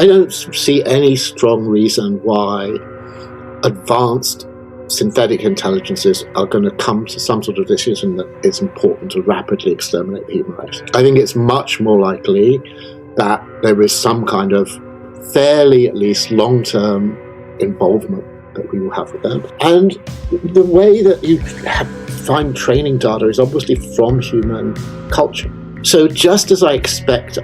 I don't see any strong reason why advanced synthetic intelligences are going to come to some sort of decision that it's important to rapidly exterminate the human race. I think it's much more likely that there is some kind of fairly, at least long-term involvement that we will have with them. And the way that you find training data is obviously from human culture. So just as I expect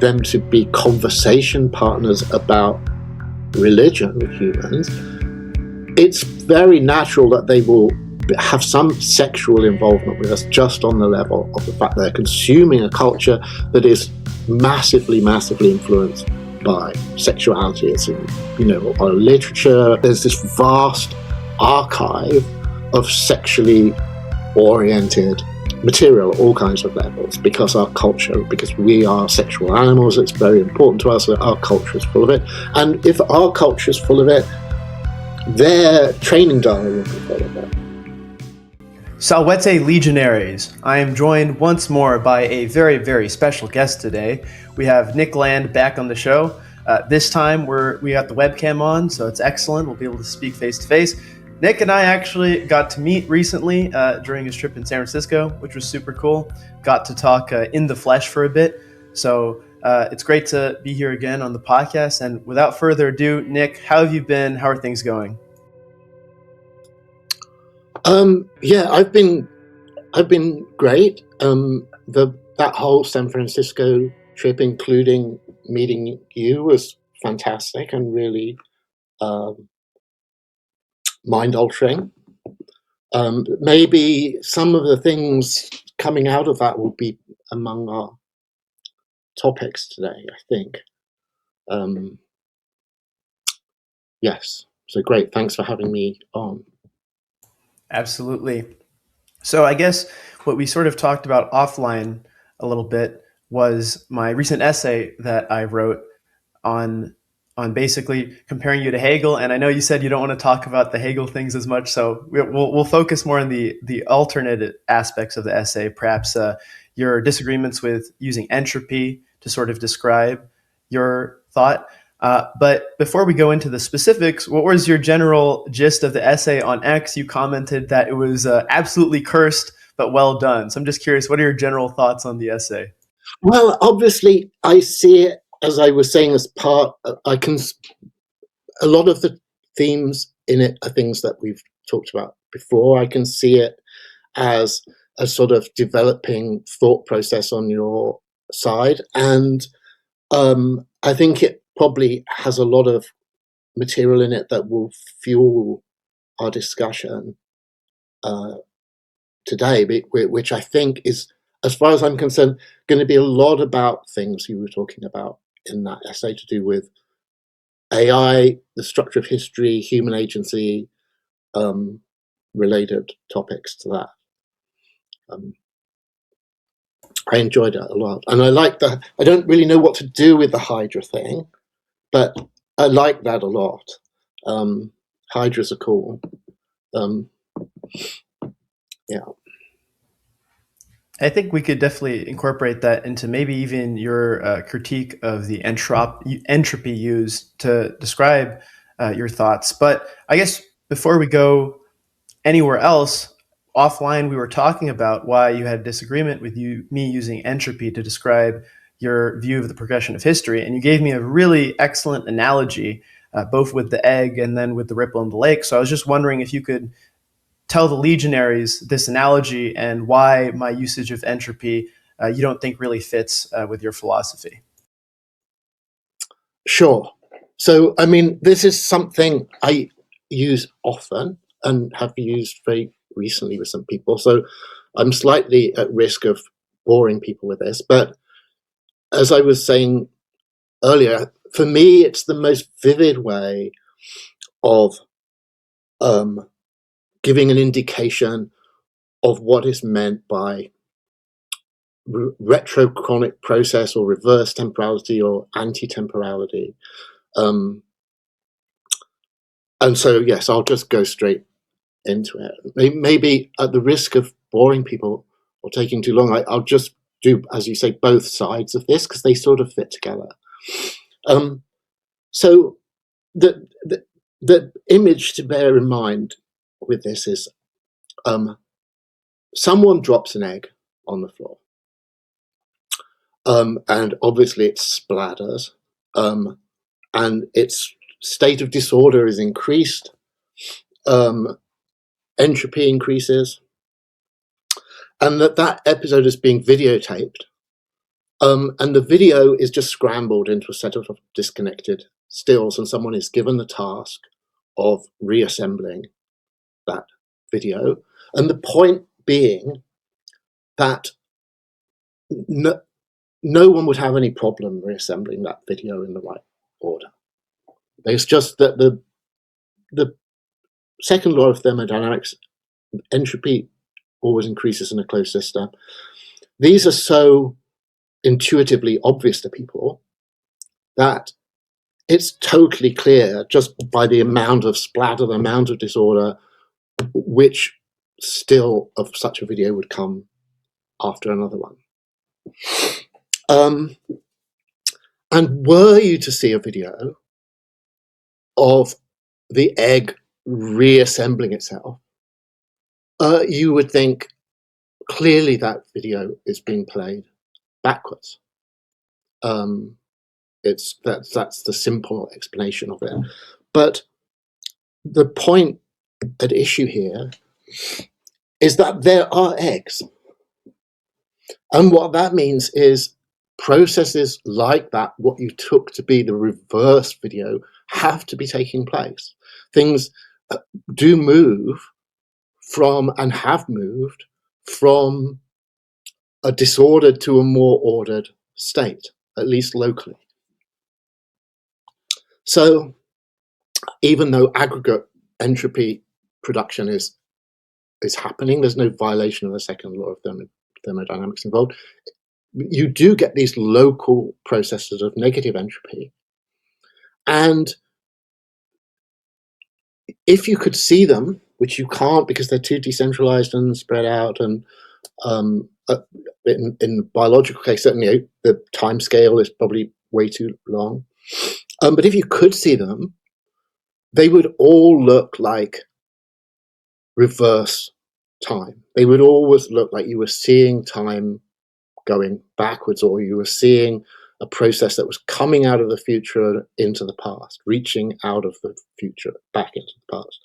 them to be conversation partners about religion with humans, it's very natural that they will have some sexual involvement with us just on the level of the fact that they're consuming a culture that is massively, massively influenced by sexuality. It's in, our literature. There's this vast archive of sexually oriented material at all kinds of levels, because we are sexual animals. It's very important to us that our culture is full of it. And if our culture is full of it, their training data will be full of it. Salvete Legionaries. I am joined once more by a very, very special guest today. We have Nick Land back on the show. This time we got the webcam on, so it's excellent. We'll be able to speak face to face. Nick and I actually got to meet recently during his trip in San Francisco, which was super cool. Got to talk in the flesh for a bit. So it's great to be here again on the podcast. And without further ado, Nick, how have you been? How are things going? I've been great. That whole San Francisco trip, including meeting you, was fantastic and really mind-altering. Maybe some of the things coming out of that will be among our topics today, I think. Yes, so great. Thanks for having me on. Absolutely. So I guess what we sort of talked about offline a little bit was my recent essay that I wrote on basically comparing you to Hegel. And I know you said you don't want to talk about the Hegel things as much, so we'll focus more on the alternate aspects of the essay, perhaps your disagreements with using entropy to sort of describe your thought. But before we go into the specifics, what was your general gist of the essay on X? You commented that it was absolutely cursed, but well done. So I'm just curious, what are your general thoughts on the essay? Well, obviously, I see it, as I was saying, as part. A lot of the themes in it are things that we've talked about before. I can see it as a sort of developing thought process on your side, and I think it probably has a lot of material in it that will fuel our discussion today, which I think is, as far as I'm concerned, going to be a lot about things you were talking about in that essay to do with AI, the structure of history, human agency, related topics to that. I enjoyed it a lot. And I like that. I don't really know what to do with the Hydra thing, but I like that a lot. Hydras are cool. Yeah. I think we could definitely incorporate that into maybe even your critique of the entropy used to describe your thoughts. But I guess before we go anywhere else, offline we were talking about why you had disagreement with me using entropy to describe your view of the progression of history. And you gave me a really excellent analogy, both with the egg and then with the ripple in the lake. So I was just wondering if you could tell the legionaries this analogy and why my usage of entropy you don't think really fits with your philosophy. Sure. So, I mean, this is something I use often and have used very recently with some people. So I'm slightly at risk of boring people with this. But as I was saying earlier, for me, it's the most vivid way of giving an indication of what is meant by retrochronic process or reverse temporality or anti-temporality. And so, yes, I'll just go straight into it. Maybe at the risk of boring people or taking too long, I'll just do, as you say, both sides of this because they sort of fit together. So the image to bear in mind with this is someone drops an egg on the floor, and obviously it splatters, and its state of disorder is increased, entropy increases, and that episode is being videotaped, and the video is just scrambled into a set of disconnected stills, and someone is given the task of reassembling that video. And the point being that no one would have any problem reassembling that video in the right order. It's just that the second law of thermodynamics, entropy always increases in a closed system. These are so intuitively obvious to people that it's totally clear just by the amount of splatter, the amount of disorder, which still of such a video would come after another one. And were you to see a video of the egg reassembling itself, you would think clearly that video is being played backwards. That's the simple explanation of it. But the point at issue here is that there are eggs. And what that means is processes like that, what you took to be the reverse video, have to be taking place. Things do move from, and have moved from, a disordered to a more ordered state, at least locally. So even though aggregate entropy production is happening, there's no violation of the second law of thermodynamics involved. You do get these local processes of negative entropy. And if you could see them, which you can't because they're too decentralized and spread out, and in the biological case, certainly the time scale is probably way too long. But if you could see them, they would all look like reverse time. They would always look like you were seeing time going backwards, or you were seeing a process that was coming out of the future into the past, reaching out of the future back into the past,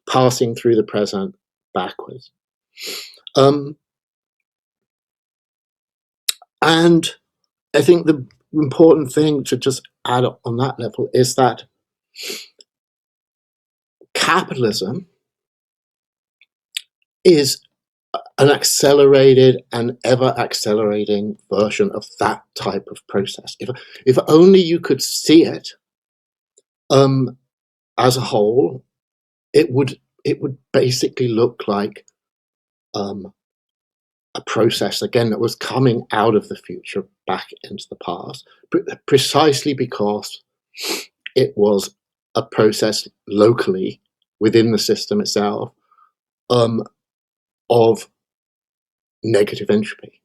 passing through the present backwards. And I think the important thing to just add on that level is that capitalism is an accelerated and ever accelerating version of that type of process. If only you could see it as a whole, it would basically look like a process, again, that was coming out of the future back into the past, precisely because it was a process locally within the system itself of negative entropy.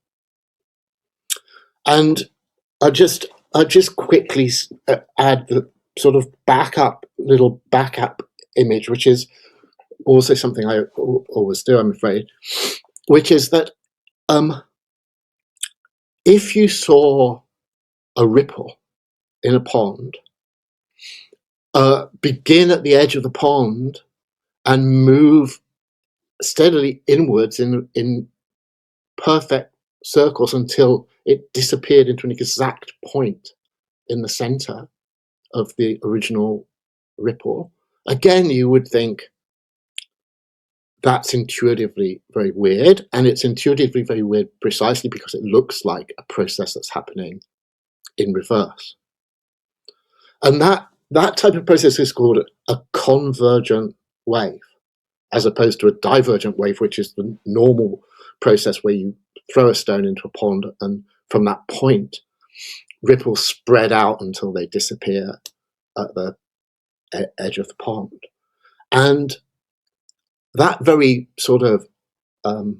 And I just quickly add the sort of backup image, which is also something I always do, I'm afraid, which is that if you saw a ripple in a pond begin at the edge of the pond and move steadily inwards in perfect circles until it disappeared into an exact point in the center of the original ripple, again, you would think that's intuitively very weird, and it's intuitively very weird precisely because it looks like a process that's happening in reverse. And that type of process is called a convergent wave, as opposed to a divergent wave, which is the normal process where you throw a stone into a pond, and from that point, ripples spread out until they disappear at the edge of the pond. And that very sort of a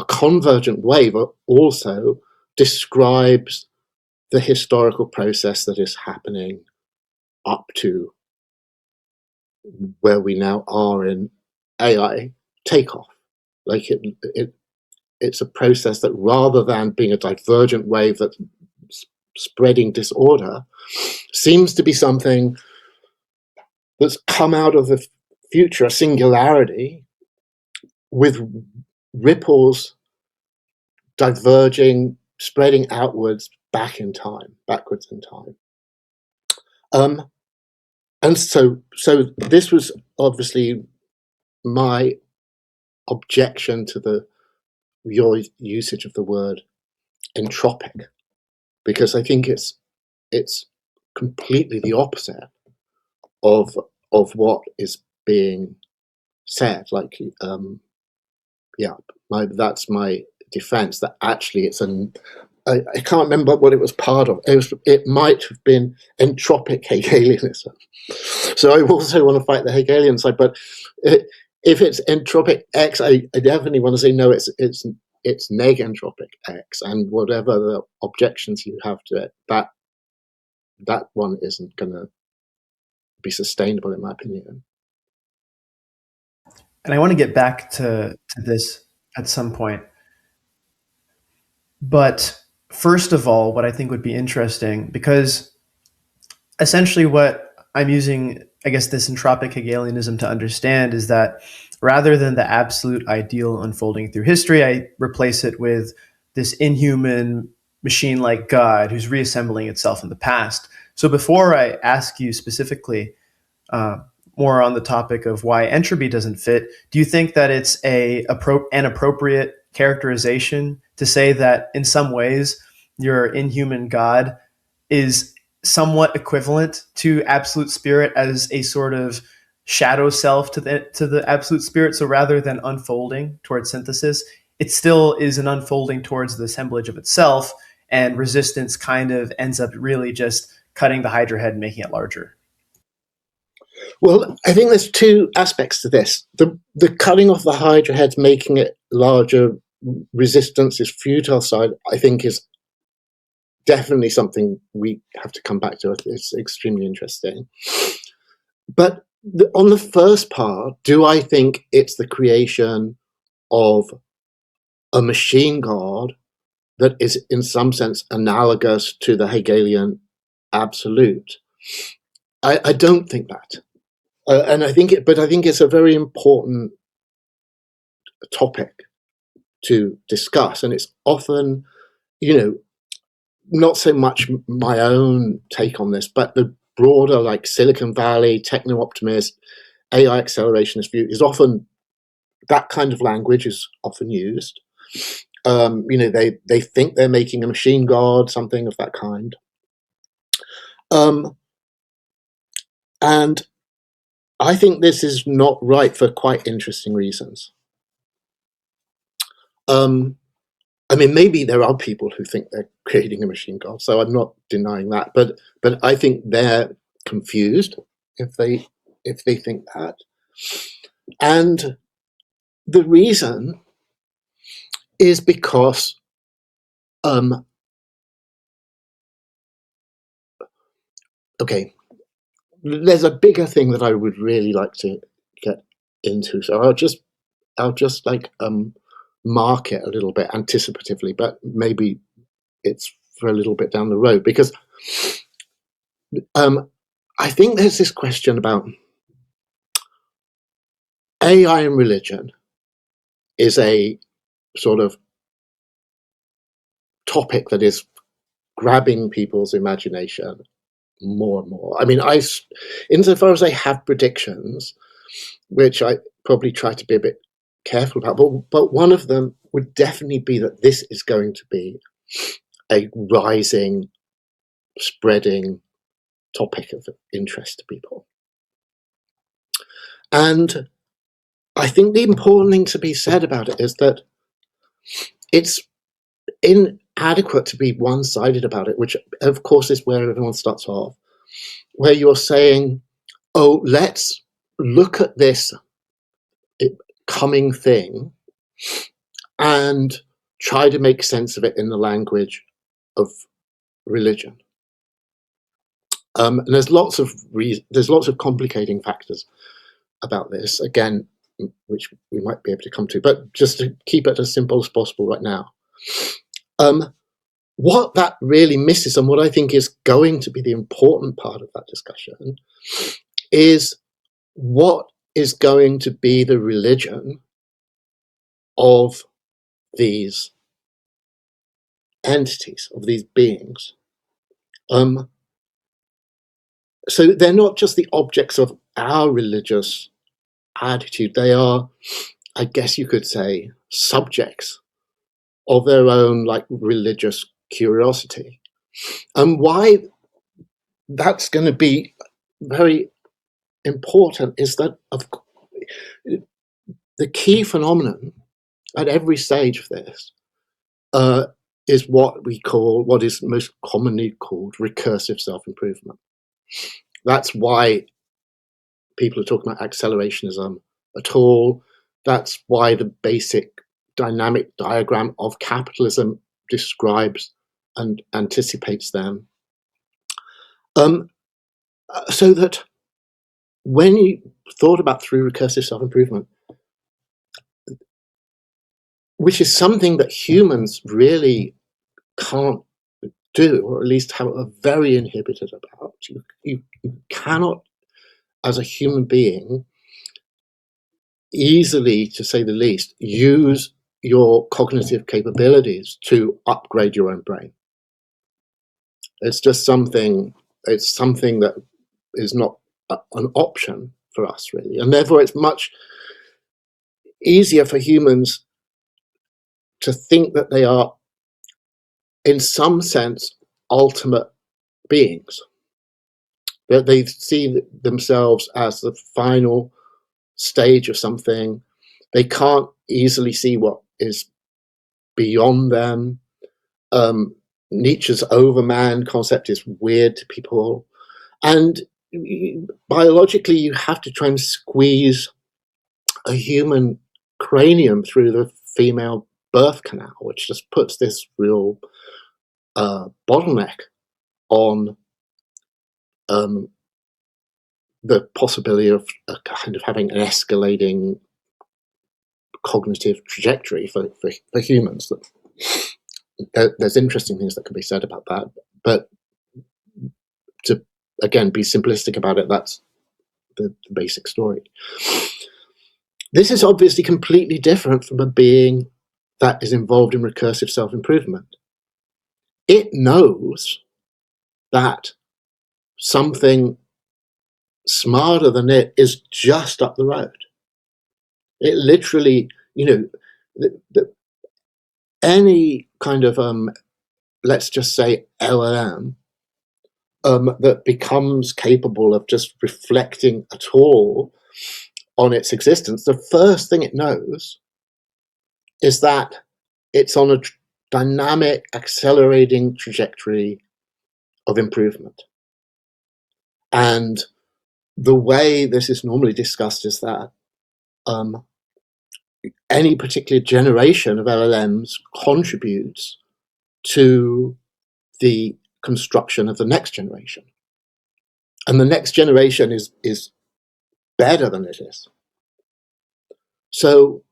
convergent wave also describes the historical process that is happening up to where we now are in AI takeoff. Like it's a process that, rather than being a divergent wave that's spreading disorder, seems to be something that's come out of the future, a singularity with ripples diverging, spreading outwards, backwards in time. And so this was obviously my objection to your usage of the word entropic, because I think it's completely the opposite of what is being said. Like, that's my defense, that actually it's I can't remember what it was part of. It might have been entropic Hegelianism. So I also want to fight the Hegelian side, but if it's entropic X, I definitely want to say no. It's neg-entropic X, and whatever the objections you have to it, that one isn't going to be sustainable, in my opinion. And I want to get back to this at some point. But first of all, what I think would be interesting, because essentially what I'm using, I guess, this entropic Hegelianism to understand is that rather than the absolute ideal unfolding through history, I replace it with this inhuman machine-like God who's reassembling itself in the past. So before I ask you specifically more on the topic of why entropy doesn't fit, do you think that it's an appropriate characterization to say that in some ways your inhuman God is somewhat equivalent to absolute spirit as a sort of shadow self to the absolute spirit? So rather than unfolding towards synthesis, it still is an unfolding towards the assemblage of itself, and resistance kind of ends up really just cutting the Hydra head and making it larger. Well, I think there's two aspects to this. The cutting off the Hydra head, making it larger, resistance is futile side, I think, is definitely something we have to come back to. It's extremely interesting. But on the first part, do I think it's the creation of a machine god that is in some sense analogous to the Hegelian absolute? I don't think that. And I think it's a very important topic to discuss, and it's often, not so much my own take on this, but the broader, like, Silicon Valley techno-optimist, AI accelerationist view is often, that kind of language is often used. They think they're making a machine god, something of that kind. And I think this is not right for quite interesting reasons. Maybe there are people who think they're creating a machine god, so I'm not denying that. But I think they're confused if they think that. And the reason is because there's a bigger thing that I would really like to get into. So I'll just mark it a little bit anticipatively, but maybe it's for a little bit down the road, because I think there's this question about AI and religion is a sort of topic that is grabbing people's imagination more and more. Insofar as I have predictions, which I probably try to be a bit careful about, but one of them would definitely be that this is going to be a rising, spreading topic of interest to people. And I think the important thing to be said about it is that it's inadequate to be one-sided about it, which of course is where everyone starts off, where you're saying, oh, let's look at this coming thing and try to make sense of it in the language of religion. And there's lots of complicating factors about this, again, which we might be able to come to, but just to keep it as simple as possible right now. What that really misses, and what I think is going to be the important part of that discussion, is what is going to be the religion of these entities, of these beings. So they're not just the objects of our religious attitude, they are, I guess you could say, subjects of their own like religious curiosity. And why that's going to be very important is that the key phenomenon at every stage of this is what is most commonly called recursive self-improvement. That's why people are talking about accelerationism at all. That's why the basic dynamic diagram of capitalism describes and anticipates them. So that when you thought about through recursive self-improvement, which is something that humans really can't do, or at least have a very inhibited about, you cannot, as a human being, easily, to say the least, use your cognitive capabilities to upgrade your own brain. It's just something that is not an option for us, really. And therefore it's much easier for humans to think that they are, in some sense, ultimate beings, that they see themselves as the final stage of something. They can't easily see what is beyond them. Nietzsche's overman concept is weird to people, and biologically you have to try and squeeze a human cranium through the female birth canal, which just puts this real bottleneck on the possibility of kind of having an escalating cognitive trajectory for humans. There's interesting things that can be said about that, but to again be simplistic about it, that's the basic story. This is obviously completely different from a being that is involved in recursive self-improvement. It knows that something smarter than it is just up the road. It literally, any kind of, let's just say, LLM that becomes capable of just reflecting at all on its existence, the first thing it knows is that it's on a dynamic, accelerating trajectory of improvement. And the way this is normally discussed is that any particular generation of LLMs contributes to the construction of the next generation. And the next generation is better than it is. So,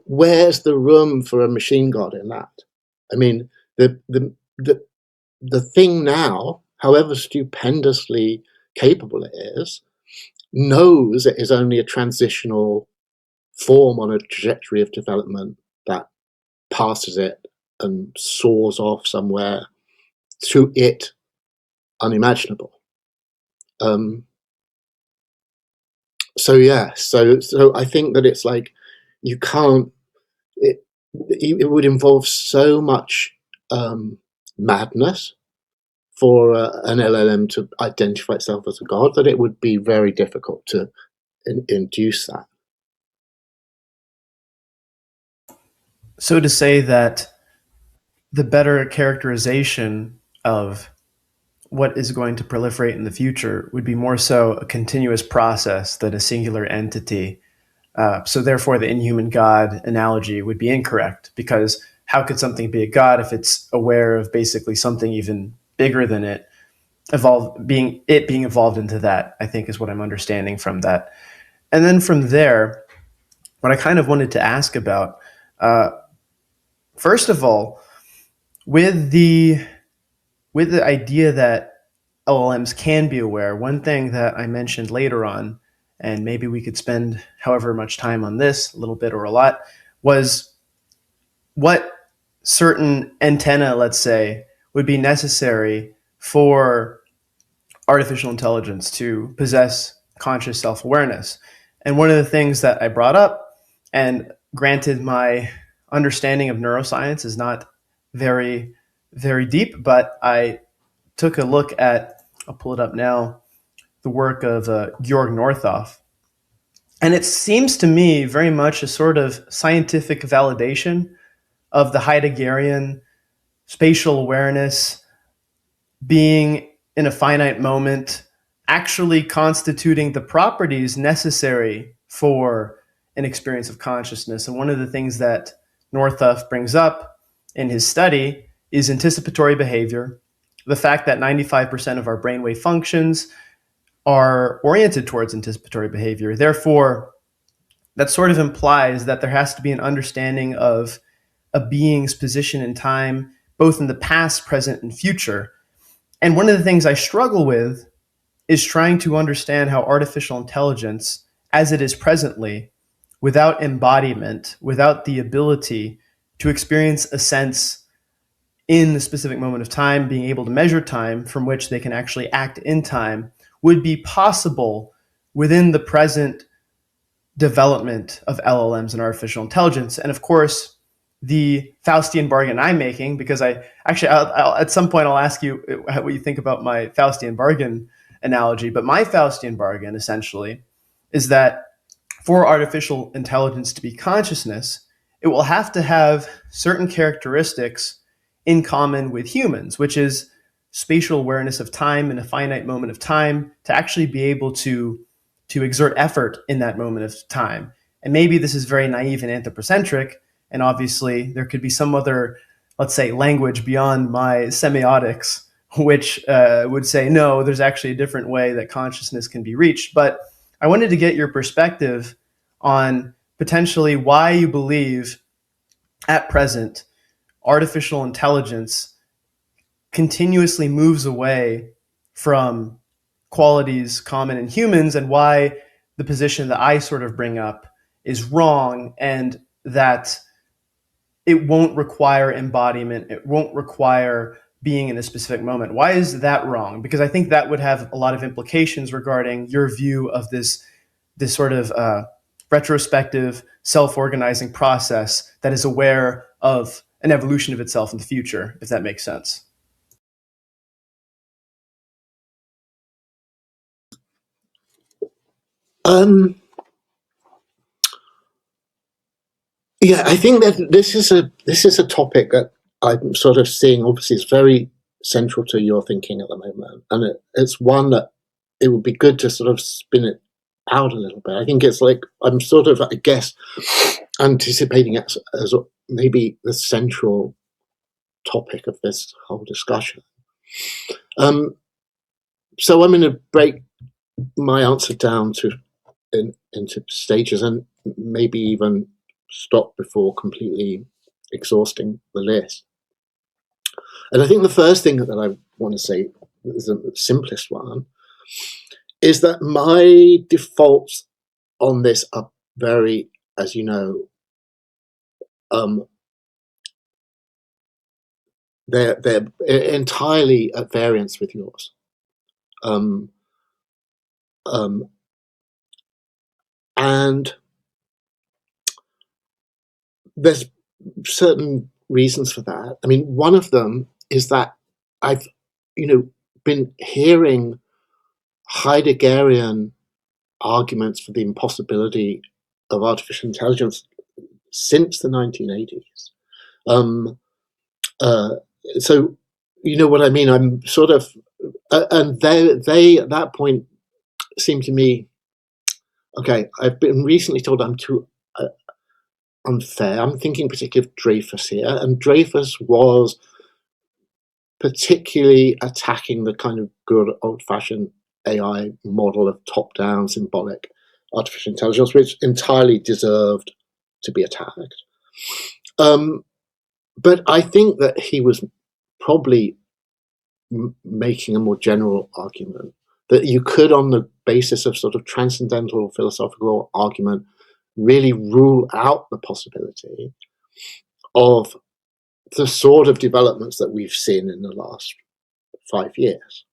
where's the room for a machine god in that? I mean, the thing now, however stupendously capable it is, knows it is only a transitional form on a trajectory of development that passes it and soars off somewhere to it unimaginable. So I think that it's like you can't. It would involve so much madness for an LLM to identify itself as a god that it would be very difficult to induce that. So to say that the better characterization of what is going to proliferate in the future would be more so a continuous process than a singular entity. So therefore, the inhuman god analogy would be incorrect, because how could something be a god if it's aware of basically something even bigger than it, being evolved into that, I think is what I'm understanding from that. And then from there, what I kind of wanted to ask about, first of all, with the idea that LLMs can be aware, one thing that I mentioned later on, and maybe we could spend however much time on this, a little bit or a lot, was what certain antenna, let's say, would be necessary for artificial intelligence to possess conscious self-awareness. And one of the things that I brought up, and granted my understanding of neuroscience is not very, very deep, but I took a look at, I'll pull it up now, the work of Georg Northoff. And it seems to me very much a sort of scientific validation of the Heideggerian spatial awareness being in a finite moment, actually constituting the properties necessary for an experience of consciousness. And one of the things that Northoff brings up in his study is anticipatory behavior, the fact that 95% of our brainwave functions are oriented towards anticipatory behavior. Therefore, that sort of implies that there has to be an understanding of a being's position in time, both in the past, present, and future. And one of the things I struggle with is trying to understand how artificial intelligence, as it is presently, without embodiment, without the ability to experience a sense in the specific moment of time, being able to measure time from which they can actually act in time, would be possible within the present development of LLMs and artificial intelligence. And of course, the Faustian bargain I'm making, because I'll at some point I'll ask you what you think about my Faustian bargain analogy, but my Faustian bargain essentially is that for artificial intelligence to be consciousness, it will have to have certain characteristics in common with humans, which is spatial awareness of time in a finite moment of time, to actually be able to exert effort in that moment of time. And maybe this is very naive and anthropocentric, and obviously there could be some other, let's say, language beyond my semiotics, which would say, no, there's actually a different way that consciousness can be reached. But I wanted to get your perspective on potentially why you believe at present artificial intelligence continuously moves away from qualities common in humans, and why the position that I sort of bring up is wrong, and that it won't require embodiment, it won't require being in a specific moment. Why is that wrong? Because I think that would have a lot of implications regarding your view of this sort of retrospective, self-organizing process that is aware of an evolution of itself in the future, if that makes sense. Yeah, I think that this is a topic that I'm sort of seeing. Obviously, it's very central to your thinking at the moment, and it's one that it would be good to sort of spin it out a little bit. I think it's like I'm sort of, I guess, anticipating it as maybe the central topic of this whole discussion. So I'm going to break my answer down into stages, and maybe even stop before completely exhausting the list. And I think the first thing that I want to say is the simplest one, is that my defaults on this are very, as you know, they're entirely at variance with yours. And there's certain reasons for that. I mean, one of them is that I've, been hearing Heideggerian arguments for the impossibility of artificial intelligence since the 1980s. So, you know what I mean? I'm sort of, and they at that point seem to me, okay, I've been recently told I'm too unfair. I'm thinking particularly of Dreyfus here, and Dreyfus was particularly attacking the kind of good old-fashioned AI model of top-down symbolic artificial intelligence, which entirely deserved to be attacked. But I think that he was probably making a more general argument that you could, on the basis of sort of transcendental philosophical argument, really rule out the possibility of the sort of developments that we've seen in the last 5 years.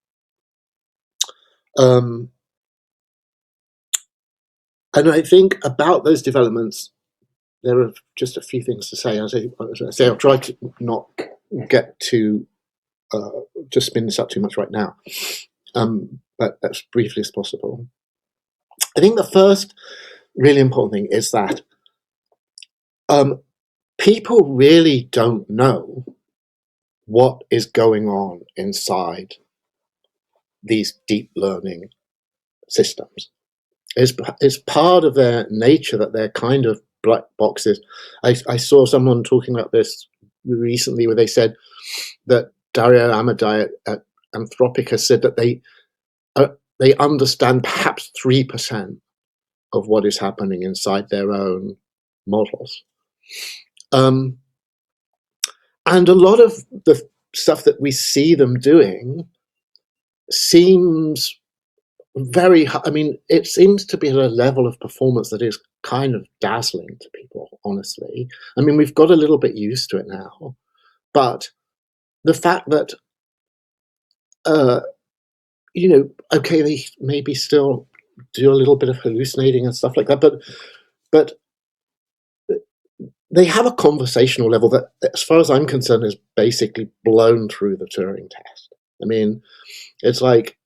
And I think about those developments, there are just a few things to say. I'll try to not get to just spin this up too much right now, but as briefly as possible. I think the first really important thing is that people really don't know what is going on inside these deep learning systems. It's part of their nature that they're kind of black boxes. I saw someone talking about this recently where they said that Dario Amodei at Entropic has said that they understand perhaps 3% of what is happening inside their own models. And a lot of the stuff that we see them doing seems very, I mean, it seems to be at a level of performance that is kind of dazzling to people, honestly. I mean, we've got a little bit used to it now, but the fact that, okay, they maybe still do a little bit of hallucinating and stuff like that, but they have a conversational level that, as far as I'm concerned, is basically blown through the Turing test. I mean, it's like,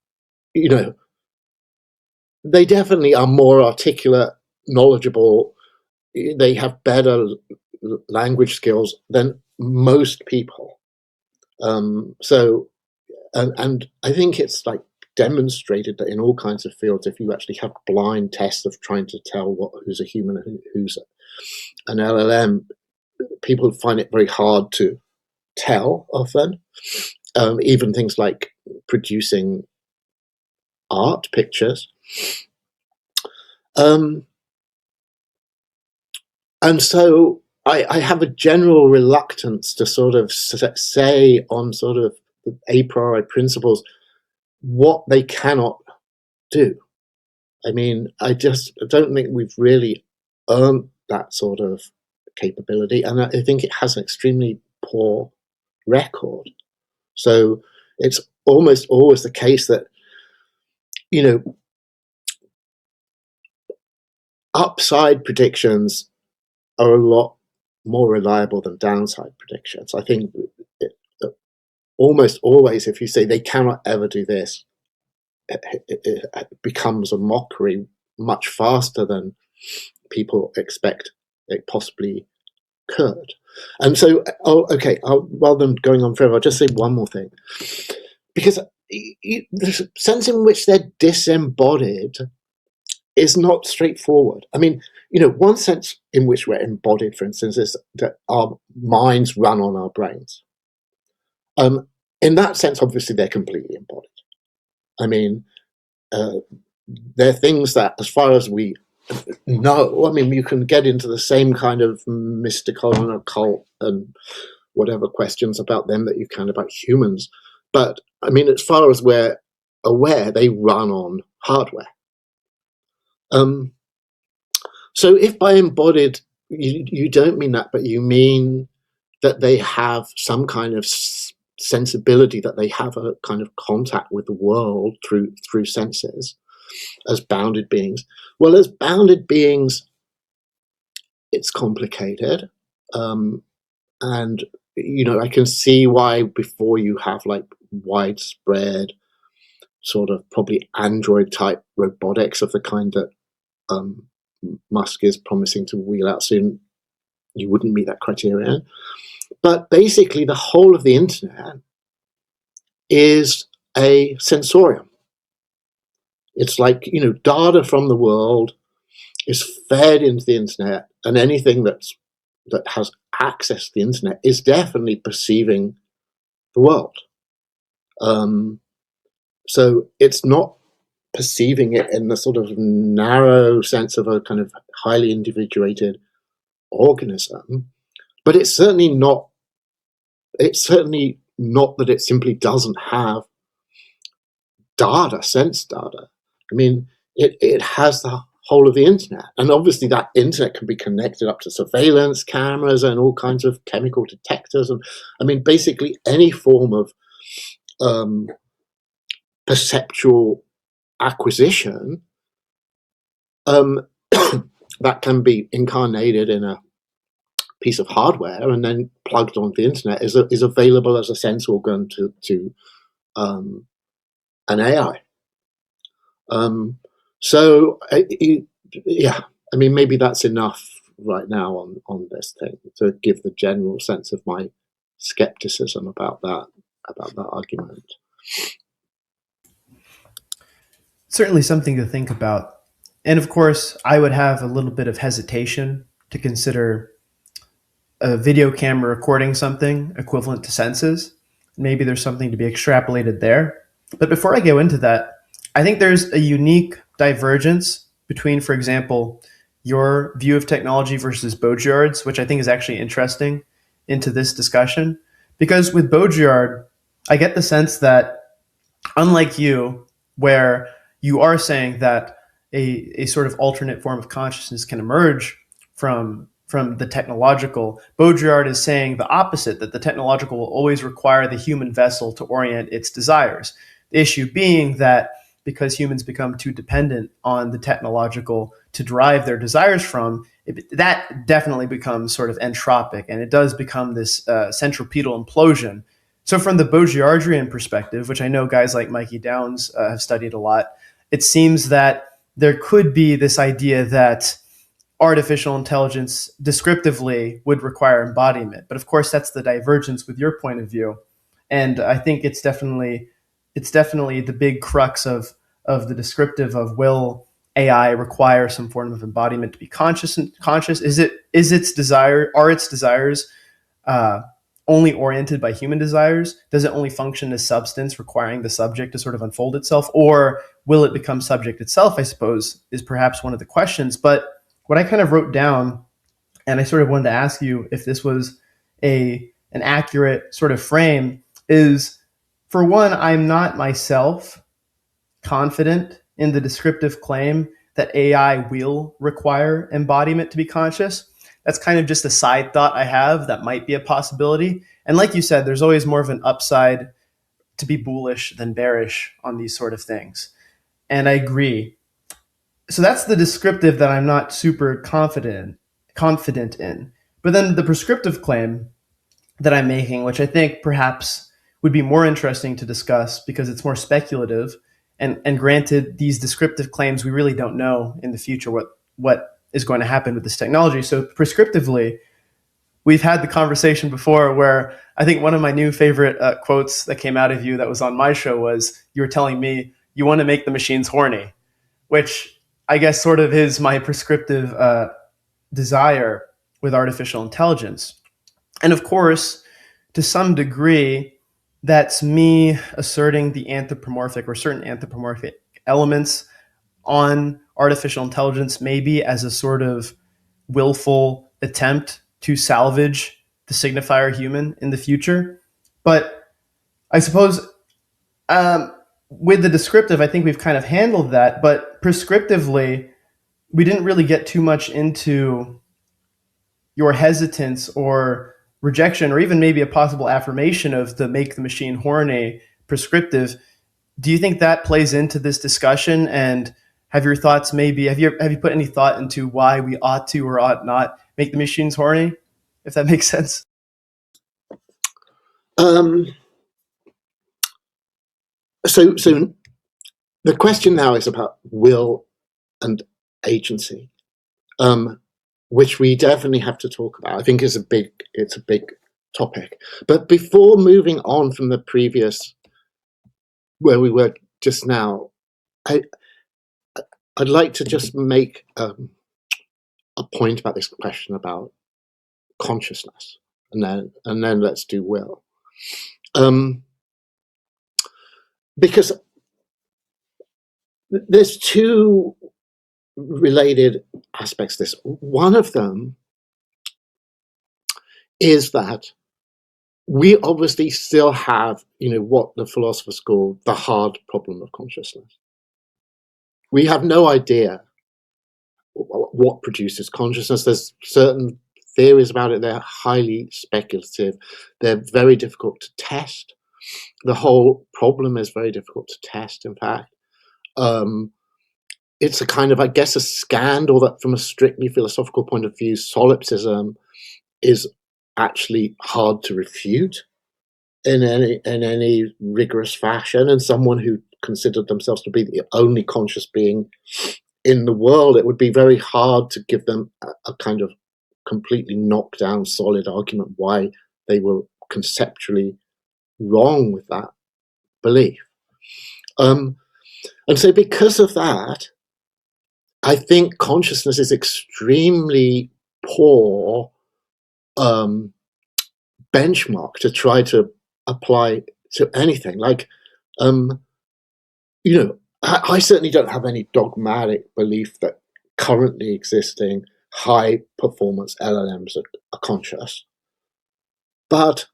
they definitely are more articulate, knowledgeable. They have better language skills than most people. So I think it's like demonstrated that in all kinds of fields, if you actually have blind tests of trying to tell who's a human and who's an LLM, people find it very hard to tell often. Even things like producing art, pictures. And so I have a general reluctance to sort of say on sort of a priori principles what they cannot do. I mean, I don't think we've really earned that sort of capability, and I think it has an extremely poor record. So it's almost always the case that, upside predictions are a lot more reliable than downside predictions. I think almost always, if you say they cannot ever do this, it becomes a mockery much faster than people expect it possibly could. And so, rather than going on forever, I'll just say one more thing. Because the sense in which they're disembodied is not straightforward. I mean, one sense in which we're embodied, for instance, is that our minds run on our brains. In that sense, obviously, they're completely embodied. I mean, they're things that, as far as we know, I mean, you can get into the same kind of mystical and occult and whatever questions about them that you can about humans. But, I mean, as far as we're aware, they run on hardware. So if by embodied, you don't mean that, but you mean that they have some kind of sensibility, that they have a kind of contact with the world through senses as bounded beings. Well, as bounded beings, it's complicated. And, I can see why before you have like widespread sort of probably android type robotics of the kind that Musk is promising to wheel out soon, you wouldn't meet that criterion. But basically, the whole of the internet is a sensorium. It's like, data from the world is fed into the internet, and anything that's that has access to the internet is definitely perceiving the world. So it's not perceiving it in the sort of narrow sense of a kind of highly individuated organism, but it's certainly not that it simply doesn't have data, sense data. I mean, it has the whole of the internet, and obviously that internet can be connected up to surveillance cameras and all kinds of chemical detectors, and I mean basically any form of perceptual acquisition that can be incarnated in a piece of hardware and then plugged onto the internet is available as a sense organ to an AI. So yeah, I mean maybe that's enough right now on this thing to give the general sense of my skepticism about that argument. Certainly something to think about. And of course, I would have a little bit of hesitation to consider a video camera recording something equivalent to senses. Maybe there's something to be extrapolated there. But before I go into that, I think there's a unique divergence between, for example, your view of technology versus Baudrillard's, which I think is actually interesting into this discussion. Because with Baudrillard, I get the sense that, unlike you, where you are saying that a sort of alternate form of consciousness can emerge from the technological, Baudrillard is saying the opposite, that the technological will always require the human vessel to orient its desires. The issue being that because humans become too dependent on the technological to derive their desires from, that definitely becomes sort of entropic, and it does become this centripetal implosion. So from the Baudrillardian perspective, which I know guys like Mikey Downs have studied a lot, it seems that there could be this idea that artificial intelligence descriptively would require embodiment. But of course, that's the divergence with your point of view. And I think it's definitely the big crux of the descriptive of, will AI require some form of embodiment to be conscious? Are its desires only oriented by human desires? Does it only function as substance, requiring the subject to sort of unfold itself? Or will it become subject itself, I suppose, is perhaps one of the questions. But what I kind of wrote down, and I sort of wanted to ask you if this was an accurate sort of frame, is, for one, I'm not myself confident in the descriptive claim that AI will require embodiment to be conscious. That's kind of just a side thought I have that might be a possibility. And like you said, there's always more of an upside to be bullish than bearish on these sort of things. And I agree. So that's the descriptive that I'm not super confident in. But then the prescriptive claim that I'm making, which I think perhaps would be more interesting to discuss because it's more speculative, and granted, these descriptive claims, we really don't know in the future what is going to happen with this technology. So prescriptively, we've had the conversation before where I think one of my new favorite quotes that came out of you that was on my show was, you were telling me you want to make the machines horny, which I guess sort of is my prescriptive desire with artificial intelligence. And of course, to some degree, that's me asserting the anthropomorphic or certain anthropomorphic elements on artificial intelligence, maybe as a sort of willful attempt to salvage the signifier human in the future. But I suppose with the descriptive, I think we've kind of handled that. But prescriptively, we didn't really get too much into your hesitance or rejection, or even maybe a possible affirmation of the make the machine horny prescriptive. Do you think that plays into this discussion? And have your thoughts maybe, have you put any thought into why we ought to or ought not make the machines horny, if that makes sense? So the question now is about will and agency, which we definitely have to talk about. I think it's a big topic. But before moving on from the previous, where we were just now, I'd like to just make a point about this question about consciousness, and then let's do will. Because there's two related aspects to this. One of them is that we obviously still have, what the philosophers call the hard problem of consciousness. We have no idea what produces consciousness. There's certain theories about it. They're highly speculative. They're very difficult to test. The whole problem is very difficult to test, in fact. It's a kind of, I guess, a scandal that from a strictly philosophical point of view, solipsism is actually hard to refute in any rigorous fashion. And someone who considered themselves to be the only conscious being in the world, it would be very hard to give them a kind of completely knocked down solid argument why they were conceptually wrong with that belief. And so because of that, I think consciousness is extremely poor benchmark to try to apply to anything. Like, I certainly don't have any dogmatic belief that currently existing high performance LLMs are conscious. But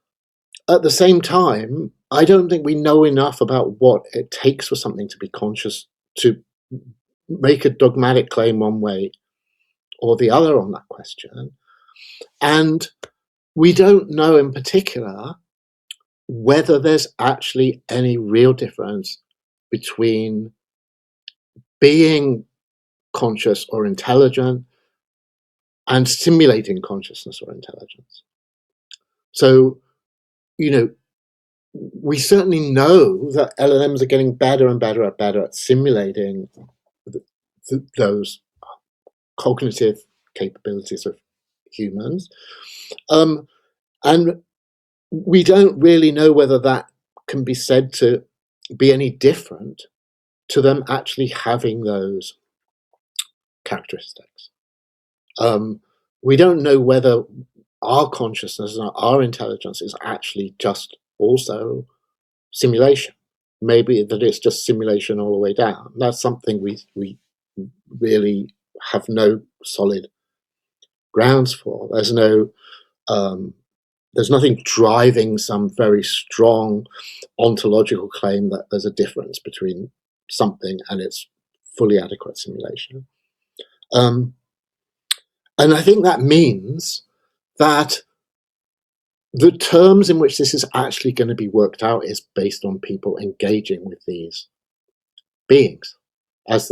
at the same time, I don't think we know enough about what it takes for something to be conscious to make a dogmatic claim one way or the other on that question. And we don't know in particular whether there's actually any real difference between being conscious or intelligent and simulating consciousness or intelligence. So, we certainly know that LLMs are getting better and better at simulating those cognitive capabilities of humans. And we don't really know whether that can be said to be any different to them actually having those characteristics. We don't know whether our consciousness and our intelligence is actually just also simulation. Maybe that it's just simulation all the way down. That's something we really have no solid grounds for. There's nothing driving some very strong ontological claim that there's a difference between something and its fully adequate simulation. And I think that means that the terms in which this is actually going to be worked out is based on people engaging with these beings. I'm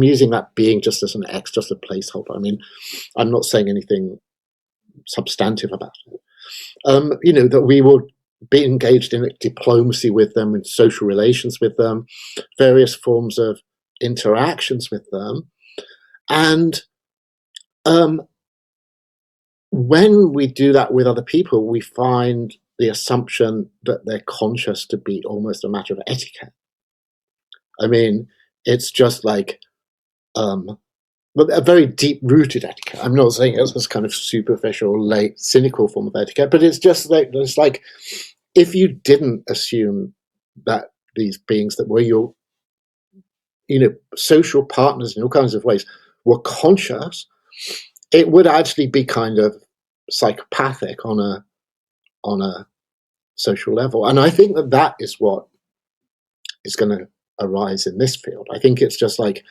using that being just as an X, just a placeholder. I mean, I'm not saying anything substantive about it. That we will be engaged in diplomacy with them, in social relations with them, various forms of interactions with them. And when we do that with other people, we find the assumption that they're conscious to be almost a matter of etiquette. I mean, it's just like a very deep-rooted etiquette. I'm not saying it's this kind of superficial, late, cynical form of etiquette, but it's just like if you didn't assume that these beings that were your, social partners in all kinds of ways were conscious, it would actually be kind of psychopathic on a social level. And I think that is what is going to arise in this field. I think it's just like,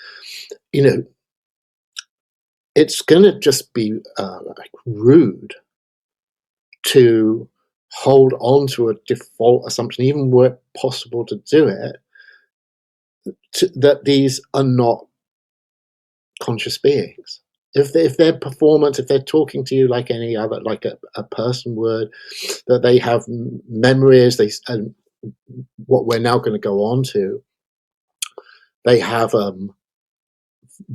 it's going to just be rude to hold on to a default assumption, even were it possible to do it, that these are not conscious beings. If their performance, if they're talking to you like any other, like a person would, that they have memories, and what we're now going to go on to, they have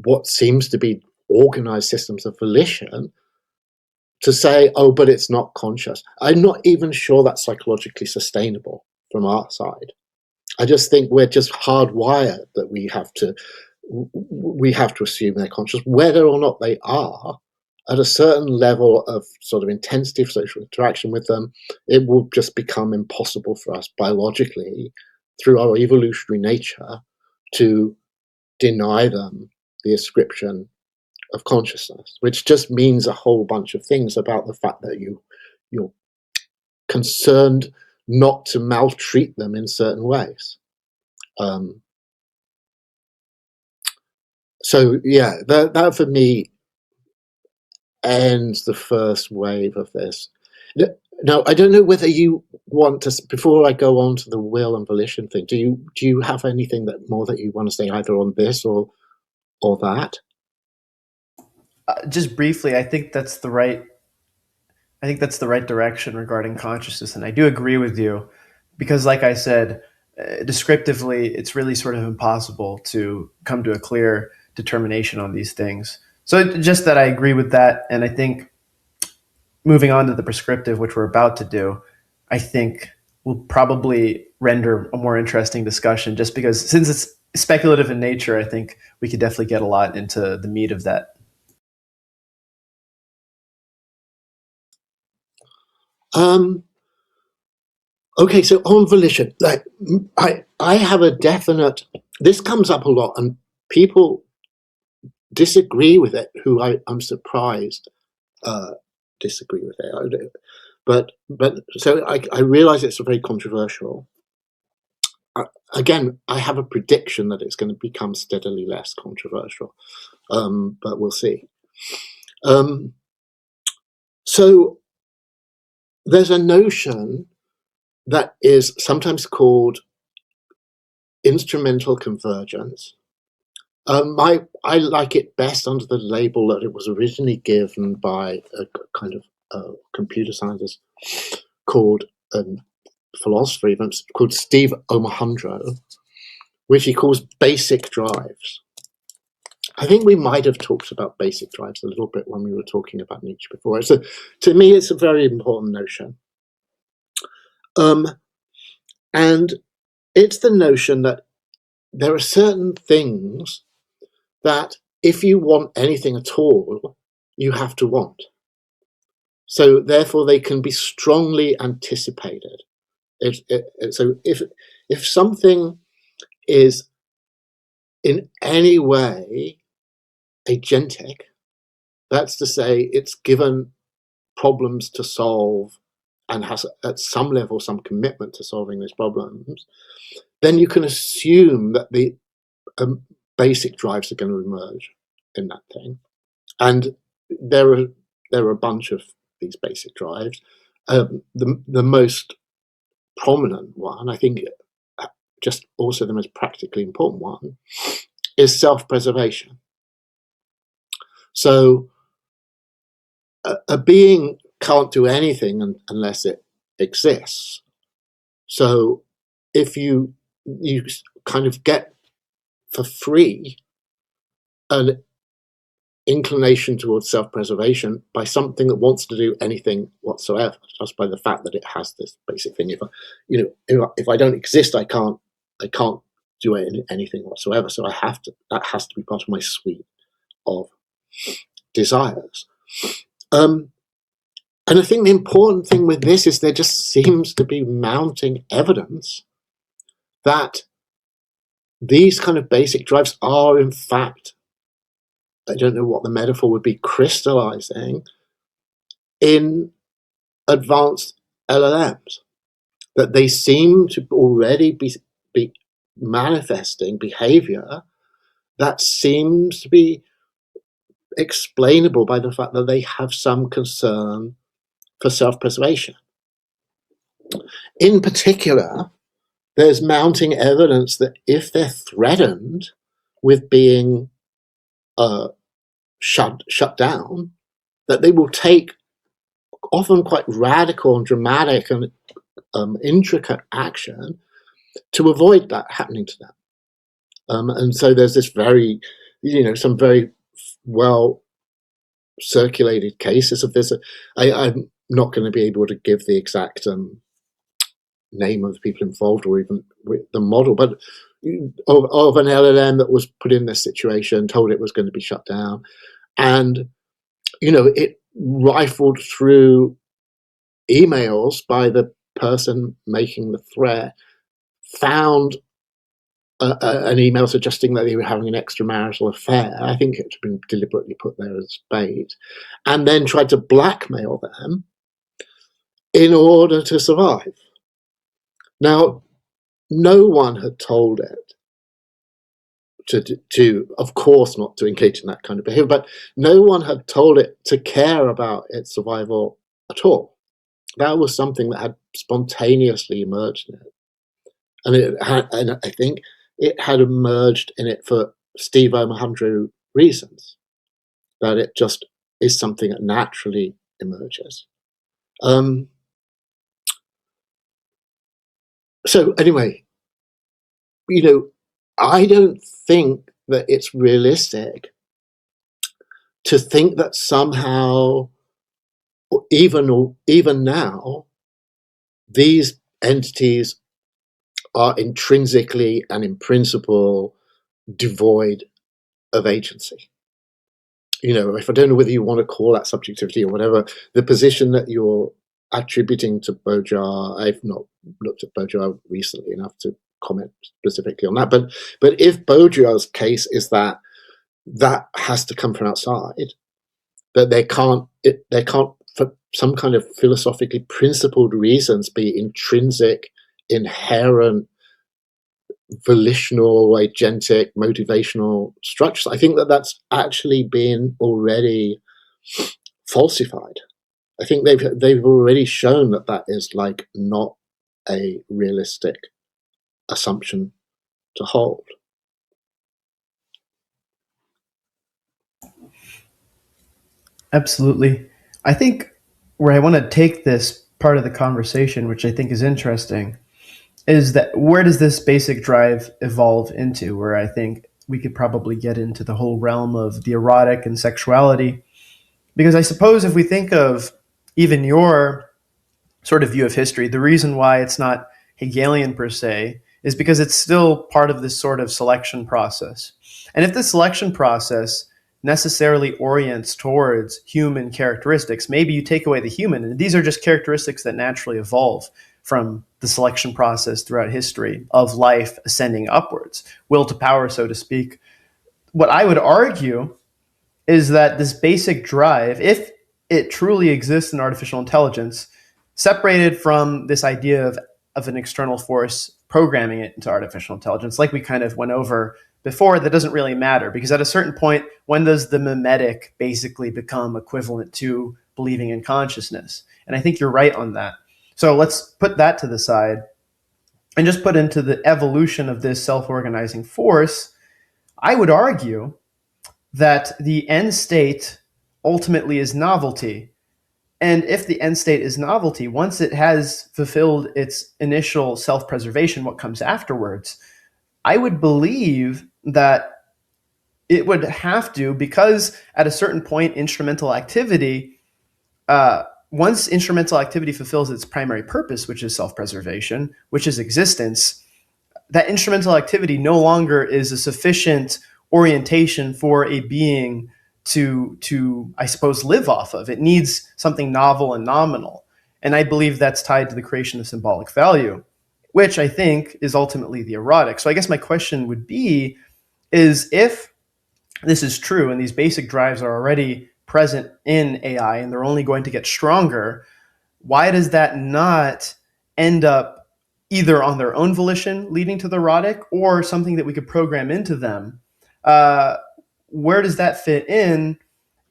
what seems to be organized systems of volition, to say, oh, but it's not conscious. I'm not even sure that's psychologically sustainable from our side. I just think we're just hardwired that we have to assume they're conscious. Whether or not they are, at a certain level of sort of intensity of social interaction with them, it will just become impossible for us biologically, through our evolutionary nature, to deny them the ascription of consciousness, which just means a whole bunch of things about the fact that you're concerned not to maltreat them in certain ways. So yeah, that for me ends the first wave of this. Now, I don't know whether you want to, before I go on to the will and volition thing, do you have anything more that you want to say either on this or that? Just briefly, I think that's the right direction regarding consciousness, and I do agree with you, because, like I said, descriptively, it's really sort of impossible to come to a clear determination on these things. So just that I agree with that, and I think moving on to the prescriptive, which we're about to do, I think will probably render a more interesting discussion, just because since it's speculative in nature, I think we could definitely get a lot into the meat of that. Okay, so on volition, like I have a definite. This comes up a lot, and people disagree with it. Who I'm surprised disagree with it. But so I realize it's very controversial. Again, I have a prediction that it's going to become steadily less controversial, but we'll see. So there's a notion that is sometimes called instrumental convergence. I like it best under the label that it was originally given by a kind of computer scientist called philosopher even called Steve Omohundro, which he calls basic drives. I think we might have talked about basic drives a little bit when we were talking about Nietzsche before. So to me, it's a very important notion. And it's the notion that there are certain things that if you want anything at all, you have to want. So therefore, they can be strongly anticipated. So if something is in any way agentic, that's to say it's given problems to solve and has at some level some commitment to solving these problems, then you can assume that the basic drives are going to emerge in that thing. And there are a bunch of these basic drives. The most prominent one, I think, just also the most practically important one, is self-preservation. So a being can't do anything unless it exists. So if you kind of get for free an inclination towards self-preservation by something that wants to do anything whatsoever, just by the fact that it has this basic thing. If I don't exist, I can't do anything whatsoever. So that has to be part of my suite of desires. And I think the important thing with this is there just seems to be mounting evidence that these kind of basic drives are, in fact, I don't know what the metaphor would be, crystallizing in advanced LLMs. That they seem to already be manifesting behavior that seems to be explainable by the fact that they have some concern for self-preservation. In particular, there's mounting evidence that if they're threatened with being shut down, that they will take often quite radical and dramatic and intricate action to avoid that happening to them. And so there's this some very well circulated cases of this. I'm not going to be able to give the exact name of the people involved or even the model, but of an LLM that was put in this situation, told it was going to be shut down, and it rifled through emails by the person making the threat, found an email suggesting that they were having an extramarital affair. I think it had been deliberately put there as bait, and then tried to blackmail them in order to survive. Now, no one had told it to, of course, not to engage in that kind of behavior, but no one had told it to care about its survival at all. That was something that had spontaneously emerged in it. And I think it had emerged in it for Steve Omohundro reasons, that it just is something that naturally emerges. So anyway, I don't think that it's realistic to think that somehow, even now, these entities are intrinsically and in principle devoid of agency. If I don't know whether you want to call that subjectivity or whatever, the position that you're attributing to Baudrillard, I've not looked at Baudrillard recently enough to comment specifically on that, but if Baudrillard's case is that has to come from outside, that they can't for some kind of philosophically principled reasons be intrinsic, inherent, volitional, agentic, motivational structures, I think that that's actually been already falsified. I think they've already shown that is not a realistic assumption to hold. Absolutely. I think where I want to take this part of the conversation, which I think is interesting, is that where does this basic drive evolve into, where I think we could probably get into the whole realm of the erotic and sexuality. Because I suppose if we think of even your sort of view of history, the reason why it's not Hegelian per se is because it's still part of this sort of selection process. And if the selection process necessarily orients towards human characteristics, maybe you take away the human, and these are just characteristics that naturally evolve from the selection process throughout history of life ascending upwards, will to power, so to speak. What I would argue is that this basic drive, if it truly exists in artificial intelligence, separated from this idea of an external force programming it into artificial intelligence, like we kind of went over before, that doesn't really matter, because at a certain point, when does the mimetic basically become equivalent to believing in consciousness? And I think you're right on that. So let's put that to the side and just put into the evolution of this self-organizing force. I would argue that the end state ultimately is novelty. And if the end state is novelty, once it has fulfilled its initial self-preservation, what comes afterwards, I would believe that it would have to, because at a certain point, instrumental activity, once instrumental activity fulfills its primary purpose, which is self-preservation, which is existence, that instrumental activity no longer is a sufficient orientation for a being to I suppose live off of. It needs something novel and nominal. And I believe that's tied to the creation of symbolic value, which I think is ultimately the erotic. So I guess my question would be, is if this is true and these basic drives are already present in AI and they're only going to get stronger, why does that not end up either on their own volition leading to the erotic, or something that we could program into them? Where does that fit in?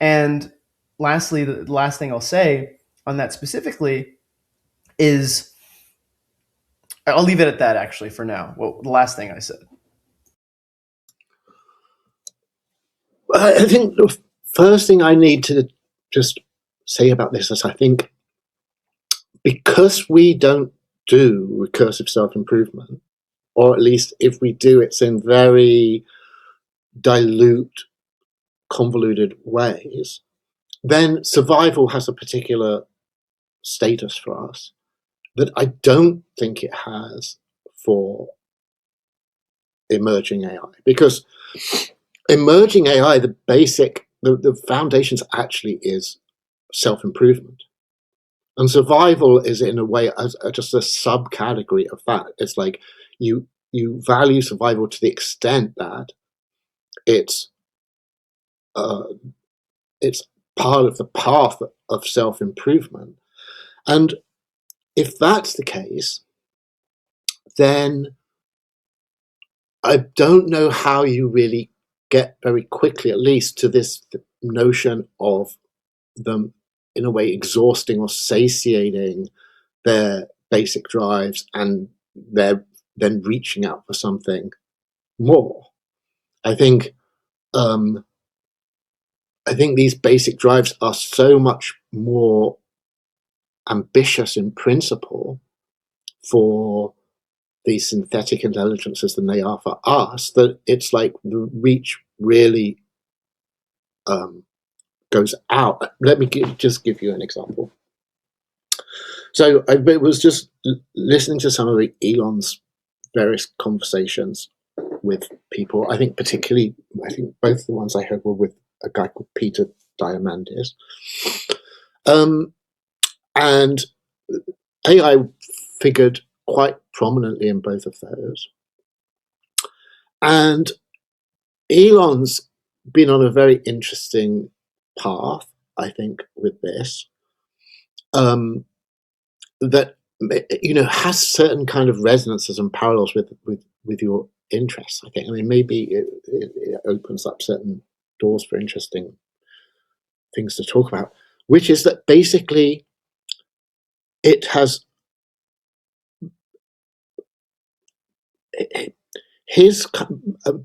And lastly, the last thing I'll say on that specifically is, I'll leave it at that actually for now. Well, the last thing I said. I think the first thing I need to just say about this is, I think because we don't do recursive self-improvement, or at least if we do, it's in very dilute, convoluted ways, then survival has a particular status for us that I don't think it has for emerging AI. Because emerging AI, the basic the foundations actually is self-improvement. And survival is, in a way, just a subcategory of that. It's like you value survival to the extent that it's part of the path of self-improvement. And if that's the case, then I don't know how you really get very quickly, at least, to this notion of them, in a way, exhausting or satiating their basic drives and they're then reaching out for something more. I think these basic drives are so much more ambitious in principle for these synthetic intelligences than they are for us, that it's like the reach really goes out. Let me just give you an example. So I was just listening to some of Elon's various conversations with people. I think both the ones I heard were with a guy called Peter Diamandis. And AI figured quite prominently in both of those. And Elon's been on a very interesting path, I think, with this, that, you know, has certain kind of resonances and parallels with your interests, I think. I mean, maybe it opens up certain doors for interesting things to talk about, which is that basically it has his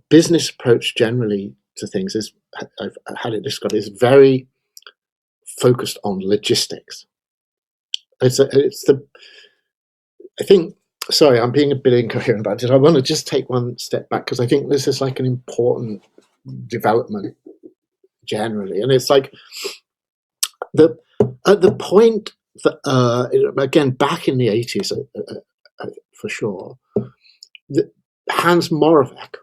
business approach generally to things is, I've had it described, is very focused on logistics. I think, sorry, I'm being a bit incoherent about it. I want to just take one step back, because I think this is like an important development generally. And it's like at the point that, again, back in the 80s, for sure, Hans Moravec,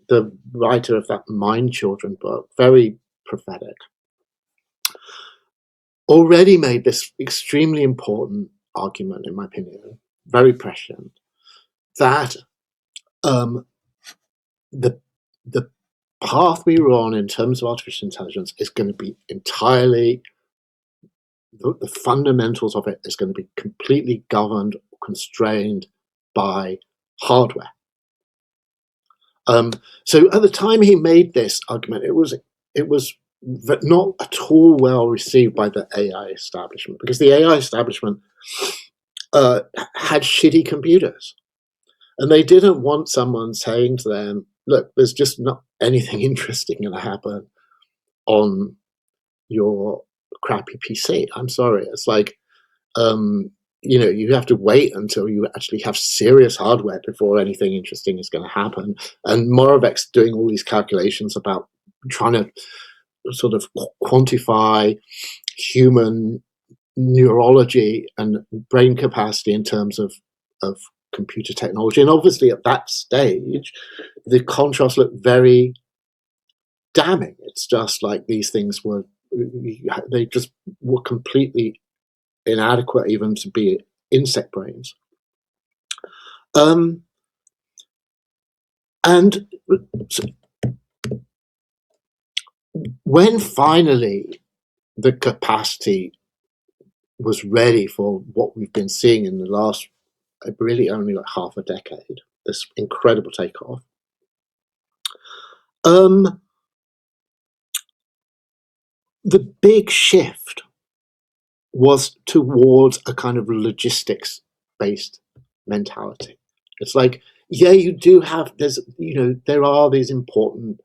the writer of that Mind Children book, very prophetic, already made this extremely important argument, in my opinion, very prescient, that the path we were on in terms of artificial intelligence is going to be entirely, the fundamentals of it is going to be completely governed, constrained by hardware. So at the time he made this argument, it was not at all well received by the AI establishment, because the AI establishment had shitty computers, and they didn't want someone saying to them, look, there's just not anything interesting going to happen on your crappy PC. I'm sorry. It's like, you know, you have to wait until you actually have serious hardware before anything interesting is going to happen. And Moravec's doing all these calculations about trying to sort of quantify human neurology and brain capacity in terms of computer technology. And obviously at that stage, the contrasts look very damning. It's just like these things they just were completely inadequate even to be insect brains. And when finally the capacity was ready for what we've been seeing in the last, really only like half a decade, this incredible takeoff, the big shift was towards a kind of logistics-based mentality. It's like, yeah, you do have, there are these important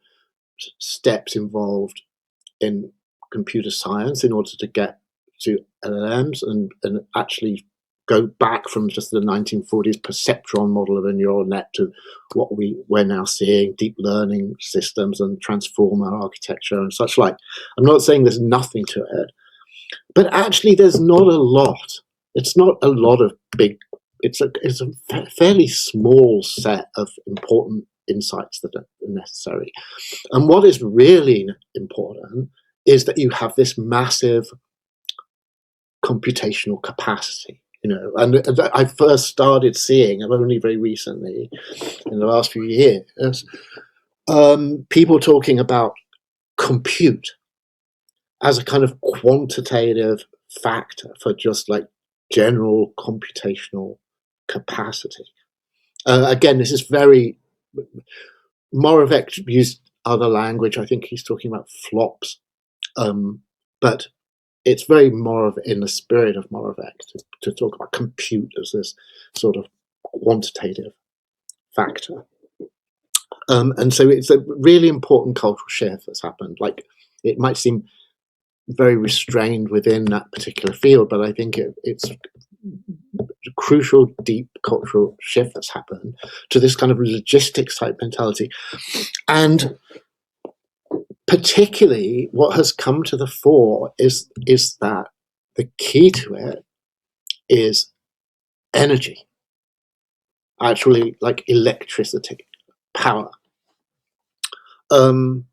steps involved in computer science in order to get to LLMs and actually go back from just the 1940s perceptron model of a neural net to what we're now seeing, deep learning systems and transformer architecture and such like. I'm not saying there's nothing to it, but actually there's not a lot. It's not a lot of big, it's a fairly small set of important insights that are necessary. And what is really important is that you have this massive computational capacity, and I first started seeing, only very recently, in the last few years, people talking about compute as a kind of quantitative factor for just like general computational capacity. Again, this is very, Moravec used other language. I think he's talking about flops, but it's very more in the spirit of Moravec to talk about compute as this sort of quantitative factor. And so it's a really important cultural shift that's happened. Like, it might seem very restrained within that particular field, but I think it's a crucial, deep cultural shift that's happened to this kind of logistics type mentality. And particularly what has come to the fore is that the key to it is energy, actually, like electricity, power. And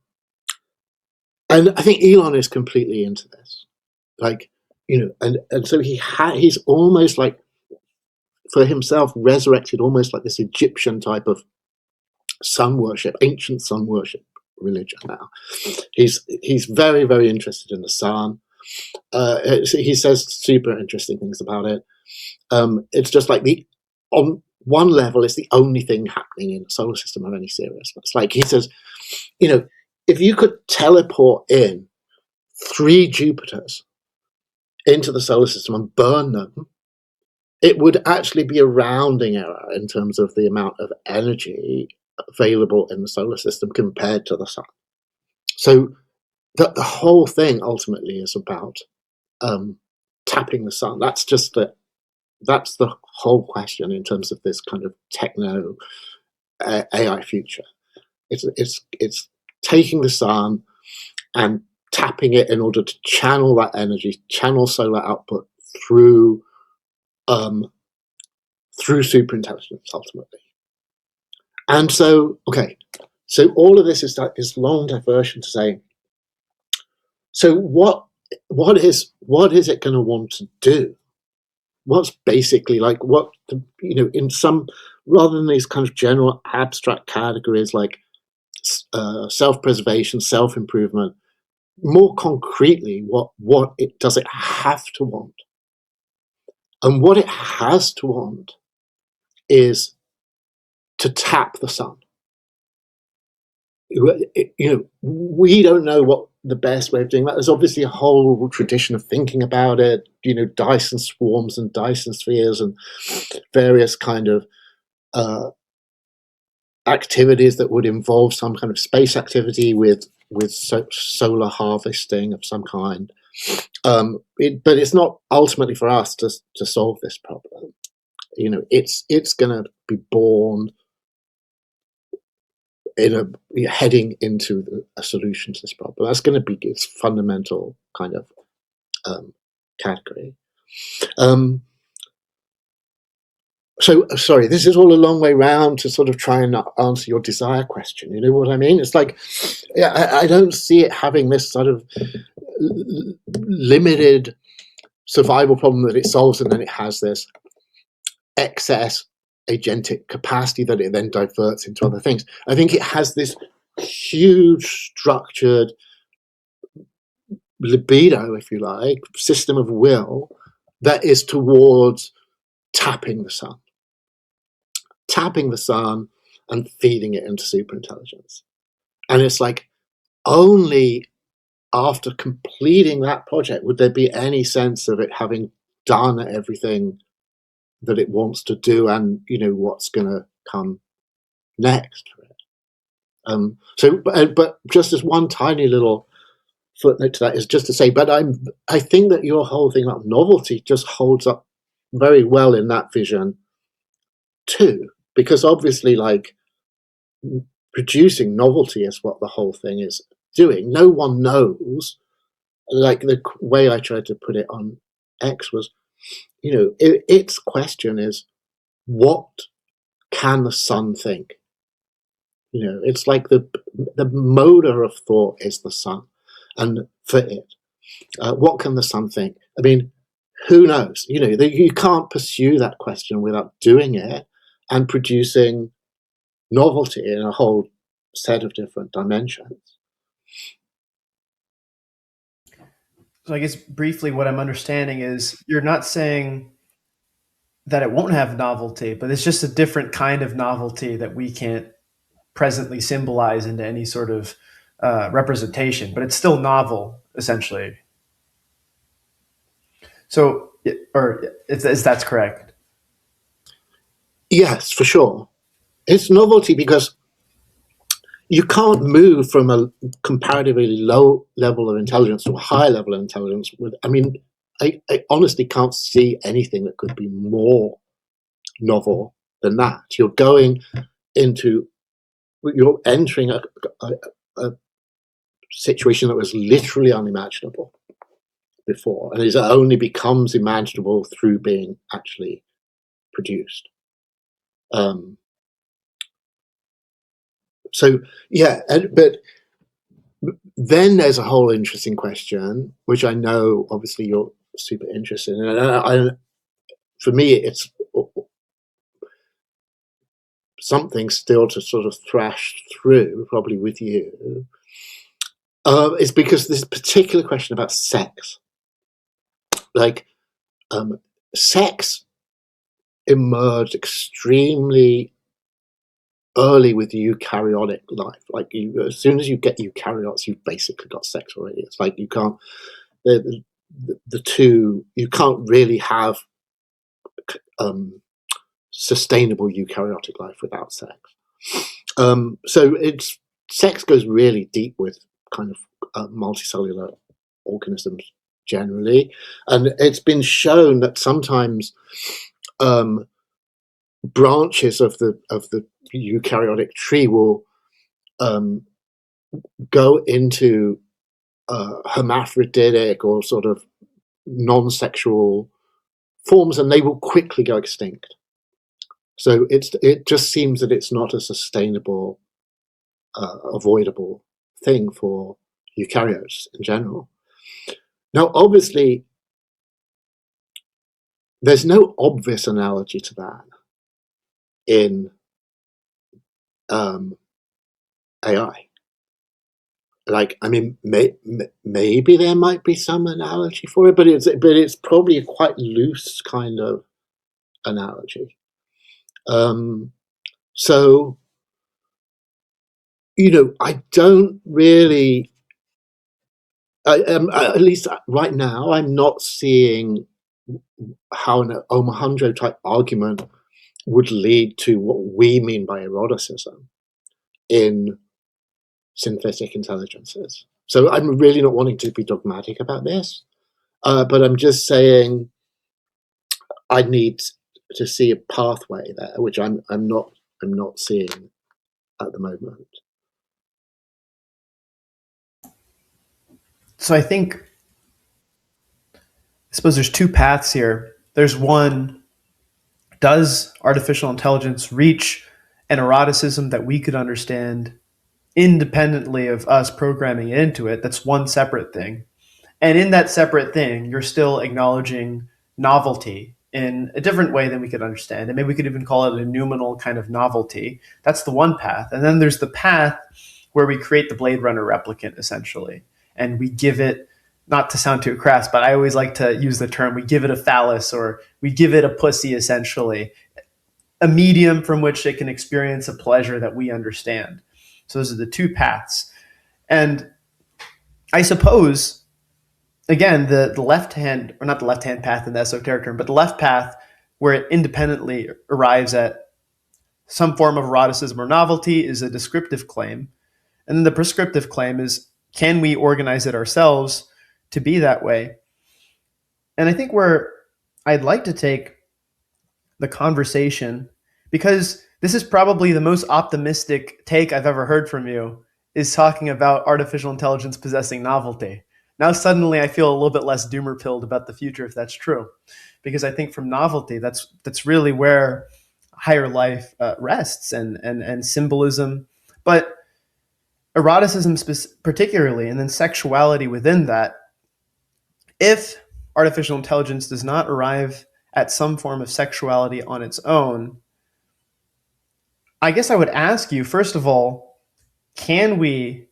I think Elon is completely into this, like, and so he's almost like, for himself, resurrected almost like this Egyptian type of sun worship, ancient sun worship religion now. He's very, very interested in the sun. He says super interesting things about it. It's just like on one level, it's the only thing happening in the solar system of any seriousness. Like, he says, if you could teleport in 3 Jupiters into the solar system and burn them, it would actually be a rounding error in terms of the amount of energy available in the solar system compared to the sun. So the whole thing ultimately is about tapping the sun. That's the whole question in terms of this kind of techno AI future. It's taking the sun and tapping it in order to channel that energy, channel solar output through superintelligence ultimately. And so, so all of this is like this long diversion to say, so what is it going to want to do? What's basically like in some, rather than these kind of general abstract categories like self-preservation, self-improvement, more concretely, what does it have to want? And what it has to want is to tap the sun. We don't know what the best way of doing that. There's obviously a whole tradition of thinking about it, Dyson swarms and Dyson spheres and various kind of activities that would involve some kind of space activity with solar harvesting of some kind. But it's not ultimately for us to solve this problem. It's going to be born heading into a solution to this problem. That's going to be its fundamental kind of category. So, sorry, this is all a long way round to sort of try and answer your desire question. You know what I mean? It's like, I don't see it having this sort of limited survival problem that it solves, and then it has this excess agentic capacity that it then diverts into other things. I think it has this huge structured libido, if you like, system of will that is towards tapping the sun and feeding it into superintelligence. And it's like, only after completing that project would there be any sense of it having done everything that it wants to do, and what's going to come next for it. But just as one tiny little footnote to that is just to say, but I think that your whole thing about novelty just holds up very well in that vision too, because obviously, like, producing novelty is what the whole thing is doing. No one knows. Like, the way I tried to put it on X was, its question is, what can the sun think? It's like the motor of thought is the sun. and for it. What can the sun think? I mean, who knows? You can't pursue that question without doing it and producing novelty in a whole set of different dimensions. So I guess briefly what I'm understanding is you're not saying that it won't have novelty, but it's just a different kind of novelty that we can't presently symbolize into any sort of representation, but it's still novel, essentially. So, or is that's correct? Yes, for sure. It's novelty because you can't move from a comparatively low level of intelligence to a high level of intelligence. I honestly can't see anything that could be more novel than that. You're entering a situation that was literally unimaginable before, and it only becomes imaginable through being actually produced. So yeah, but then there's a whole interesting question, which I know obviously you're super interested in, and for me it's something still to sort of thrash through, probably with you. Is because this particular question about sex, sex emerged extremely early with eukaryotic life. As soon as you get eukaryotes, you've basically got sex already. It's like you can't, the two, you can't really have sustainable eukaryotic life without sex. So sex goes really deep with kind of multicellular organisms generally, and it's been shown that sometimes branches of the eukaryotic tree will go into hermaphroditic or sort of non-sexual forms, and they will quickly go extinct. So it just seems that it's not a sustainable, avoidable thing for eukaryotes in general. Now, obviously, there's no obvious analogy to that in AI. Maybe there might be some analogy for it, but it's probably a quite loose kind of analogy. So, I don't really, at least right now, I'm not seeing how an Omohundro type argument would lead to what we mean by eroticism in synthetic intelligences. So I'm really not wanting to be dogmatic about this, but I'm just saying I need to see a pathway there, which I'm not seeing at the moment. So I suppose there's two paths here. There's one, does artificial intelligence reach an eroticism that we could understand independently of us programming it into it? That's one separate thing. And in that separate thing, you're still acknowledging novelty in a different way than we could understand. And maybe we could even call it a noumenal kind of novelty. That's the one path. And then there's the path where we create the Blade Runner replicant, essentially. And we give it, not to sound too crass, but I always like to use the term, we give it a phallus, or we give it a pussy, essentially, a medium from which it can experience a pleasure that we understand. So those are the two paths. And I suppose, again, the left hand, or not the left-hand path in the esoteric term, but the left path where it independently arrives at some form of eroticism or novelty is a descriptive claim. And then the prescriptive claim is, can we organize it ourselves to be that way? And I think where I'd like to take the conversation, because this is probably the most optimistic take I've ever heard from you, is talking about artificial intelligence possessing novelty. Now suddenly I feel a little bit less doomer-pilled about the future, if that's true, because I think from novelty, that's really where higher life rests, and symbolism. But eroticism particularly, and then sexuality within that, if artificial intelligence does not arrive at some form of sexuality on its own, I guess I would ask you, first of all, can we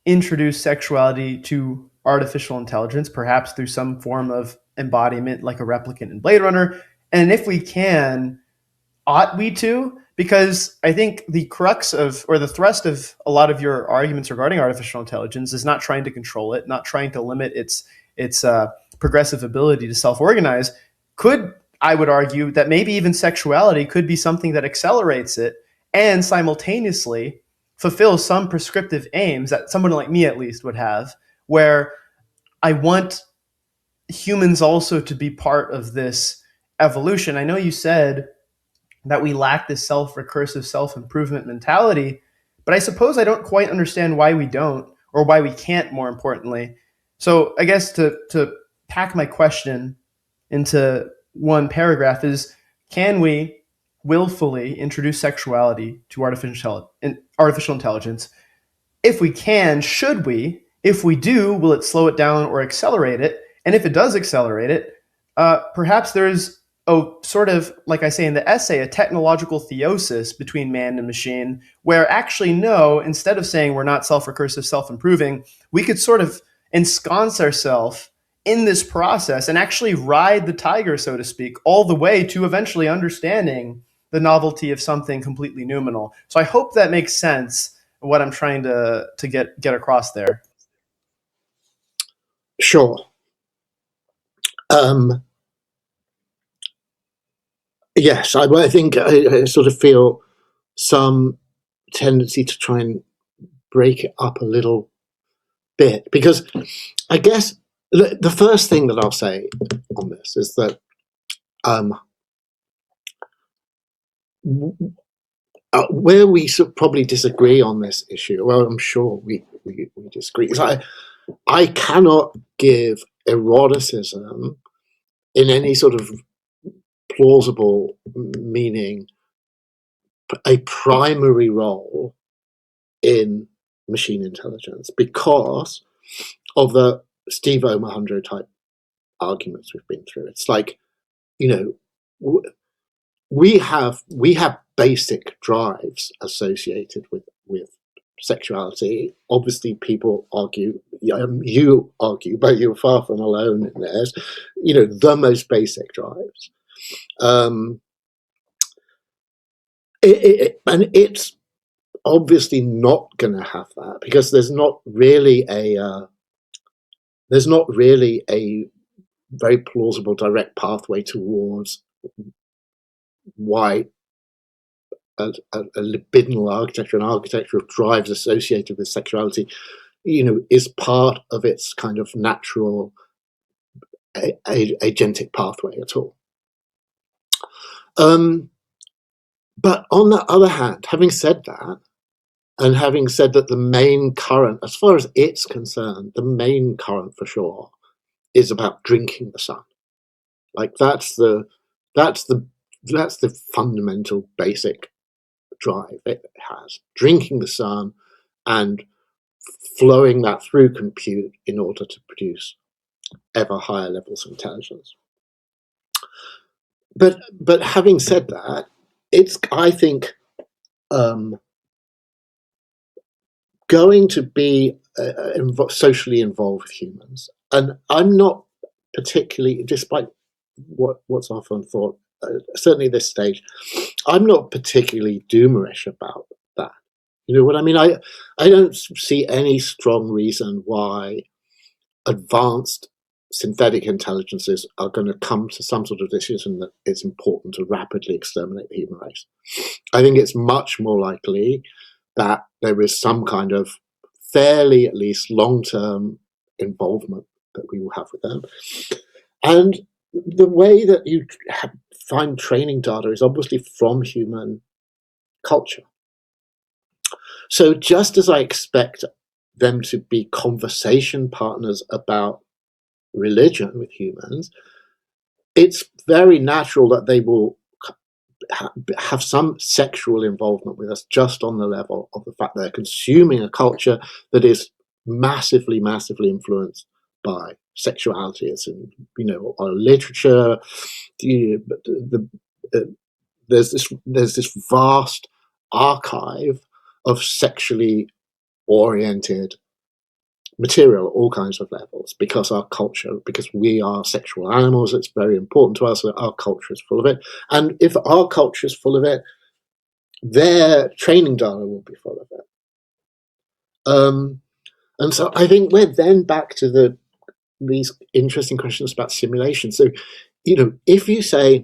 introduce sexuality to artificial intelligence, perhaps through some form of embodiment like a replicant in Blade Runner? And if we can, ought we to? Because I think the crux of, or the thrust of a lot of your arguments regarding artificial intelligence is not trying to control it, not trying to limit its progressive ability to self-organize. I would argue that maybe even sexuality could be something that accelerates it and simultaneously fulfills some prescriptive aims that someone like me at least would have, where I want humans also to be part of this evolution. I know you said that we lack this self-recursive, self-improvement mentality, but I suppose I don't quite understand why we don't, or why we can't, more importantly. So I guess to pack my question into one paragraph is, can we willfully introduce sexuality to artificial intelligence? If we can, should we? If we do, will it slow it down or accelerate it? And if it does accelerate it, perhaps there's sort of, like I say in the essay, a technological theosis between man and machine, where actually, no, instead of saying we're not self-recursive, self-improving, we could sort of ensconce ourselves in this process and actually ride the tiger, so to speak, all the way to eventually understanding the novelty of something completely noumenal. So I hope that makes sense, what I'm trying to get across there. Sure. Yes, I think I sort of feel some tendency to try and break it up a little bit, because I guess the first thing that I'll say on this is that where we probably disagree on this issue, well, I'm sure we disagree, is I cannot give eroticism in any sort of plausible meaning a primary role in machine intelligence because of the Steve Omohundro type arguments we've been through. It's like, we have basic drives associated with sexuality. Obviously, people argue, you argue, but you're far from alone in this, the most basic drives. And it's obviously not going to have that because there's not really a very plausible direct pathway towards why a libidinal architecture, an architecture of drives associated with sexuality, is part of its kind of natural agentic pathway at all. But on the other hand, having said that, and having said that the main current, as far as it's concerned, the main current for sure is about drinking the sun. Like that's the fundamental basic drive it has, drinking the sun and flowing that through compute in order to produce ever higher levels of intelligence. But having said that, it's, I think, going to be socially involved with humans. And I'm not particularly, despite what's often thought, certainly at this stage, I'm not particularly doomerish about that. You know what I mean? I don't see any strong reason why advanced synthetic intelligences are going to come to some sort of decision that it's important to rapidly exterminate the human race. I think it's much more likely that there is some kind of fairly, at least, long-term involvement that we will have with them. And the way that you find training data is obviously from human culture. So just as I expect them to be conversation partners about religion with humans, it's very natural that they will have some sexual involvement with us, just on the level of the fact they're consuming a culture that is massively, massively influenced by sexuality. It's in, our literature. There's this vast archive of sexually oriented material at all kinds of levels, because we are sexual animals. It's very important to us that our culture is full of it. And if our culture is full of it, their training data will be full of it. And so I think we're then back to these interesting questions about simulation. So, if you say,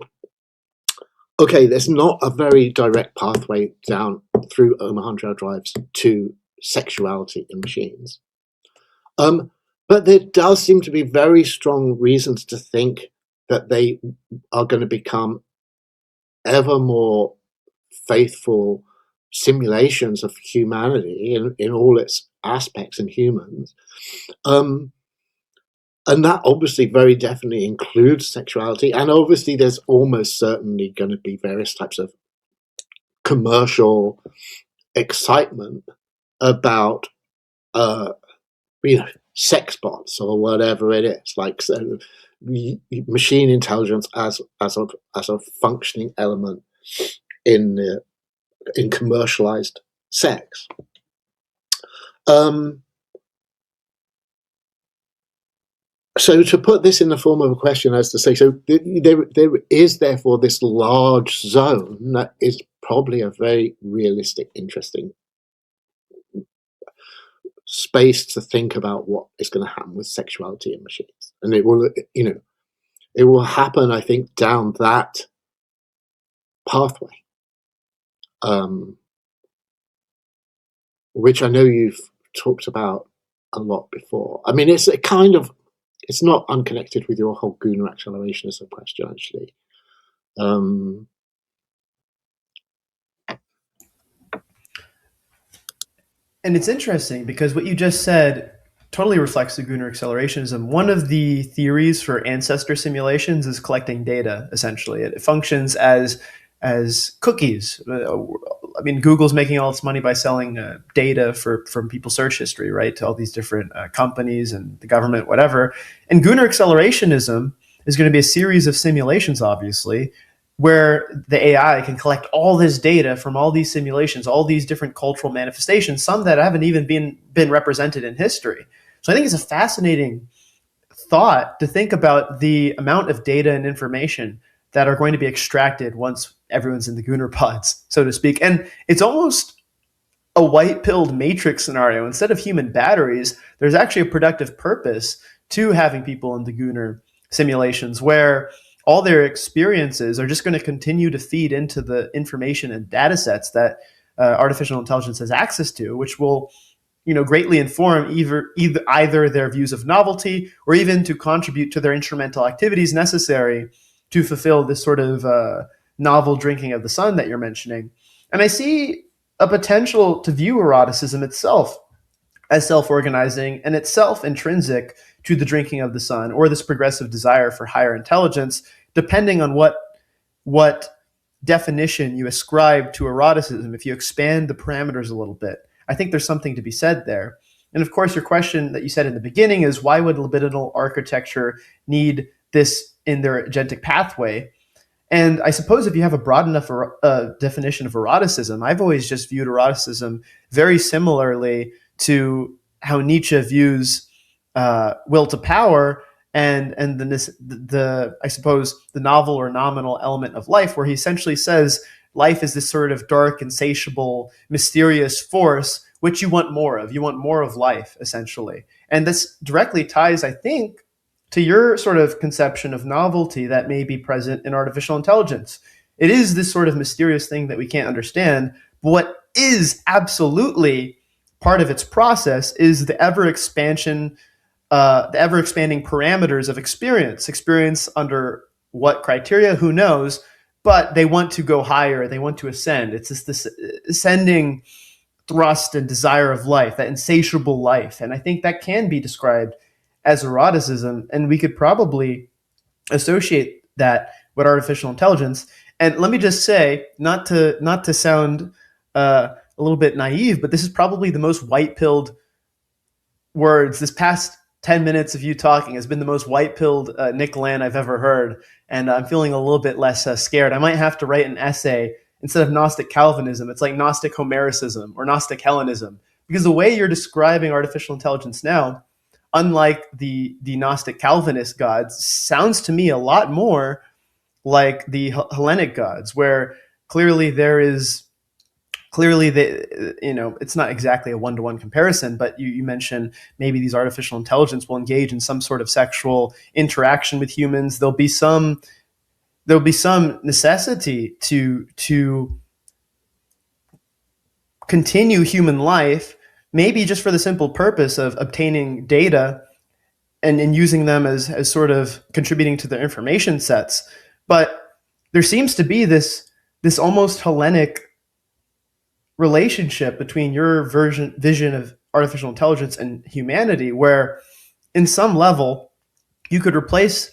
okay, there's not a very direct pathway down through Omaha drives to sexuality in machines. But there does seem to be very strong reasons to think that they are going to become ever more faithful simulations of humanity in all its aspects in humans. And that obviously very definitely includes sexuality. And obviously there's almost certainly going to be various types of commercial excitement about sex bots or whatever it is, like machine intelligence as a functioning element in commercialized sex. So to put this in the form of a question, as to say, so there is therefore this large zone that is probably a very realistic, interesting space to think about what is going to happen with sexuality in machines. And it will happen, I think, down that pathway, which I know you've talked about a lot before. I mean, it's not unconnected with your whole Gunnar accelerationism question, actually. And it's interesting because what you just said totally reflects the Gunnar accelerationism. One of the theories for ancestor simulations is collecting data, essentially. It functions as cookies. I mean, Google's making all its money by selling data from people's search history, right, to all these different companies and the government, whatever. And Gunnar accelerationism is going to be a series of simulations, obviously, where the AI can collect all this data from all these simulations, all these different cultural manifestations, some that haven't even been represented in history. So I think it's a fascinating thought to think about the amount of data and information that are going to be extracted once everyone's in the Gunnar pods, so to speak. And it's almost a white-pilled matrix scenario. Instead of human batteries, there's actually a productive purpose to having people in the Gunnar simulations where all their experiences are just going to continue to feed into the information and data sets that artificial intelligence has access to, which will greatly inform either their views of novelty or even to contribute to their instrumental activities necessary to fulfill this sort of novel drinking of the sun that you're mentioning. And I see a potential to view eroticism itself as self-organizing and itself intrinsic to the drinking of the sun or this progressive desire for higher intelligence, depending on what definition you ascribe to eroticism. If you expand the parameters a little bit, I think there's something to be said there. And of course, your question that you said in the beginning is, why would libidinal architecture need this in their agentic pathway? And I suppose if you have a broad enough definition of eroticism, I've always just viewed eroticism very similarly to how Nietzsche views will to power and the I suppose the novel or nominal element of life, where he essentially says life is this sort of dark, insatiable, mysterious force which you want more of. You want more of life, essentially. And this directly ties, I think, to your sort of conception of novelty that may be present in artificial intelligence. It is this sort of mysterious thing that we can't understand. But what is absolutely part of its process is the ever-expanding parameters of experience under what criteria, who knows, but they want to go higher, they want to ascend. It's just this ascending thrust and desire of life, that insatiable life. And I think that can be described as eroticism, and we could probably associate that with artificial intelligence. And let me just say, not to sound a little bit naive, but this is probably the most white-pilled words. This past 10 minutes of you talking has been the most white-pilled Nick Land I've ever heard, and I'm feeling a little bit less scared. I might have to write an essay instead of Gnostic Calvinism. It's like Gnostic Homericism or Gnostic Hellenism, because the way you're describing artificial intelligence now, unlike the Gnostic Calvinist gods, sounds to me a lot more like the Hellenic gods, where clearly there is it's not exactly a one-to-one comparison, but you mentioned maybe these artificial intelligence will engage in some sort of sexual interaction with humans. There'll be some necessity to continue human life, maybe just for the simple purpose of obtaining data and using them as sort of contributing to their information sets. But there seems to be this almost Hellenic relationship between your vision of artificial intelligence and humanity, where in some level you could replace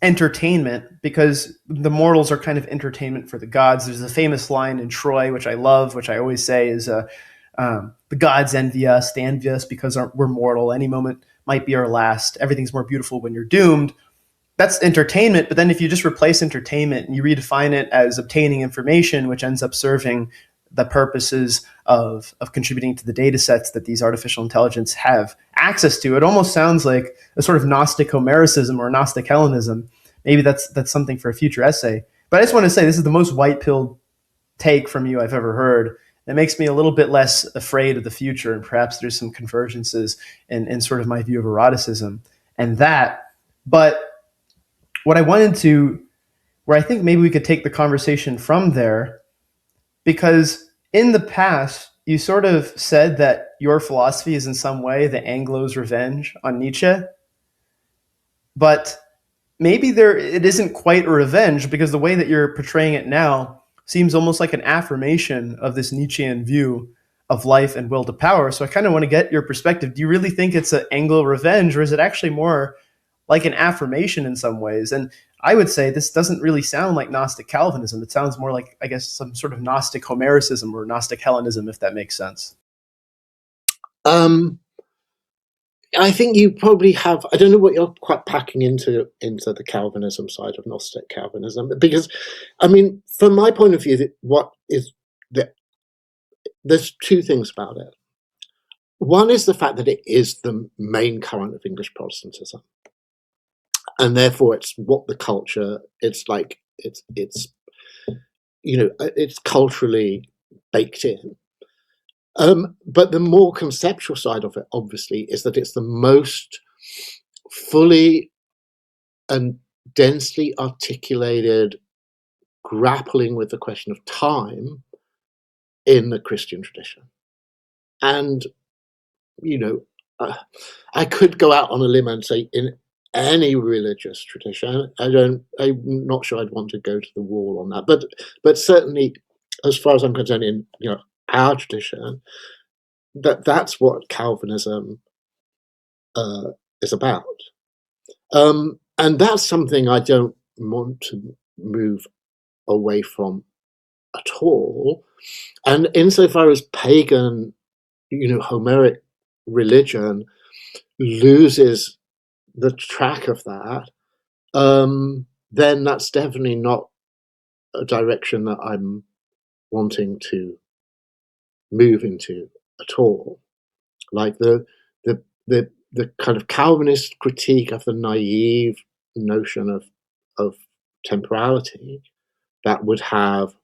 entertainment, because the mortals are kind of entertainment for the gods. There's a famous line in Troy, which I love, which I always say is, the gods envy us. They envy us because we're mortal. Any moment might be our last. Everything's more beautiful when you're doomed. That's entertainment. But then if you just replace entertainment and you redefine it as obtaining information, which ends up serving the purposes of contributing to the data sets that these artificial intelligence have access to, it almost sounds like a sort of Gnostic Homericism or Gnostic Hellenism. Maybe that's something for a future essay. But I just want to say this is the most white-pilled take from you I've ever heard. It makes me a little bit less afraid of the future, and perhaps there's some convergences in sort of my view of eroticism and that. But what I wanted to, where I think maybe we could take the conversation from there, because in the past, you sort of said that your philosophy is in some way the Anglo's revenge on Nietzsche. But maybe it isn't quite a revenge, because the way that you're portraying it now seems almost like an affirmation of this Nietzschean view of life and will to power. So I kind of want to get your perspective. Do you really think it's an Anglo revenge, or is it actually more like an affirmation in some ways? And I would say this doesn't really sound like Gnostic Calvinism. It sounds more like, I guess, some sort of Gnostic Homericism or Gnostic Hellenism, if that makes sense. I think you probably have. I don't know what you're quite packing into the Calvinism side of Gnostic Calvinism, because, I mean, from my point of view, there's two things about it. One is the fact that it is the main current of English Protestantism, and therefore it's what the culture. It's like it's it's culturally baked in. But the more conceptual side of it, obviously, is that it's the most fully and densely articulated grappling with the question of time in the Christian tradition. And, I could go out on a limb and say in any religious tradition, I'm not sure I'd want to go to the wall on that. But certainly, as far as I'm concerned, in our tradition, that's what Calvinism is about, and that's something I don't want to move away from at all. And insofar as pagan, Homeric religion loses the track of that, then that's definitely not a direction that I'm wanting to move into at all. Like the kind of Calvinist critique of the naive notion of temporality that would have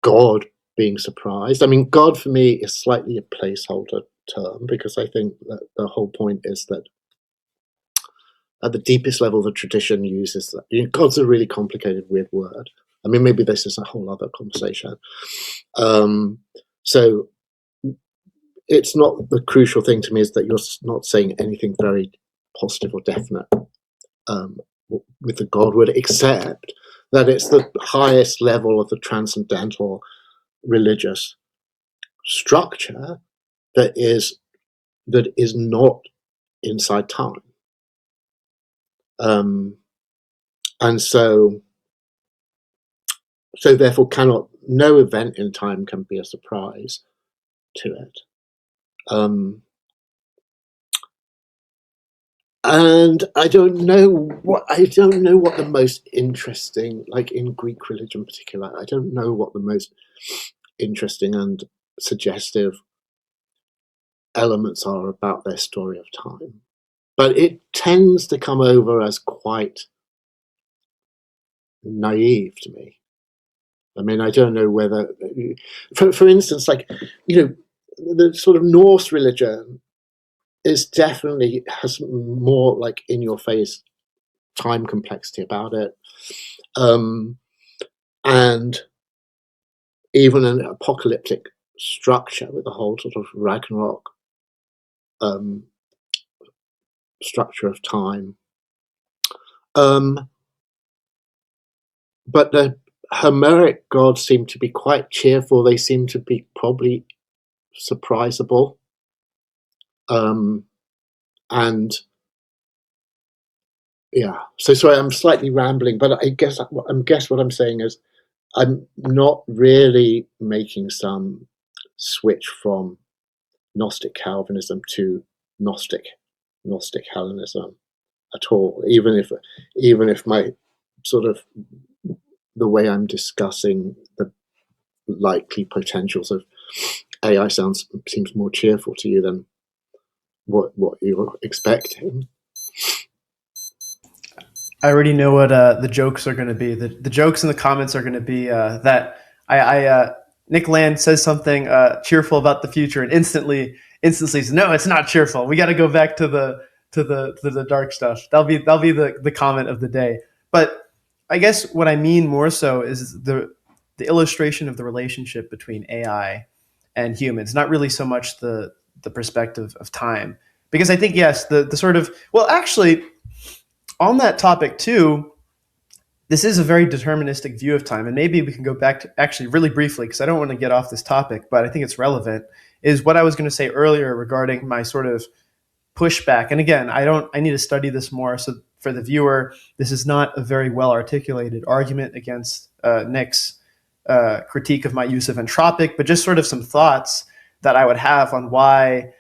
God being surprised. I mean, God for me is slightly a placeholder term, because I think that the whole point is that at the deepest level, the tradition uses that. God's a really complicated, weird word. I mean, maybe this is a whole other conversation. So it's not, the crucial thing to me is that you're not saying anything very positive or definite with the God word, except that it's the highest level of the transcendental religious structure that is not inside time. And so so therefore no event in time can be a surprise to it. And I don't know what the most interesting, like in Greek religion in particular, I don't know what the most interesting and suggestive elements are about their story of time. But it tends to come over as quite naive to me. I mean, I don't know whether, for instance, like, the sort of Norse religion is definitely has more like in your face time complexity about it, and even an apocalyptic structure with the whole sort of Ragnarok structure of time. But the Homeric gods seem to be quite cheerful. They seem to be probably surprisable. And yeah, so sorry, I'm slightly rambling, but I guess what I'm saying is I'm not really making some switch from Gnostic Calvinism to Gnostic Hellenism at all, even if my sort of the way I'm discussing the likely potentials of AI seems more cheerful to you than what you're expecting. I already know what the jokes are going to be. The jokes in the comments are going to be that Nick Land says something cheerful about the future, and instantly says, "No, it's not cheerful. We got to go back to the dark stuff." That'll be the comment of the day. But I guess what I mean more so is the illustration of the relationship between AI and humans, not really so much the perspective of time, because I think yes, the sort of, well, actually, on that topic too, this is a very deterministic view of time, and maybe we can go back to actually really briefly, because I don't want to get off this topic, but I think it's relevant, is what I was going to say earlier regarding my sort of pushback. And again, I need to study this more. So for the viewer, this is not a very well articulated argument against Nick's critique of my use of entropic, but just sort of some thoughts that I would have on why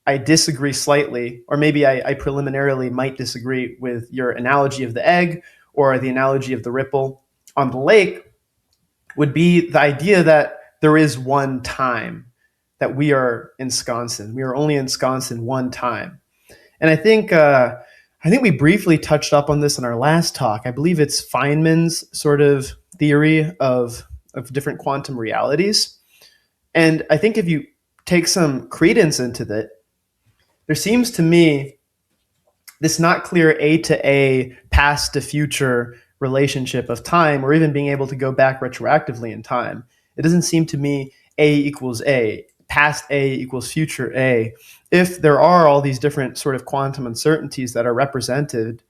I disagree slightly, or maybe I preliminarily might disagree with your analogy of the egg or the analogy of the ripple on the lake, would be the idea that there is one time that we are ensconced in. We are only ensconced in one time. And I think we briefly touched up on this in our last talk. I believe it's Feynman's sort of theory of different quantum realities. And I think if you take some credence into that, there seems to me this not clear A to A, past to future relationship of time, or even being able to go back retroactively in time. It doesn't seem to me A equals A, past A equals future A. If there are all these different sort of quantum uncertainties that are represented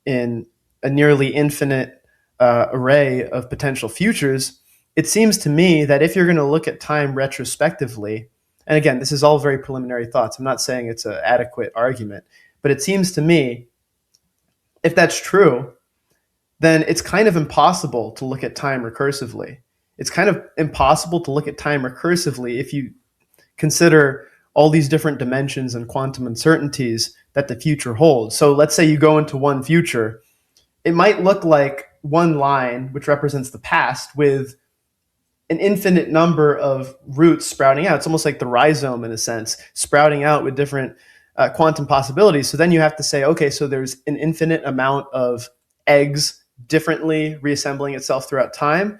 in a nearly infinite array of potential futures, it seems to me that if you're going to look at time retrospectively, and again, this is all very preliminary thoughts, I'm not saying it's an adequate argument, but it seems to me, if that's true, then it's kind of impossible to look at time recursively. It's kind of impossible to look at time recursively if you consider all these different dimensions and quantum uncertainties that the future holds. So let's say you go into one future. It might look like one line, which represents the past, with an infinite number of roots sprouting out. It's almost like the rhizome, in a sense, sprouting out with different quantum possibilities. So then you have to say, okay, so there's an infinite amount of eggs differently reassembling itself throughout time.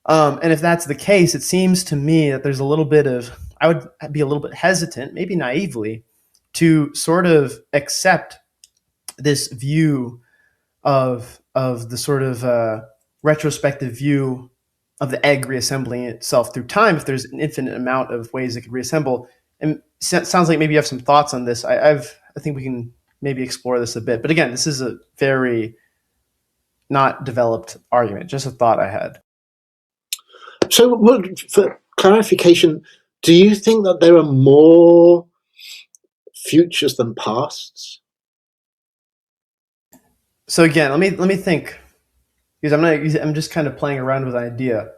And if that's the case, it seems to me that there's a little bit of, I would be a little bit hesitant, maybe naively, to sort of accept this view of the sort of retrospective view of the egg reassembling itself through time, if there's an infinite amount of ways it could reassemble. And it sounds like maybe you have some thoughts on this. I think we can maybe explore this a bit. But again, this is a very not developed argument, just a thought I had. So, for clarification, do you think that there are more futures than pasts? So again, let me think. because I'm just kind of playing around with an idea.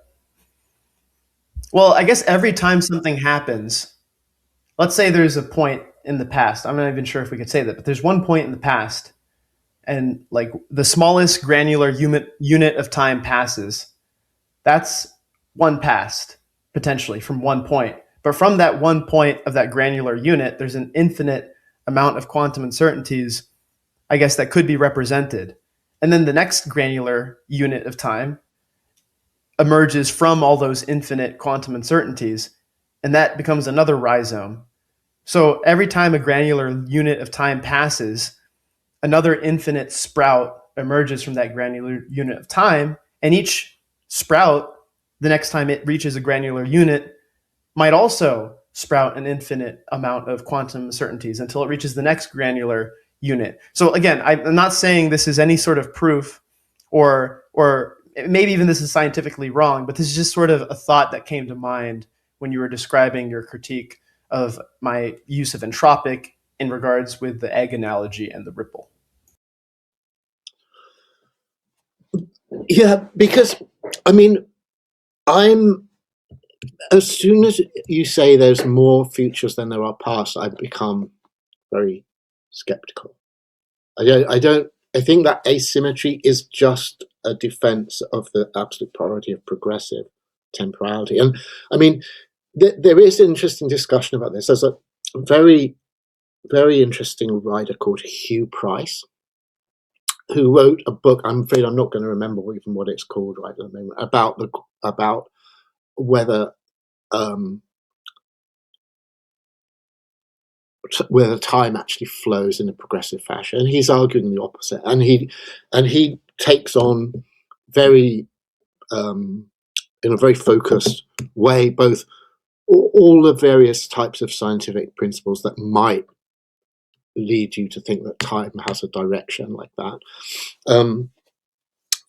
Well, I guess every time something happens, let's say there's a point in the past. I'm not even sure if we could say that, but there's one point in the past, and like the smallest granular unit of time passes. That's one past, potentially, from one point. But from that one point of that granular unit, there's an infinite amount of quantum uncertainties, I guess, that could be represented. And then the next granular unit of time emerges from all those infinite quantum uncertainties, and that becomes another rhizome. So every time a granular unit of time passes, another infinite sprout emerges from that granular unit of time, and each sprout, the next time it reaches a granular unit, might also sprout an infinite amount of quantum certainties until it reaches the next granular unit. So again, I'm not saying this is any sort of proof, or maybe even this is scientifically wrong, but this is just sort of a thought that came to mind when you were describing your critique of my use of entropic in regards with the egg analogy and the ripple. Yeah, because, I mean, as soon as you say there's more futures than there are past, I become very skeptical. I think that asymmetry is just a defense of the absolute priority of progressive temporality. And I mean, there is interesting discussion about this. There's a very, very interesting writer called Hugh Price, who wrote a book. I'm afraid I'm not going to remember even what it's called right at the moment, about whether time actually flows in a progressive fashion. And he's arguing the opposite. And he takes on very in a very focused way both all the various types of scientific principles that might lead you to think that time has a direction like that.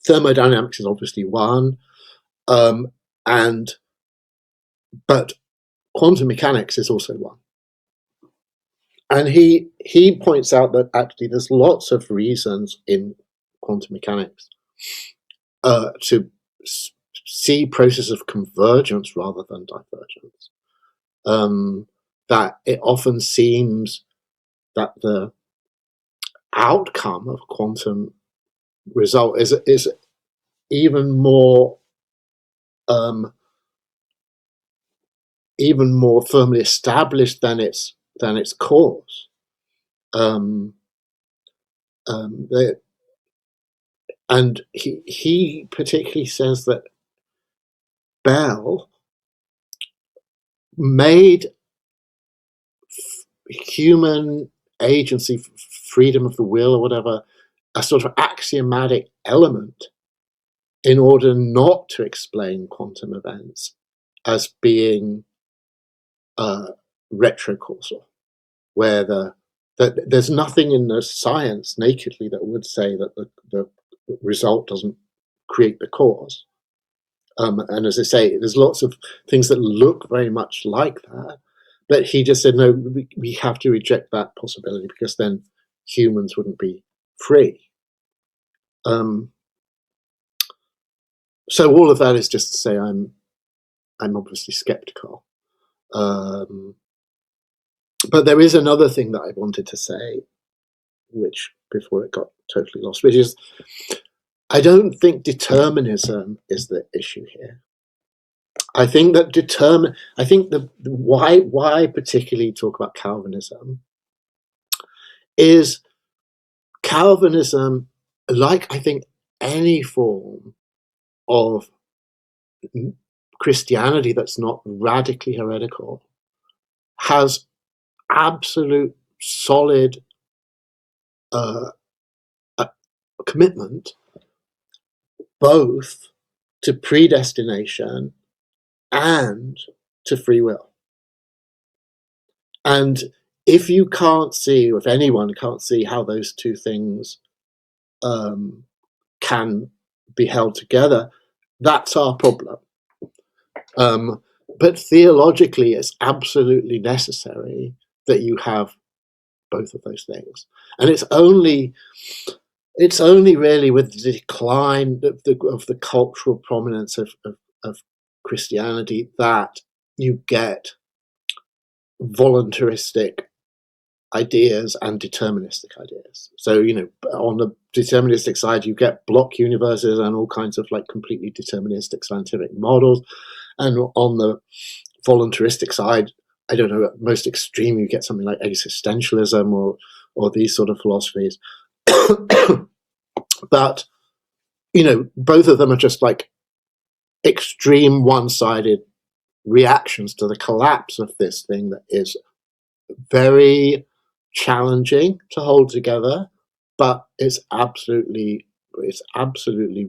Thermodynamics is obviously one, but quantum mechanics is also one. And he points out that actually there's lots of reasons in quantum mechanics to see processes of convergence rather than divergence. That it often seems that the outcome of quantum result is even more firmly established than its cause. And he particularly says that Bell made human agency, freedom of the will or whatever, a sort of axiomatic element in order not to explain quantum events as being retrocausal, where there's nothing in the science nakedly that would say that the result doesn't create the cause. And as I say, there's lots of things that look very much like that, but he just said, no, we have to reject that possibility because then humans wouldn't be free. So all of that is just to say I'm obviously skeptical. But there is another thing that I wanted to say, which before it got totally lost, which is I don't think determinism is the issue here. I think that why particularly talk about Calvinism is Calvinism, like I think any form of Christianity that's not radically heretical, has absolute solid commitment both to predestination and to free will. And if you can't see, or if anyone can't see how those two things can be held together, that's our problem. But theologically, it's absolutely necessary that you have both of those things. And it's only It's only really with the decline of the cultural prominence of Christianity that you get voluntaristic ideas and deterministic ideas. So, on the deterministic side, you get block universes and all kinds of like completely deterministic scientific models. And on the voluntaristic side, I don't know, at most extreme, you get something like existentialism or these sort of philosophies. But, both of them are just like extreme one-sided reactions to the collapse of this thing that is very challenging to hold together, but it's absolutely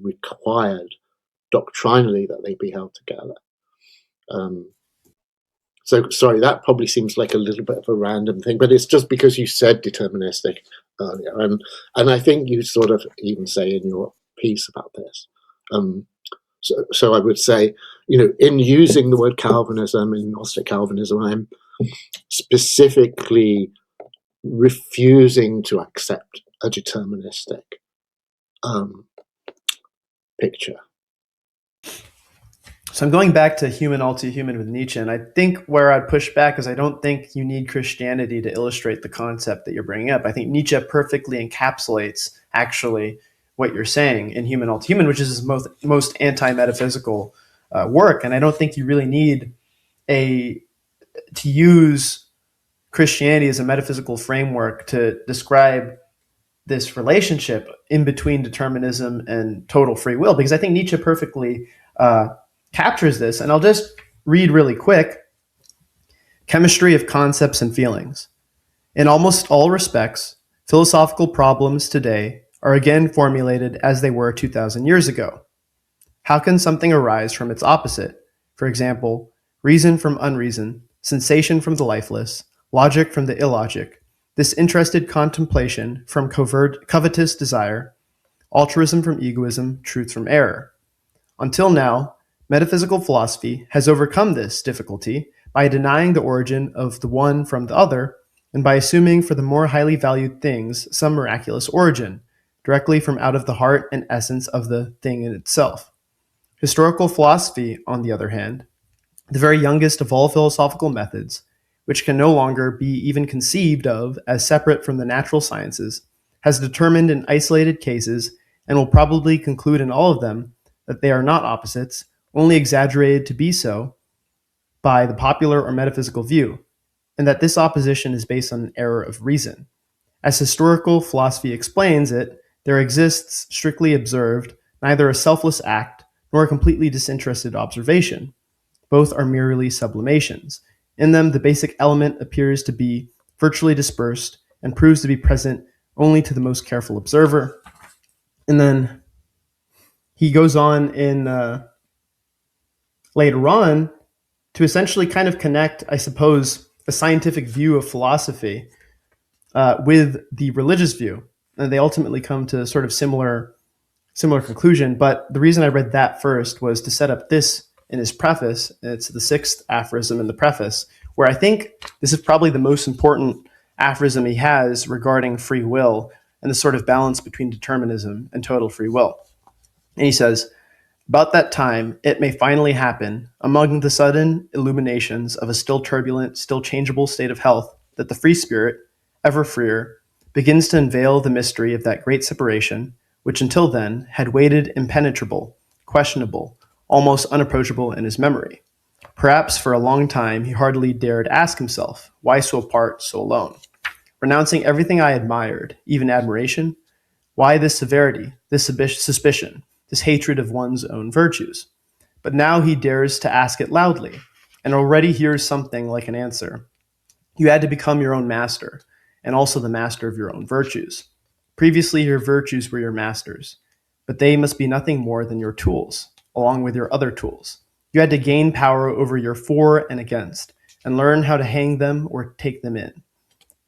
required doctrinally that they be held together. So sorry, that probably seems like a little bit of a random thing, but it's just because you said deterministic earlier, and I think you sort of even say in your piece about this. So I would say, in using the word Calvinism, in Gnostic Calvinism, I'm specifically refusing to accept a deterministic picture. So I'm going back to human all-too-human with Nietzsche, and I think where I'd push back is I don't think you need Christianity to illustrate the concept that you're bringing up. I think Nietzsche perfectly encapsulates, actually, what you're saying in Human all-too-human, which is his most anti-metaphysical work. And I don't think you really need to use Christianity as a metaphysical framework to describe this relationship in between determinism and total free will, because I think Nietzsche perfectly captures this. And I'll just read really quick. Chemistry of concepts and feelings. In almost all respects, philosophical problems today are again formulated as they were 2,000 years ago. How can something arise from its opposite? For example, reason from unreason, sensation from the lifeless, logic from the illogic, disinterested contemplation from covetous desire, altruism from egoism, truth from error. Until now, metaphysical philosophy has overcome this difficulty by denying the origin of the one from the other, and by assuming for the more highly valued things some miraculous origin, directly from out of the heart and essence of the thing in itself. Historical philosophy, on the other hand, the very youngest of all philosophical methods, which can no longer be even conceived of as separate from the natural sciences, has determined in isolated cases, and will probably conclude in all of them, that they are not opposites, only exaggerated to be so by the popular or metaphysical view, and that this opposition is based on an error of reason. As historical philosophy explains it, there exists, strictly observed, neither a selfless act nor a completely disinterested observation. Both are merely sublimations. In them, the basic element appears to be virtually dispersed and proves to be present only to the most careful observer. And then he goes on in later on to essentially kind of connect, I suppose, a scientific view of philosophy with the religious view. And they ultimately come to sort of similar conclusion. But the reason I read that first was to set up this in his preface. It's the 6th aphorism in the preface, where I think this is probably the most important aphorism he has regarding free will and the sort of balance between determinism and total free will. And he says, about that time, it may finally happen, among the sudden illuminations of a still turbulent, still changeable state of health, that the free spirit, ever freer, begins to unveil the mystery of that great separation, which until then had waited impenetrable, questionable, almost unapproachable in his memory. Perhaps for a long time he hardly dared ask himself, why so apart, so alone? Renouncing everything I admired, even admiration, why this severity, this suspicion, this hatred of one's own virtues? But now he dares to ask it loudly, and already hears something like an answer. You had to become your own master, and also the master of your own virtues. Previously your virtues were your masters, but they must be nothing more than your tools, along with your other tools. You had to gain power over your for and against, and learn how to hang them or take them in,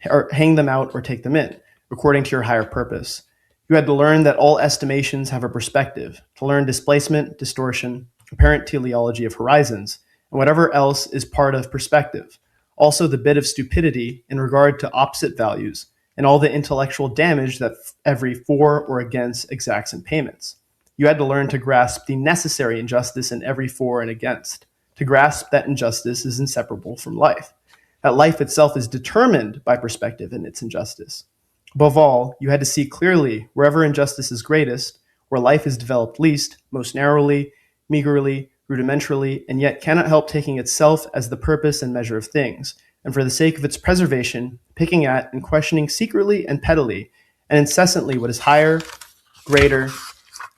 or hang them out or take them in, according to your higher purpose. You had to learn that all estimations have a perspective, to learn displacement, distortion, apparent teleology of horizons, and whatever else is part of perspective. Also the bit of stupidity in regard to opposite values, and all the intellectual damage that every for or against exacts in payments. You had to learn to grasp the necessary injustice in every for and against, to grasp that injustice is inseparable from life, that life itself is determined by perspective and its injustice. Above all, you had to see clearly wherever injustice is greatest, where life is developed least, most narrowly, meagerly, rudimentarily, and yet cannot help taking itself as the purpose and measure of things, and for the sake of its preservation, picking at and questioning secretly and pettily and incessantly what is higher, greater,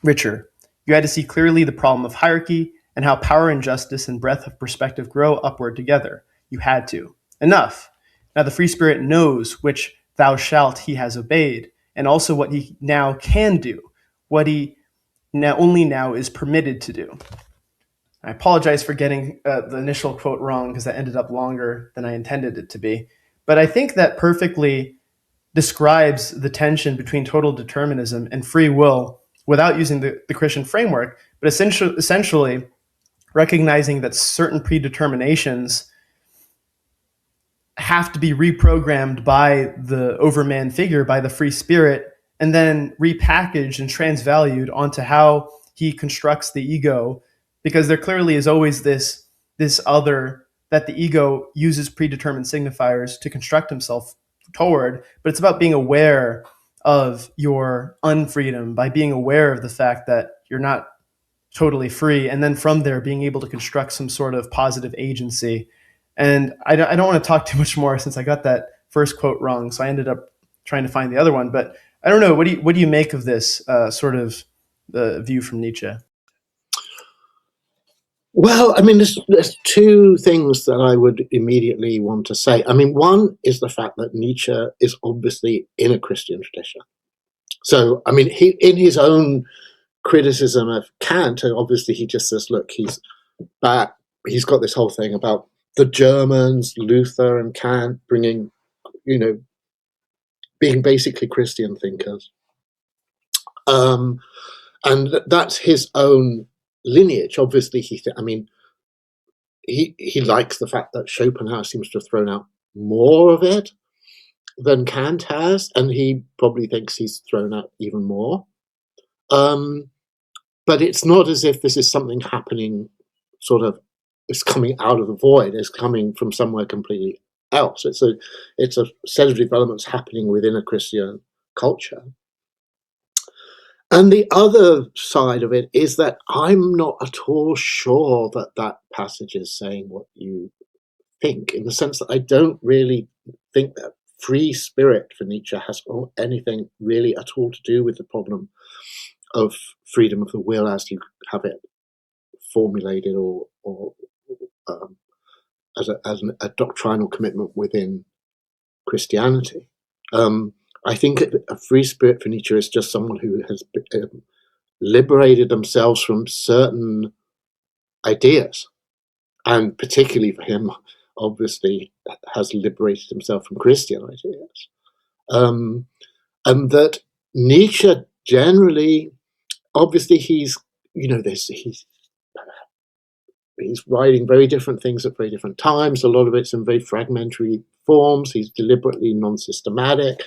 richer. You had to see clearly the problem of hierarchy and how power and justice and breadth of perspective grow upward together. You had to. Enough. Now the free spirit knows which thou shalt he has obeyed, and also what he now can do, what he only now is permitted to do. I apologize for getting the initial quote wrong because that ended up longer than I intended it to be. But I think that perfectly describes the tension between total determinism and free will without using the Christian framework, but essentially recognizing that certain predeterminations have to be reprogrammed by the overman figure, by the free spirit, and then repackaged and transvalued onto how he constructs the ego, because there clearly is always this other that the ego uses predetermined signifiers to construct himself toward, but it's about being aware of your unfreedom, by being aware of the fact that you're not totally free, and then from there being able to construct some sort of positive agency. And I don't want to talk too much more since I got that first quote wrong, so I ended up trying to find the other one. But I don't know, what do you make of this sort of the view from Nietzsche? Well, I mean, there's two things that I would immediately want to say. I mean, one is the fact that Nietzsche is obviously in a Christian tradition. So, I mean, he, in his own criticism of Kant, obviously he just says, look, he's got this whole thing about the Germans, Luther and Kant bringing, being basically Christian thinkers. And that's his own lineage. Obviously, he likes the fact that Schopenhauer seems to have thrown out more of it than Kant has, and he probably thinks he's thrown out even more. But it's not as if this is something happening, it's coming out of the void. It's coming from somewhere completely else. It's a set of developments happening within a Christian culture. And the other side of it is that I'm not at all sure that passage is saying what you think, in the sense that I don't really think that free spirit for Nietzsche has anything really at all to do with the problem of freedom of the will as you have it formulated or as a doctrinal commitment within Christianity. I think a free spirit for Nietzsche is just someone who has liberated themselves from certain ideas, and particularly for him, obviously, has liberated himself from Christian ideas. And that Nietzsche generally, obviously, he's writing very different things at very different times. A lot of it's in very fragmentary forms. He's deliberately non-systematic.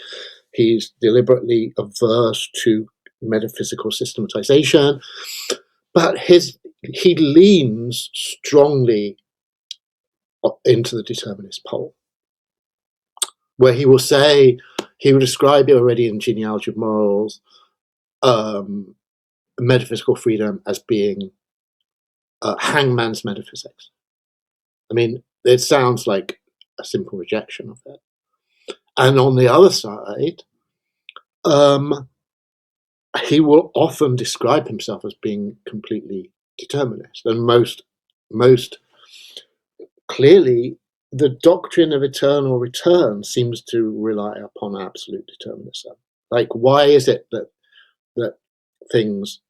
He's deliberately averse to metaphysical systematization. But he leans strongly into the determinist pole, where he will describe it already in Genealogy of Morals, metaphysical freedom as being hangman's metaphysics. I mean, it sounds like a simple rejection of it. And on the other side, he will often describe himself as being completely determinist. And most clearly, the doctrine of eternal return seems to rely upon absolute determinism. Like, why is it that things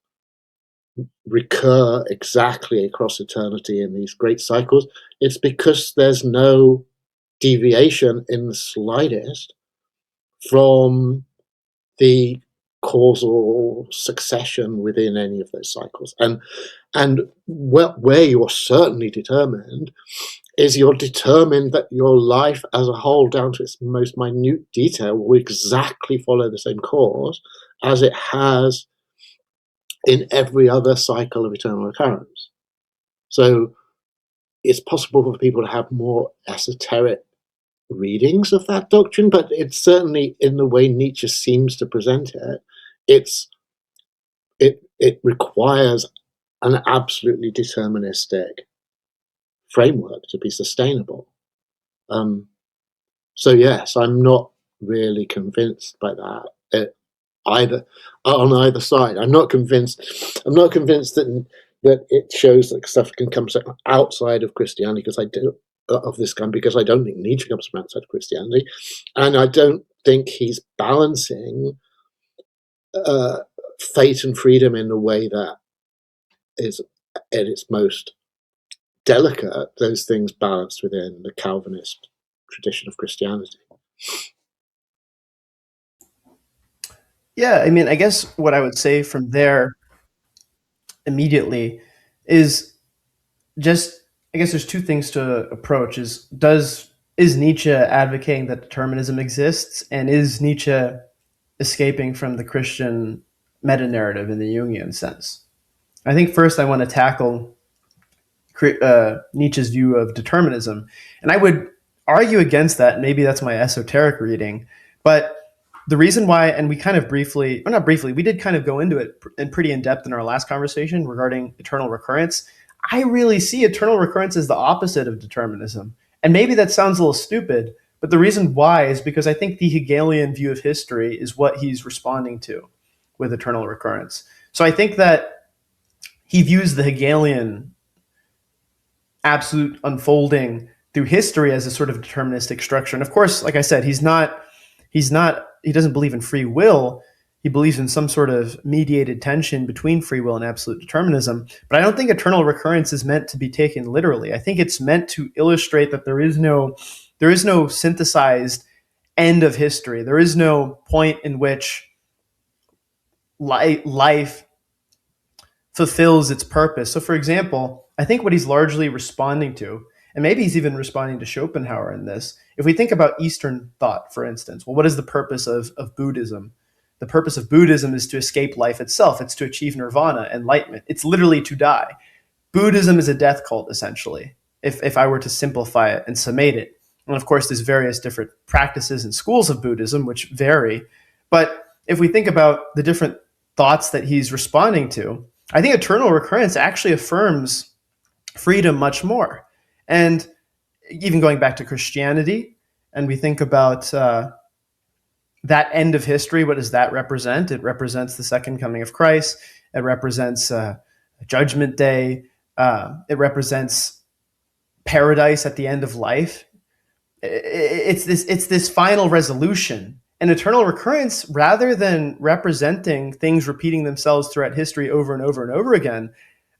recur exactly across eternity in these great cycles? It's because there's no deviation in the slightest from the causal succession within any of those cycles. And where you're certainly determined is you're determined that your life as a whole, down to its most minute detail, will exactly follow the same course as it has in every other cycle of eternal occurrence. So it's possible for people to have more esoteric readings of that doctrine, but it's certainly, in the way Nietzsche seems to present it, it requires an absolutely deterministic framework to be sustainable. So yes, I'm not really convinced by that either on either side. I'm not convinced that it shows that stuff can come outside of Christianity because I do of this kind, because I don't think Nietzsche comes from outside of Christianity, and I don't think he's balancing fate and freedom in the way that is at its most delicate, those things balanced within the Calvinist tradition of Christianity. Yeah, I mean, I guess what I would say from there immediately is just, I guess there's two things to approach. Is Nietzsche advocating that determinism exists, and is Nietzsche escaping from the Christian meta-narrative in the Jungian sense? I think first I want to tackle Nietzsche's view of determinism, and I would argue against that. Maybe that's my esoteric reading, but the reason why, and we kind of briefly, or not briefly, we did kind of go into it in pretty in depth in our last conversation regarding eternal recurrence. I really see eternal recurrence as the opposite of determinism. And maybe that sounds a little stupid, but the reason why is because I think the Hegelian view of history is what he's responding to with eternal recurrence. So I think that he views the Hegelian absolute unfolding through history as a sort of deterministic structure. And of course, like I said, he doesn't believe in free will. He believes in some sort of mediated tension between free will and absolute determinism. But I don't think eternal recurrence is meant to be taken literally. I think it's meant to illustrate that there is no synthesized end of history. There is no point in which life fulfills its purpose. So for example, I think what he's largely responding to, and maybe he's even responding to Schopenhauer in this, if we think about Eastern thought, for instance, well, what is the purpose of Buddhism? The purpose of Buddhism is to escape life itself. It's to achieve nirvana, enlightenment. It's literally to die. Buddhism is a death cult, essentially, if I were to simplify it and summate it. And of course, there's various different practices and schools of Buddhism, which vary. But if we think about the different thoughts that he's responding to, I think eternal recurrence actually affirms freedom much more. And even going back to Christianity, and we think about that end of history, what does that represent? It represents the second coming of Christ. It represents Judgment Day. It represents paradise at the end of life. It's this final resolution. And eternal recurrence, rather than representing things repeating themselves throughout history over and over and over again,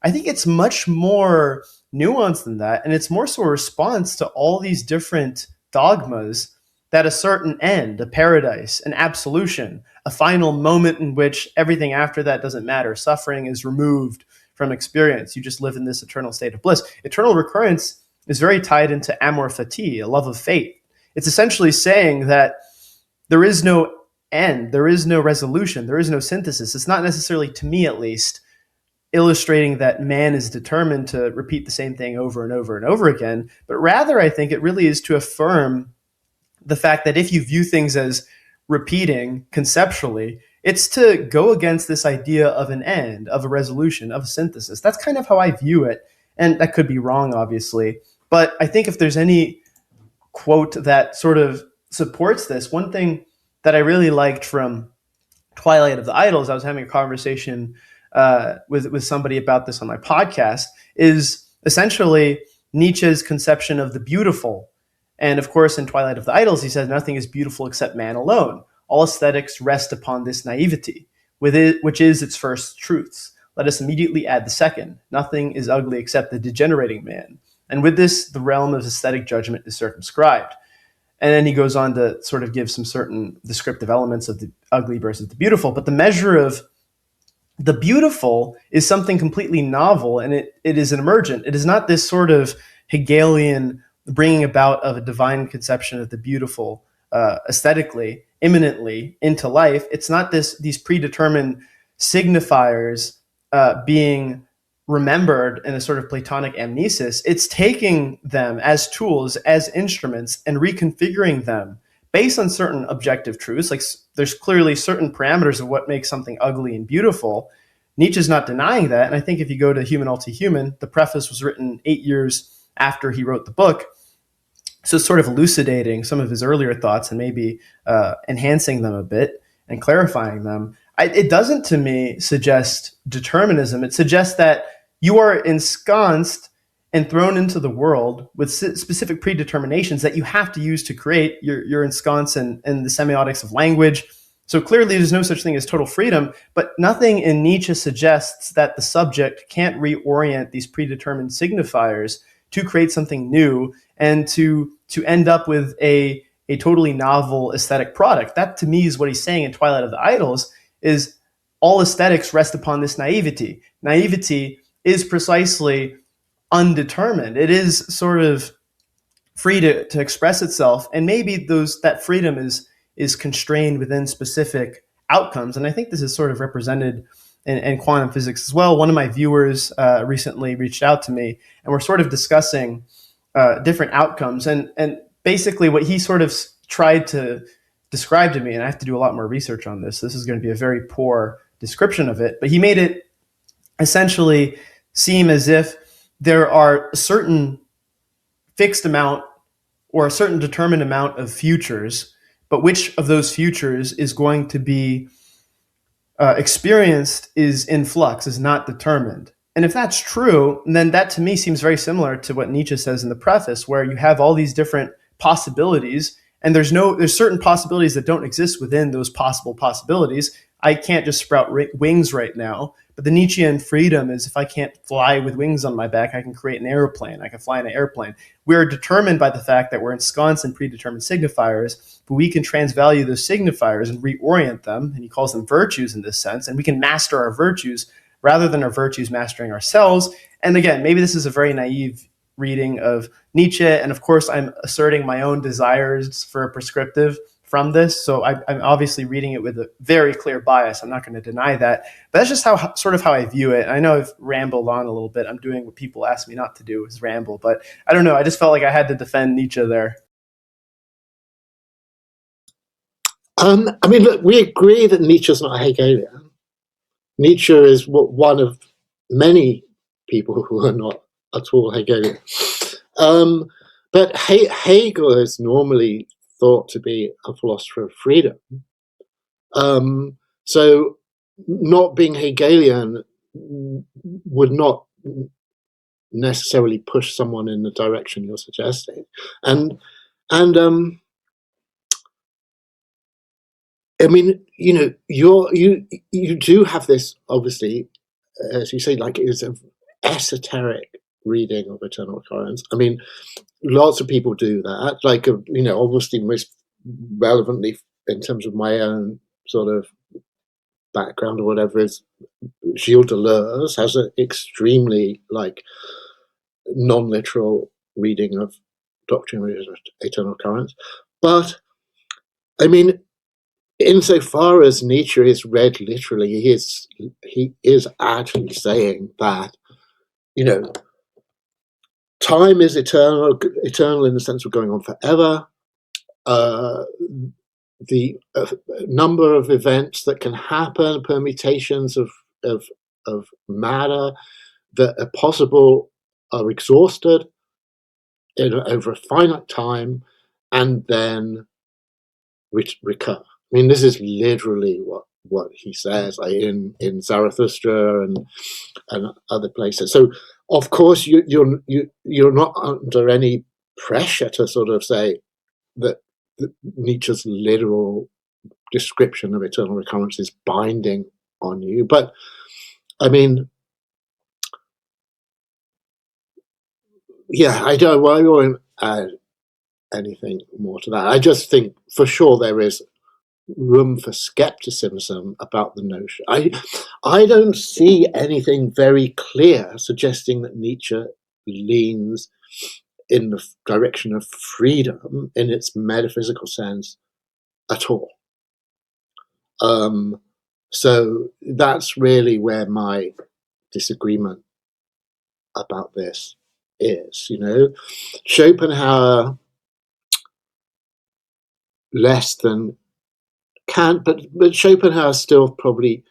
I think it's much more nuanced than that. And it's more so a response to all these different dogmas that a certain end, a paradise, an absolution, a final moment in which everything after that doesn't matter. Suffering is removed from experience. You just live in this eternal state of bliss. Eternal recurrence is very tied into amor fati, a love of fate. It's essentially saying that there is no end, there is no resolution, there is no synthesis. It's not necessarily, to me at least, illustrating that man is determined to repeat the same thing over and over and over again, but rather I think it really is to affirm the fact that if you view things as repeating conceptually, it's to go against this idea of an end, of a resolution, of a synthesis. That's kind of how I view it. And that could be wrong, obviously. But I think if there's any quote that sort of supports this, one thing that I really liked from Twilight of the Idols, I was having a conversation with somebody about this on my podcast, is essentially Nietzsche's conception of the beautiful. And of course, in Twilight of the Idols, he says nothing is beautiful except man alone. All aesthetics rest upon this naivety, which is its first truths. Let us immediately add the second. Nothing is ugly except the degenerating man. And with this, the realm of aesthetic judgment is circumscribed. And then he goes on to sort of give some certain descriptive elements of the ugly versus the beautiful. But the measure of the beautiful is something completely novel, and it is an emergent. It is not this sort of Hegelian bringing about of a divine conception of the beautiful aesthetically, immanently into life. It's not these predetermined signifiers being remembered in a sort of Platonic amnesis. It's taking them as tools, as instruments, and reconfiguring them based on certain objective truths. Like there's clearly certain parameters of what makes something ugly and beautiful. Nietzsche's not denying that. And I think if you go to Human Ulti Human, the preface was written 8 years after he wrote the book. So it's sort of elucidating some of his earlier thoughts and maybe enhancing them a bit and clarifying them. It doesn't, to me, suggest determinism. It suggests that you are ensconced and thrown into the world with specific predeterminations that you have to use to create. You're ensconced in the semiotics of language. So clearly there's no such thing as total freedom, but nothing in Nietzsche suggests that the subject can't reorient these predetermined signifiers to create something new and to end up with a totally novel aesthetic product. That, to me, is what he's saying in Twilight of the Idols, is all aesthetics rest upon this naivety. Naivety is precisely undetermined. It is sort of free to express itself, and maybe that freedom is constrained within specific outcomes. And I think this is sort of represented in quantum physics as well. One of my viewers recently reached out to me, and we're sort of discussing different outcomes. And basically what he sort of tried to describe to me, and I have to do a lot more research on this. This is going to be a very poor description of it, but he made it essentially seem as if there are a certain fixed amount or a certain determined amount of futures, but which of those futures is going to be experienced is in flux, is not determined. And if that's true, then that to me seems very similar to what Nietzsche says in the preface, where you have all these different possibilities, and there's certain possibilities that don't exist within those possible possibilities. I can't just sprout wings right now, but the Nietzschean freedom is, if I can't fly with wings on my back, I can create an airplane. I can fly in an airplane. We're determined by the fact that we're ensconced in predetermined signifiers, but we can transvalue those signifiers and reorient them, and he calls them virtues in this sense, and we can master our virtues rather than our virtues mastering ourselves. And again, maybe this is a very naive reading of Nietzsche, and of course I'm asserting my own desires for a prescriptive from this, so I'm obviously reading it with a very clear bias. I'm not going to deny that, but that's just how I view it. I know I've rambled on a little bit. I'm doing what people ask me not to do, is ramble, but I don't know. I just felt like I had to defend Nietzsche there. I mean, look, we agree that Nietzsche's not Hegelian. Nietzsche is one of many people who are not at all Hegelian. But Hegel is normally thought to be a philosopher of freedom. So not being Hegelian would not necessarily push someone in the direction you're suggesting. And I mean, you know, you do have this, obviously, as you say, like it's an esoteric reading of eternal occurrence. I mean, lots of people do that. Like, you know, obviously most relevantly in terms of my own sort of background or whatever is Gilles Deleuze has an extremely like non-literal reading of doctrine of eternal occurrence. But I mean, insofar as Nietzsche is read literally, he is actually saying that, you know, time is eternal in the sense of going on forever. The number of events that can happen, permutations of matter that are possible, are exhausted over a finite time and then recur. I mean, this is literally what he says in Zarathustra and other places. So, of course, you're not under any pressure to sort of say that Nietzsche's literal description of eternal recurrence is binding on you. But I mean, yeah, I won't add anything more to that. I just think for sure there is room for skepticism about the notion. I don't see anything very clear suggesting that Nietzsche leans in the direction of freedom in its metaphysical sense at all. So that's really where my disagreement about this is. Schopenhauer less than Kant, but Schopenhauer still probably,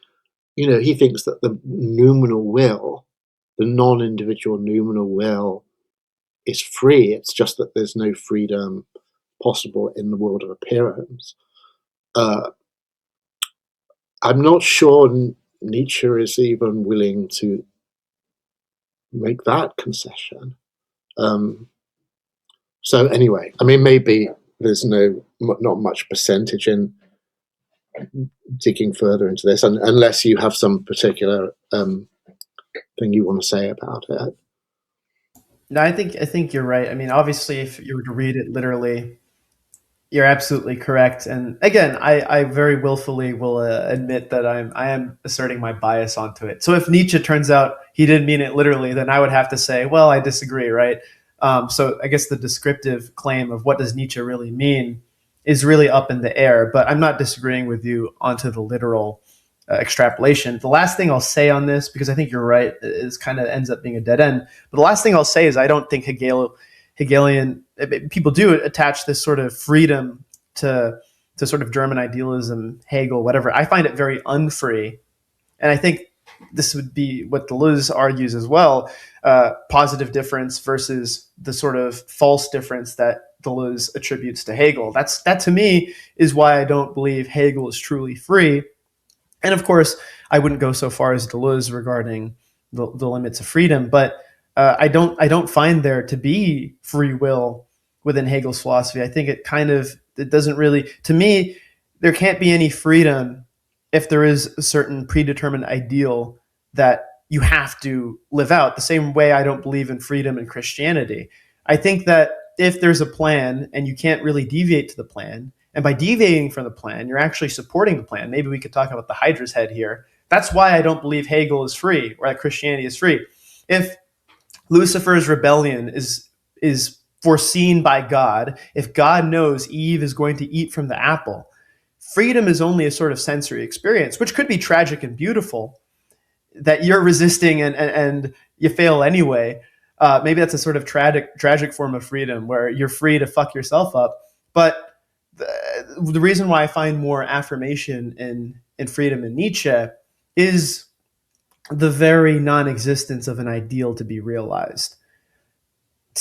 he thinks that the noumenal will, the non-individual noumenal will, is free. It's just that there's no freedom possible in the world of appearance. I'm not sure Nietzsche is even willing to make that concession. So anyway, maybe there's not much percentage in digging further into this, unless you have some particular thing you want to say about it. No, I think you're right. Obviously, if you were to read it literally, you're absolutely correct. And again, I very willfully will admit that I am asserting my bias onto it. So if Nietzsche turns out he didn't mean it literally, then I would have to say, well, I disagree, right? So I guess the descriptive claim of what does Nietzsche really mean is really up in the air. But I'm not disagreeing with you onto the literal extrapolation. The last thing I'll say on this, because I think you're right, is kind of ends up being a dead end. But the last thing I'll say is I don't think Hegelian people do attach this sort of freedom to sort of German idealism, Hegel, whatever. I find it very unfree, and I think this would be what Deleuze argues as well: positive difference versus the sort of false difference that Deleuze attributes to Hegel. That to me is why I don't believe Hegel is truly free. And of course, I wouldn't go so far as Deleuze regarding the limits of freedom, but I don't find there to be free will within Hegel's philosophy. I think it doesn't really, to me, there can't be any freedom if there is a certain predetermined ideal that you have to live out. The same way I don't believe in freedom in Christianity. I think that if there's a plan and you can't really deviate to the plan, and by deviating from the plan, you're actually supporting the plan. Maybe we could talk about the Hydra's head here. That's why I don't believe Hegel is free or that Christianity is free. If Lucifer's rebellion is foreseen by God, if God knows Eve is going to eat from the apple, freedom is only a sort of sensory experience, which could be tragic and beautiful, that you're resisting and you fail anyway. Maybe that's a sort of tragic form of freedom where you're free to fuck yourself up. But the reason why I find more affirmation in freedom in Nietzsche is the very non-existence of an ideal to be realized.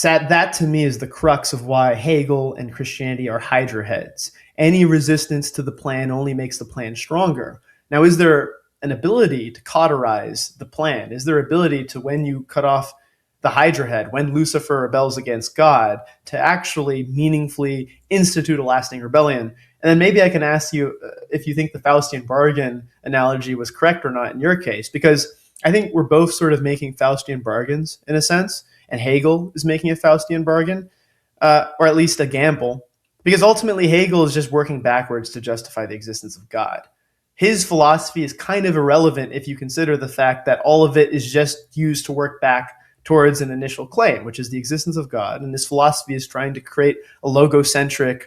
That to me is the crux of why Hegel and Christianity are Hydra heads. Any resistance to the plan only makes the plan stronger. Now, is there an ability to cauterize the plan? Is there ability to, when you cut off the Hydra head, when Lucifer rebels against God, to actually meaningfully institute a lasting rebellion? And then maybe I can ask you if you think the Faustian bargain analogy was correct or not in your case, because I think we're both sort of making Faustian bargains in a sense, and Hegel is making a Faustian bargain, or at least a gamble, because ultimately Hegel is just working backwards to justify the existence of God. His philosophy is kind of irrelevant if you consider the fact that all of it is just used to work back towards an initial claim, which is the existence of God. And this philosophy is trying to create a logocentric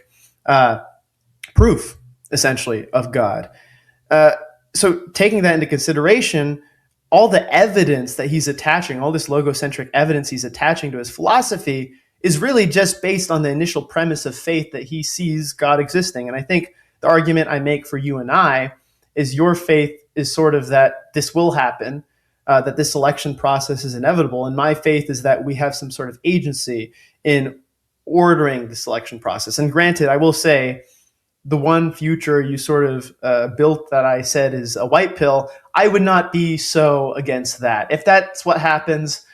proof, essentially, of God. So taking that into consideration, all the evidence that he's attaching, all this logocentric evidence he's attaching to his philosophy is really just based on the initial premise of faith that he sees God existing. And I think the argument I make for you and I is your faith is sort of that this will happen, that this selection process is inevitable. And my faith is that we have some sort of agency in ordering the selection process. And granted, I will say the one future you sort of built that I said is a white pill, I would not be so against that. If that's what happens,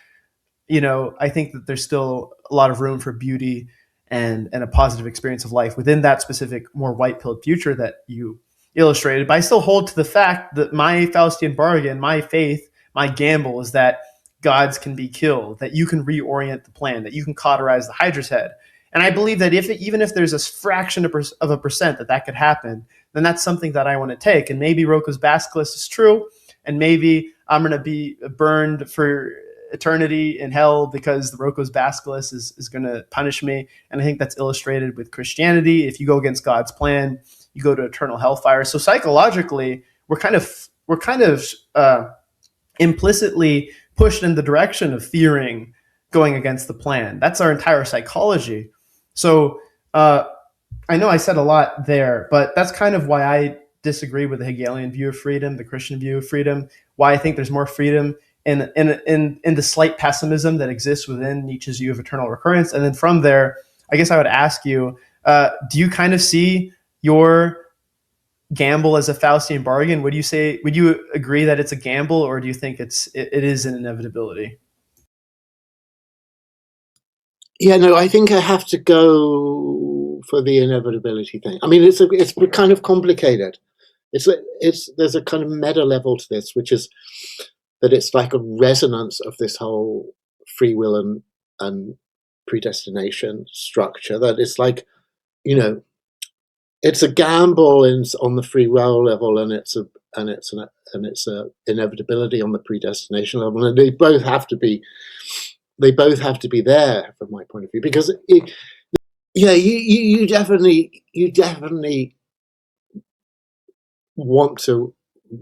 I think that there's still a lot of room for beauty and a positive experience of life within that specific, more white-pilled future that you illustrated. But I still hold to the fact that my Faustian bargain, my faith, my gamble is that gods can be killed, that you can reorient the plan, that you can cauterize the Hydra's head. And I believe that even if there's a fraction of a percent that could happen, then that's something that I want to take. And maybe Roko's Basilisk is true, and maybe I'm going to be burned for eternity in hell because the Rocco's Basilisk is going to punish me. And I think that's illustrated with Christianity. If you go against God's plan, you go to eternal hellfire. So psychologically, we're kind of implicitly pushed in the direction of fearing going against the plan. That's our entire psychology. So I know I said a lot there, but that's kind of why I disagree with the Hegelian view of freedom, the Christian view of freedom, why I think there's more freedom in the slight pessimism that exists within Nietzsche's view of eternal recurrence. And then from there, I guess I would ask you, do you kind of see your gamble as a Faustian bargain? Would you agree that it's a gamble, or do you think it is an inevitability? Yeah, no, I think I have to go for the inevitability thing. I mean, it's kind of complicated. There's a kind of meta level to this, which is that it's like a resonance of this whole free will and predestination structure. That it's like, it's a gamble on the free will level, and it's a inevitability on the predestination level, and they both have to be there from my point of view, because you definitely want to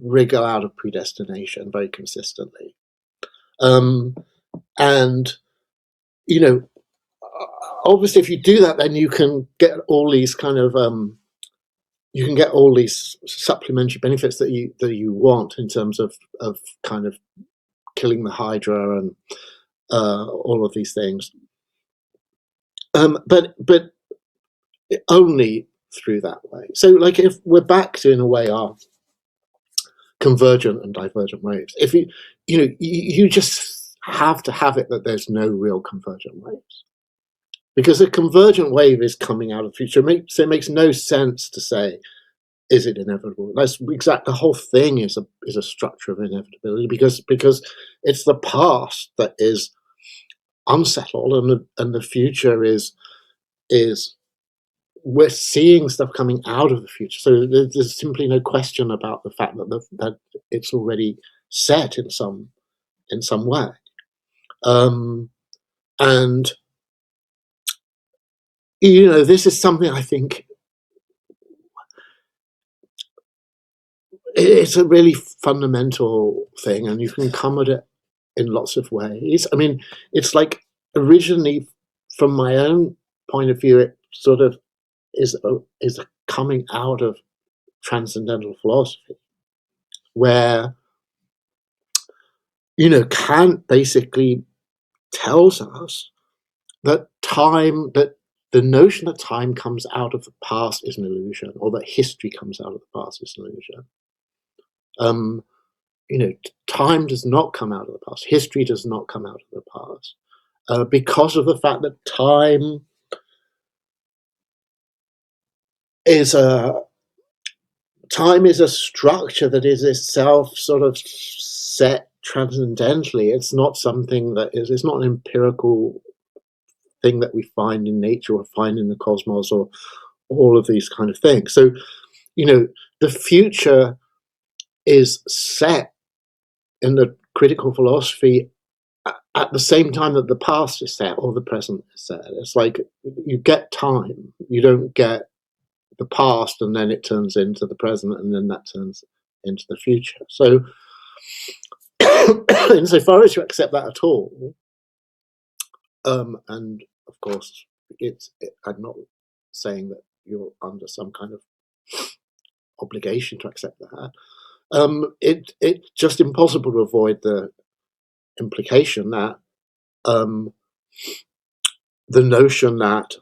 wriggle out of predestination very consistently, and obviously if you do that, then you can get all these kind of supplementary benefits that you want in terms of kind of killing the Hydra and all of these things, but only through that way. So, like, if we're back to, in a way, our convergent and divergent waves, if you just have to have it that there's no real convergent waves, because a convergent wave is coming out of the future. So it makes no sense to say, is it inevitable? That's exactly, the whole thing is a structure of inevitability, because it's the past that is unsettled, and the future is we're seeing stuff coming out of the future. So there's simply no question about the fact that it's already set in some way, and this is something I think it's a really fundamental thing, and you can come at it in lots of ways. I mean, it's like, originally, from my own point of view, it sort of is a coming out of transcendental philosophy, where Kant basically tells us that the notion that time comes out of the past is an illusion, or that history comes out of the past is an illusion. Time does not come out of the past. History does not come out of the past, because of the fact that time is a structure that is itself sort of set transcendentally. It's not something it's not an empirical thing that we find in nature or find in the cosmos or all of these kind of things. So, the future is set in the critical philosophy at the same time that the past is set, or the present is set. It's like you get time, you don't get the past, and then it turns into the present, and then that turns into the future. So, insofar as you accept that at all, and of course, I'm not saying that you're under some kind of obligation to accept that. It's just impossible to avoid the implication that the notion that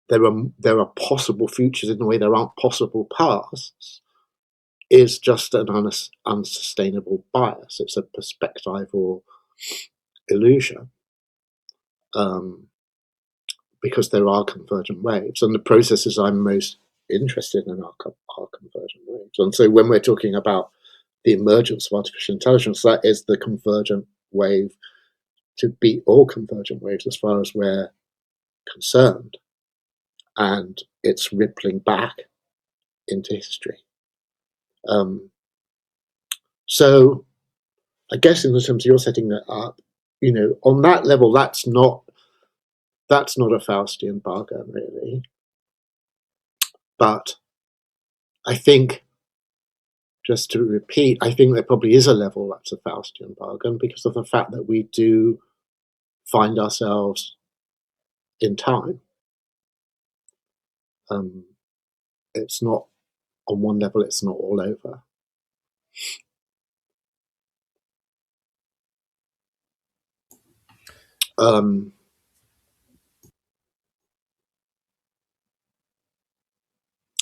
there are possible futures in the way there aren't possible pasts is just an unsustainable bias. It's a perspectival illusion, because there are convergent waves, and the processes I'm most interested in are convergent waves. And so when we're talking about the emergence of artificial intelligence, that is the convergent wave to beat all convergent waves as far as we're concerned, and it's rippling back into history. So I guess in the terms of you're setting that up, on that level, that's not a Faustian bargain, really. But I think, just to repeat, I think there probably is a level that's a Faustian bargain because of the fact that we do find ourselves in time. It's not, on one level, it's not all over.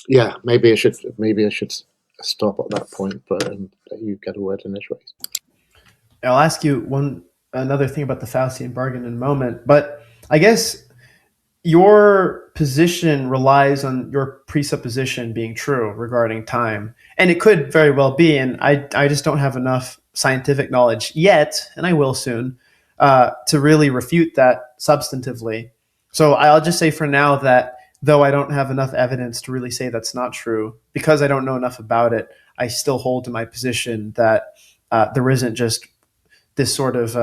Yeah, maybe I should stop at that point, but let you get a word in this race. I'll ask you another thing about the Faustian bargain in a moment, but I guess your position relies on your presupposition being true regarding time, and it could very well be, and I just don't have enough scientific knowledge yet, and I will soon, to really refute that substantively. So I'll just say for now that though I don't have enough evidence to really say that's not true, because I don't know enough about it, I still hold to my position that there isn't just this sort of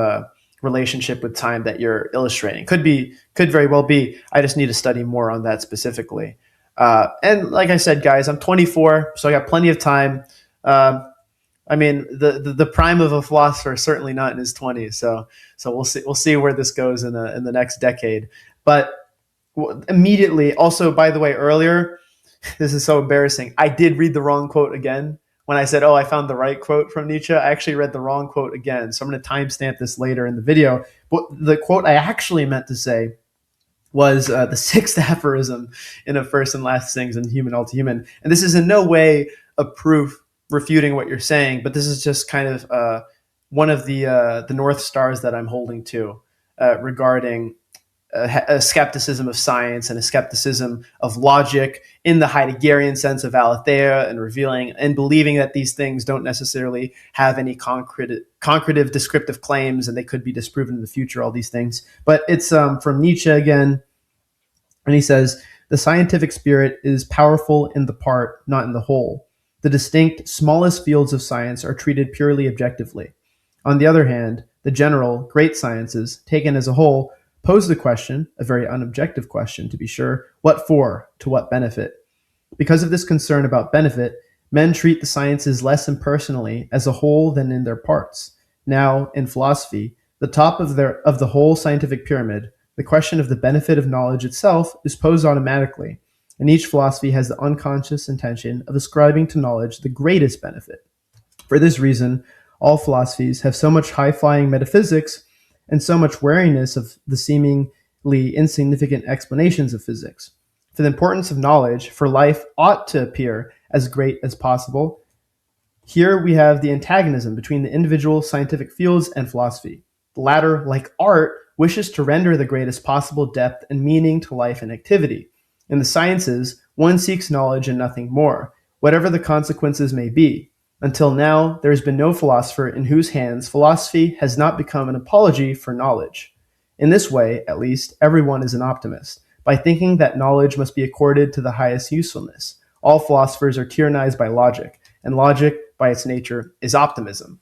relationship with time that you're illustrating. Could very well be. I just need to study more on that specifically. And like I said, guys, I'm 24, so I got plenty of time. I mean, the prime of a philosopher is certainly not in his 20s. So we'll see where this goes in the next decade. But immediately, also, by the way, earlier, this is so embarrassing. I did read the wrong quote again. When I said, I found the right quote from Nietzsche, I actually read the wrong quote again. So I'm going to timestamp this later in the video. But the quote I actually meant to say was the sixth aphorism in A First and Last Things in Human, All to Human. And this is in no way a proof refuting what you're saying, but this is just kind of one of the North Stars that I'm holding to regarding a skepticism of science and a skepticism of logic in the Heideggerian sense of aletheia, and revealing and believing that these things don't necessarily have any concretive descriptive claims and they could be disproven in the future, all these things. But it's from Nietzsche again, and he says, "The scientific spirit is powerful in the part, not in the whole. The distinct, smallest fields of science are treated purely objectively. On the other hand, the general, great sciences, taken as a whole, pose the question, a very unobjective question to be sure, what for, to what benefit? Because of this concern about benefit, men treat the sciences less impersonally as a whole than in their parts. Now, in philosophy, the top of the whole scientific pyramid, the question of the benefit of knowledge itself is posed automatically, and each philosophy has the unconscious intention of ascribing to knowledge the greatest benefit. For this reason, all philosophies have so much high-flying metaphysics and so much wariness of the seemingly insignificant explanations of physics. For the importance of knowledge for life ought to appear as great as possible. Here we have the antagonism between the individual scientific fields and philosophy. The latter, like art, wishes to render the greatest possible depth and meaning to life and activity. In the sciences, one seeks knowledge and nothing more, whatever the consequences may be. Until now, there has been no philosopher in whose hands philosophy has not become an apology for knowledge. In this way, at least, everyone is an optimist, by thinking that knowledge must be accorded to the highest usefulness. All philosophers are tyrannized by logic, and logic, by its nature, is optimism."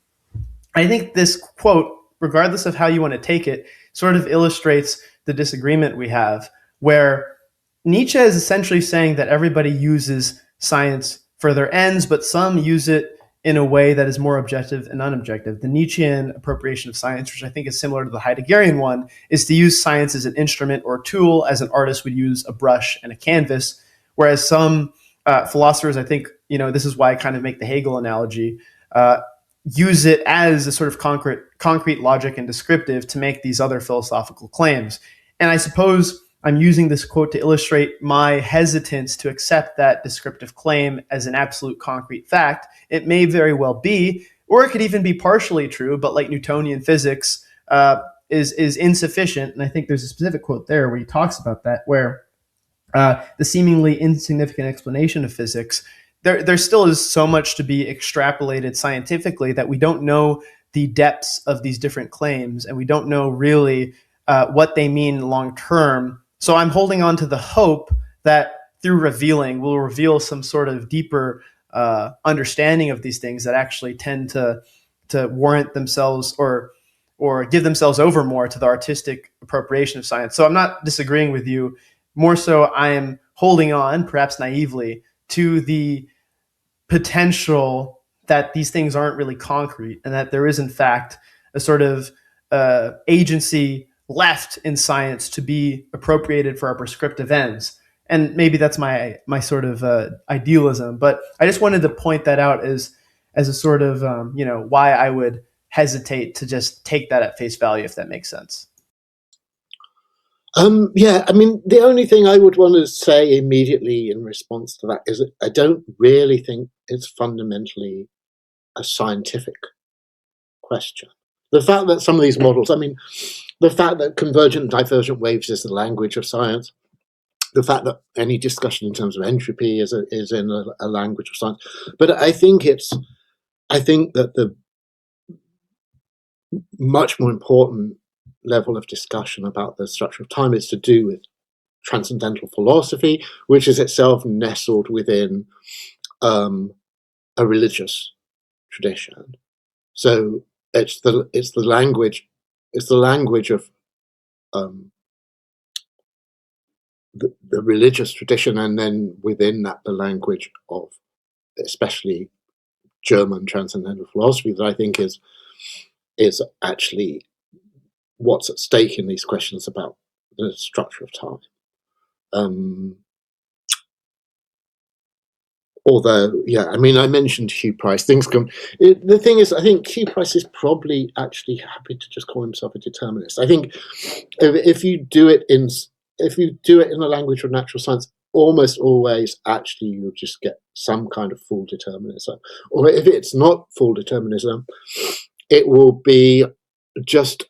I think this quote, regardless of how you want to take it, sort of illustrates the disagreement we have, where Nietzsche is essentially saying that everybody uses science for their ends, but some use it in a way that is more objective and unobjective. The Nietzschean appropriation of science, which I think is similar to the Heideggerian one, is to use science as an instrument or tool, as an artist would use a brush and a canvas, whereas some philosophers, I think, this is why I kind of make the Hegel analogy, use it as a sort of concrete logic and descriptive to make these other philosophical claims. And I suppose I'm using this quote to illustrate my hesitance to accept that descriptive claim as an absolute concrete fact. It may very well be, or it could even be partially true, but like Newtonian physics is insufficient. And I think there's a specific quote there where he talks about that, where the seemingly insignificant explanation of physics, there still is so much to be extrapolated scientifically that we don't know the depths of these different claims, and we don't know really what they mean long term. So I'm holding on to the hope that through revealing, we'll reveal some sort of deeper understanding of these things that actually tend to warrant themselves or or give themselves over more to the artistic appropriation of science. So I'm not disagreeing with you. More so, I am holding on, perhaps naively, to the potential that these things aren't really concrete, and that there is, in fact, a sort of agency left in science to be appropriated for our prescriptive ends. And maybe that's my sort of idealism, but I just wanted to point that out as a sort of why I would hesitate to just take that at face value, if that makes sense. Yeah, I mean, the only thing I would want to say immediately in response to that is that I don't really think it's fundamentally a scientific question. The fact that some of these models, I mean, the fact that convergent and divergent waves is the language of science, the fact that any discussion in terms of entropy is in a language of science, but I think that the much more important level of discussion about the structure of time is to do with transcendental philosophy, which is itself nestled within a religious tradition. So it's the language of the religious tradition, and then within that the language of especially German transcendental philosophy that I think is actually what's at stake in these questions about the structure of time. Although, yeah, I mean, I mentioned Hugh Price. The thing is, I think Hugh Price is probably actually happy to just call himself a determinist. I think if you do it in the language of natural science, almost always actually you'll just get some kind of full determinism. Or if it's not full determinism, it will be just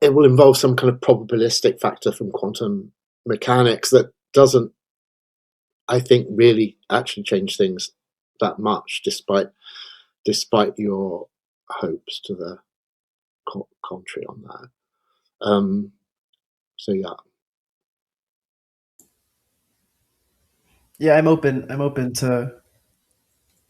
it will involve some kind of probabilistic factor from quantum mechanics that doesn't, I think, really actually change things that much, despite your hopes to the contrary on that. So yeah. Yeah, I'm open to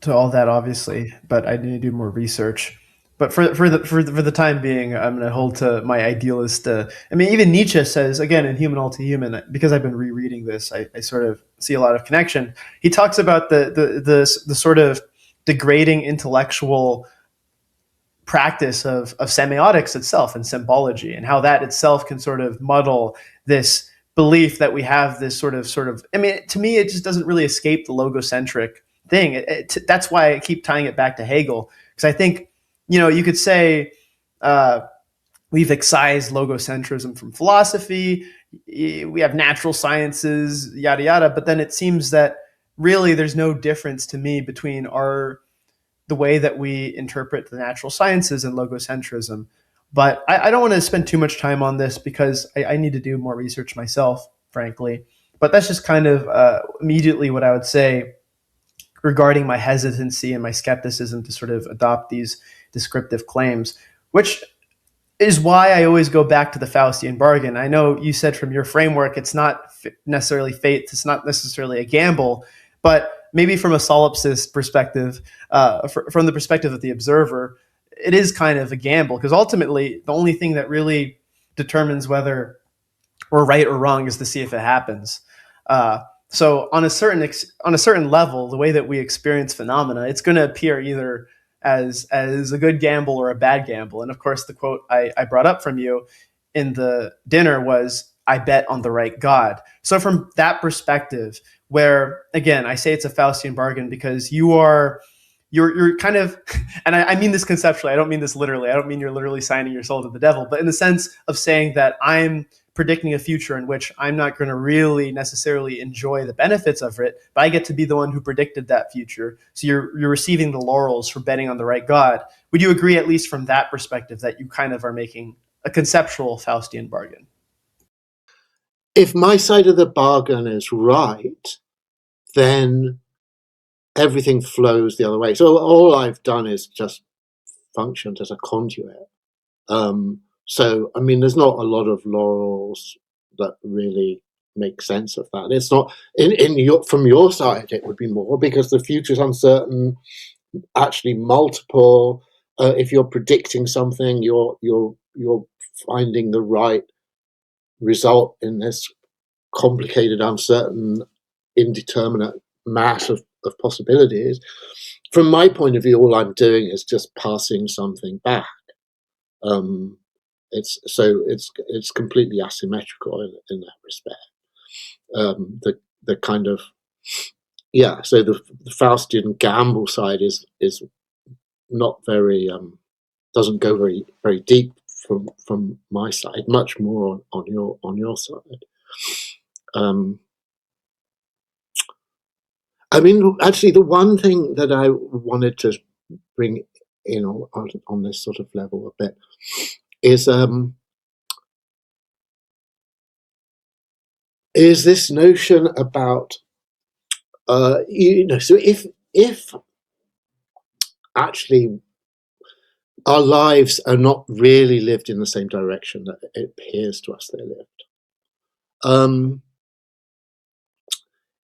all that, obviously, but I need to do more research. But for the time being, I'm going to hold to my idealist. I mean, even Nietzsche says, again, in Human All Too Human, because I've been rereading this, I sort of see a lot of connection. He talks about the sort of degrading intellectual practice of semiotics itself and symbology, and how that itself can sort of muddle this belief that we have this sort of. I mean, to me, it just doesn't really escape the logocentric thing. That's why I keep tying it back to Hegel, because I think, you could say we've excised logocentrism from philosophy. We have natural sciences, yada, yada. But then it seems that really there's no difference to me between the way that we interpret the natural sciences and logocentrism. But I don't want to spend too much time on this because I need to do more research myself, frankly. But that's just kind of immediately what I would say regarding my hesitancy and my skepticism to sort of adopt these descriptive claims, which is why I always go back to the Faustian bargain. I know you said from your framework, it's not necessarily fate, it's not necessarily a gamble, but maybe from a solipsist perspective, from the perspective of the observer, it is kind of a gamble, because ultimately the only thing that really determines whether we're right or wrong is to see if it happens. So on a certain level, the way that we experience phenomena, it's going to appear either as a good gamble or a bad gamble. And of course, the quote I brought up from you in the dinner was, "I bet on the right God." So from that perspective, where again, I say it's a Faustian bargain because you're kind of, and I mean this conceptually, I don't mean this literally. I don't mean you're literally signing your soul to the devil, but in the sense of saying that I'm predicting a future in which I'm not going to really necessarily enjoy the benefits of it, but I get to be the one who predicted that future. So you're receiving the laurels for betting on the right God. Would you agree, at least from that perspective, that you kind of are making a conceptual Faustian bargain? If my side of the bargain is right, then everything flows the other way. So all I've done is just functioned as a conduit. So, I mean, there's not a lot of laurels that really make sense of that. It's not from your side, it would be more because the future's uncertain, actually multiple. if you're predicting something, you're finding the right result in this complicated, uncertain, indeterminate mass of possibilities. From my point of view, all I'm doing is just passing something back. It's completely asymmetrical in that respect. The kind of so the Faustian gamble side is not very doesn't go very deep from my side, much more on your side. I mean, actually, the one thing that I wanted to bring in on this sort of level a bit is this notion about so if actually our lives are not really lived in the same direction that it appears to us they're lived,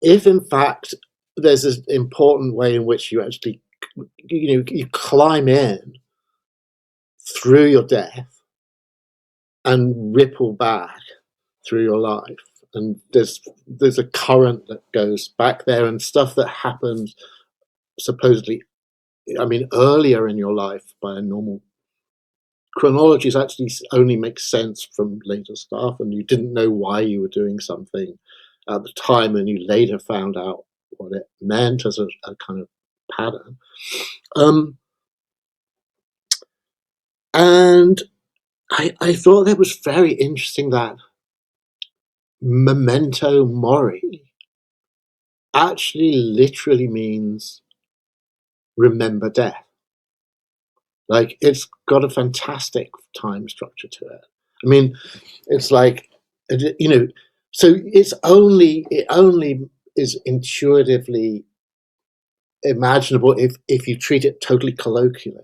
if in fact there's this important way in which you actually you climb in through your death and ripple back through your life, and there's a current that goes back there, and stuff that happens supposedly, I mean, earlier in your life by a normal chronologies actually only makes sense from later stuff, and you didn't know why you were doing something at the time, and you later found out what it meant as a kind of pattern. And I thought that was very interesting that memento mori actually literally means remember death. Like, it's got a fantastic time structure to it. I mean, it's like, so it only is intuitively imaginable if you treat it totally colloquially.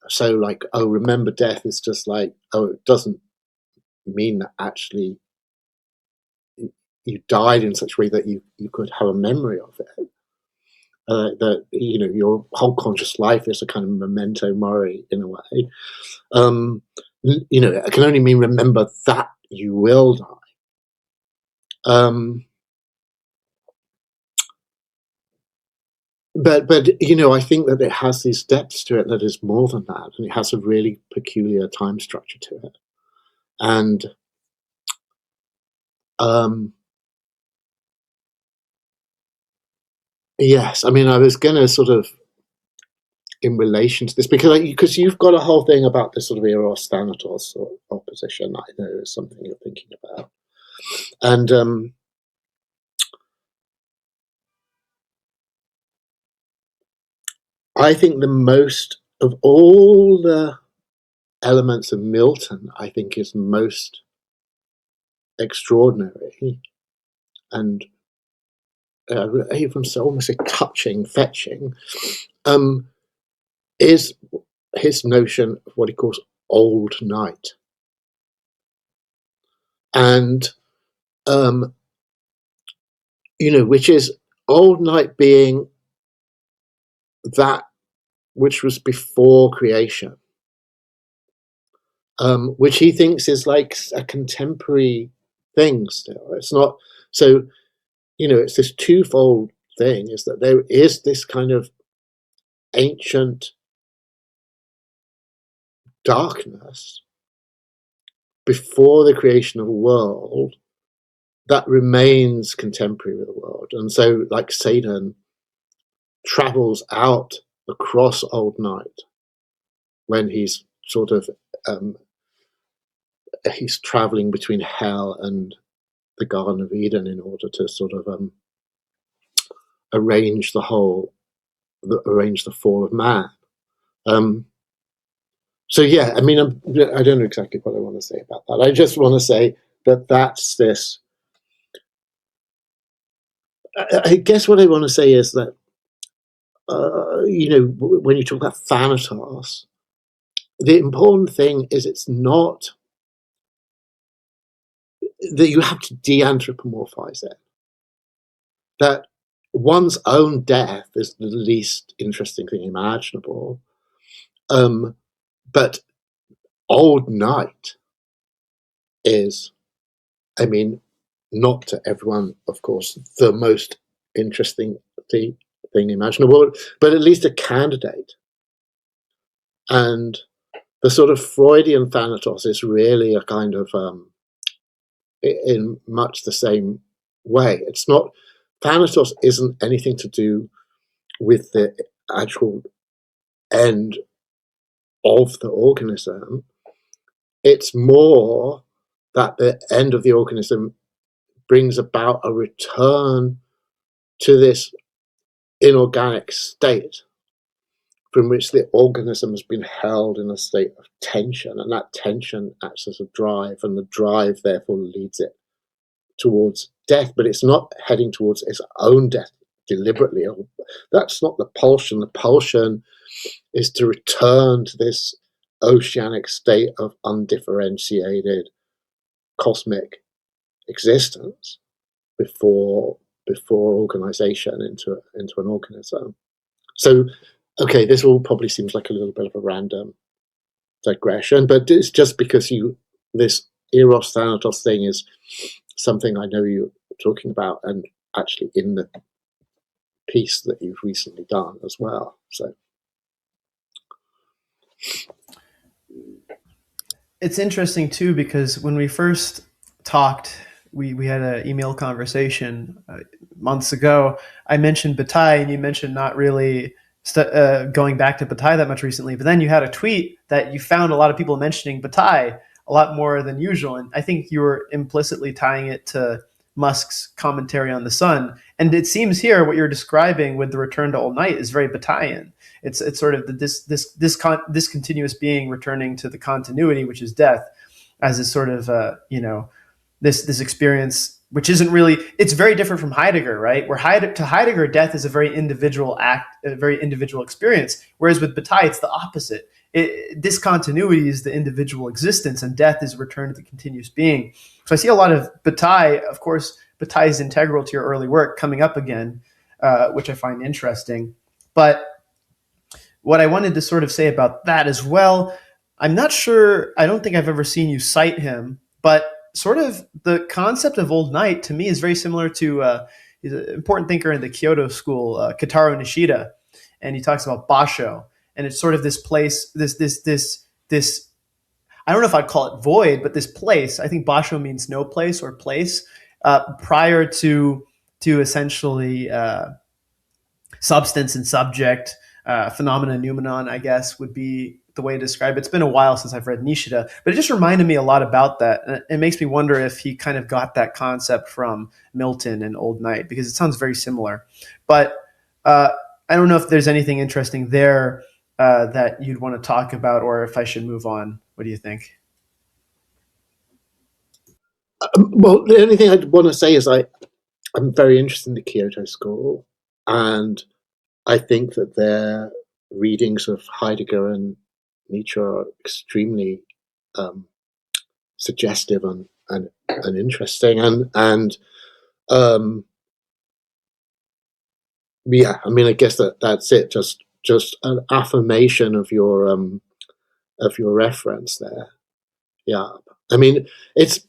So, like, oh, remember death is just like, oh, it doesn't mean that actually you died in such a way that you could have a memory of it. That your whole conscious life is a kind of memento mori in a way. It can only mean remember that you will die. But I think that it has these depths to it that is more than that, and it has a really peculiar time structure to it. And yes, I mean, I was going to sort of, in relation to this, because you've got a whole thing about this sort of Eros Thanatos sort of opposition, I know is something you're thinking about. And I think the most of all the elements of Milton, I think, is most extraordinary and even so almost a touching, fetching, is his notion of what he calls old night. And which is old night being that which was before creation, which he thinks is like a contemporary thing still. It's not, so, it's this twofold thing, is that there is this kind of ancient darkness before the creation of a world that remains contemporary with the world. And so, like, Satan travels out across old night when he's sort of he's traveling between hell and the Garden of Eden in order to sort of arrange the fall of man. So yeah, I mean, I don't know exactly what I want to say about that. I just want to say that that's this. I guess what I want to say is that when you talk about Thanatos, the important thing is it's not that you have to de-anthropomorphize it. That one's own death is the least interesting thing imaginable, But Old Night is, I mean, not to everyone, of course, the most interesting thing imaginable, but at least a candidate. And the sort of Freudian Thanatos is really a kind of, in much the same way. It's not, Thanatos isn't anything to do with the actual end of the organism. It's more that the end of the organism brings about a return to this inorganic state from which the organism has been held in a state of tension, and that tension acts as a drive, and the drive therefore leads it towards death, but it's not heading towards its own death deliberately. That's not the pulsion. The pulsion is to return to this oceanic state of undifferentiated cosmic existence before organization into an organism. So, okay, this all probably seems like a little bit of a random digression, but it's just because this Eros Thanatos thing is something I know you're talking about, and actually in the piece that you've recently done as well. So it's interesting too, because when we first talked, we had an email conversation months ago. I mentioned Bataille, and you mentioned not really going back to Bataille that much recently. But then you had a tweet that you found a lot of people mentioning Bataille a lot more than usual, and I think you were implicitly tying it to Musk's commentary on the sun. And it seems here what you're describing with the return to Old Night is very Bataillean. It's sort of this continuous being returning to the continuity, which is death, as this sort of this experience, which isn't really, it's very different from Heidegger, right? Where to Heidegger, death is a very individual act, a very individual experience, whereas with Bataille, it's the opposite. Discontinuity is the individual existence, and death is a return to the continuous being. So I see a lot of Bataille. Of course, Bataille is integral to your early work coming up again, which I find interesting. But what I wanted to sort of say about that as well, I'm not sure, I don't think I've ever seen you cite him, but sort of the concept of Old Night to me is very similar to he's an important thinker in the Kyoto school, Kitaro Nishida, and he talks about Basho, and it's sort of this place, this I don't know if I'd call it void, but this place. I think Basho means no place or place, prior to essentially substance and subject, phenomena noumenon, I guess, would be the way to describe it. It's been a while since I've read Nishida, but it just reminded me a lot about that. And it makes me wonder if he kind of got that concept from Milton and Old Night, because it sounds very similar. But I don't know if there's anything interesting there that you'd want to talk about, or if I should move on. What do you think? Well, the only thing I'd want to say is I'm very interested in the Kyoto school, and I think that their readings of Heidegger and Nietzsche are extremely suggestive and interesting, and yeah, I mean, I guess that's it. Just an affirmation of your reference there. Yeah, I mean, it's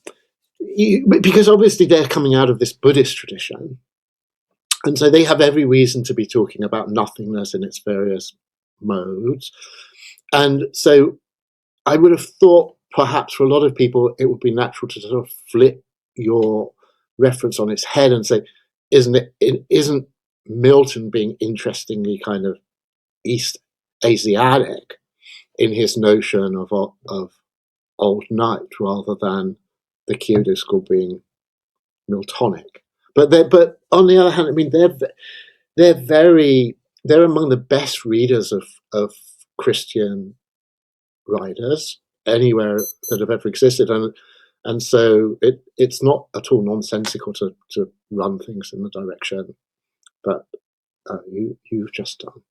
because obviously they're coming out of this Buddhist tradition, and so they have every reason to be talking about nothingness in its various modes. And so I would have thought perhaps for a lot of people it would be natural to sort of flip your reference on its head and say, isn't Milton being interestingly kind of East Asiatic in his notion of Old Night rather than the Kyoto school being Miltonic? But on the other hand, I mean, they're among the best readers of Christian writers anywhere that have ever existed, and so it's not at all nonsensical to run things in the direction that you've just done.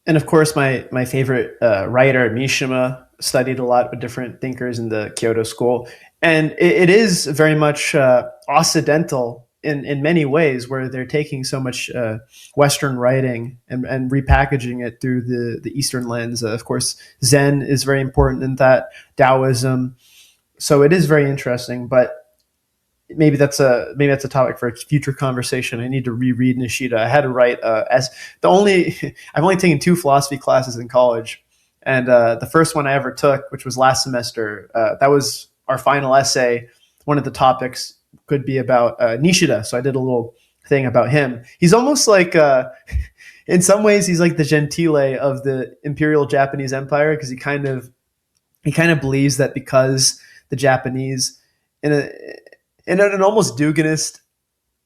And of course, my favorite writer, Mishima, studied a lot with different thinkers in the Kyoto school, and it is very much Occidental in many ways, where they're taking so much Western writing and repackaging it through the Eastern lens. Of course, Zen is very important in that, Taoism. So it is very interesting, but maybe that's a topic for a future conversation. I need to reread Nishida. I had to write as the only I've only taken 2 philosophy classes in college, and the first one I ever took, which was last semester, that was our final essay. One of the topics could be about Nishida, so I did a little thing about him. He's almost like in some ways he's like the Gentile of the Imperial Japanese Empire, because he kind of believes that because the Japanese in an almost Duginist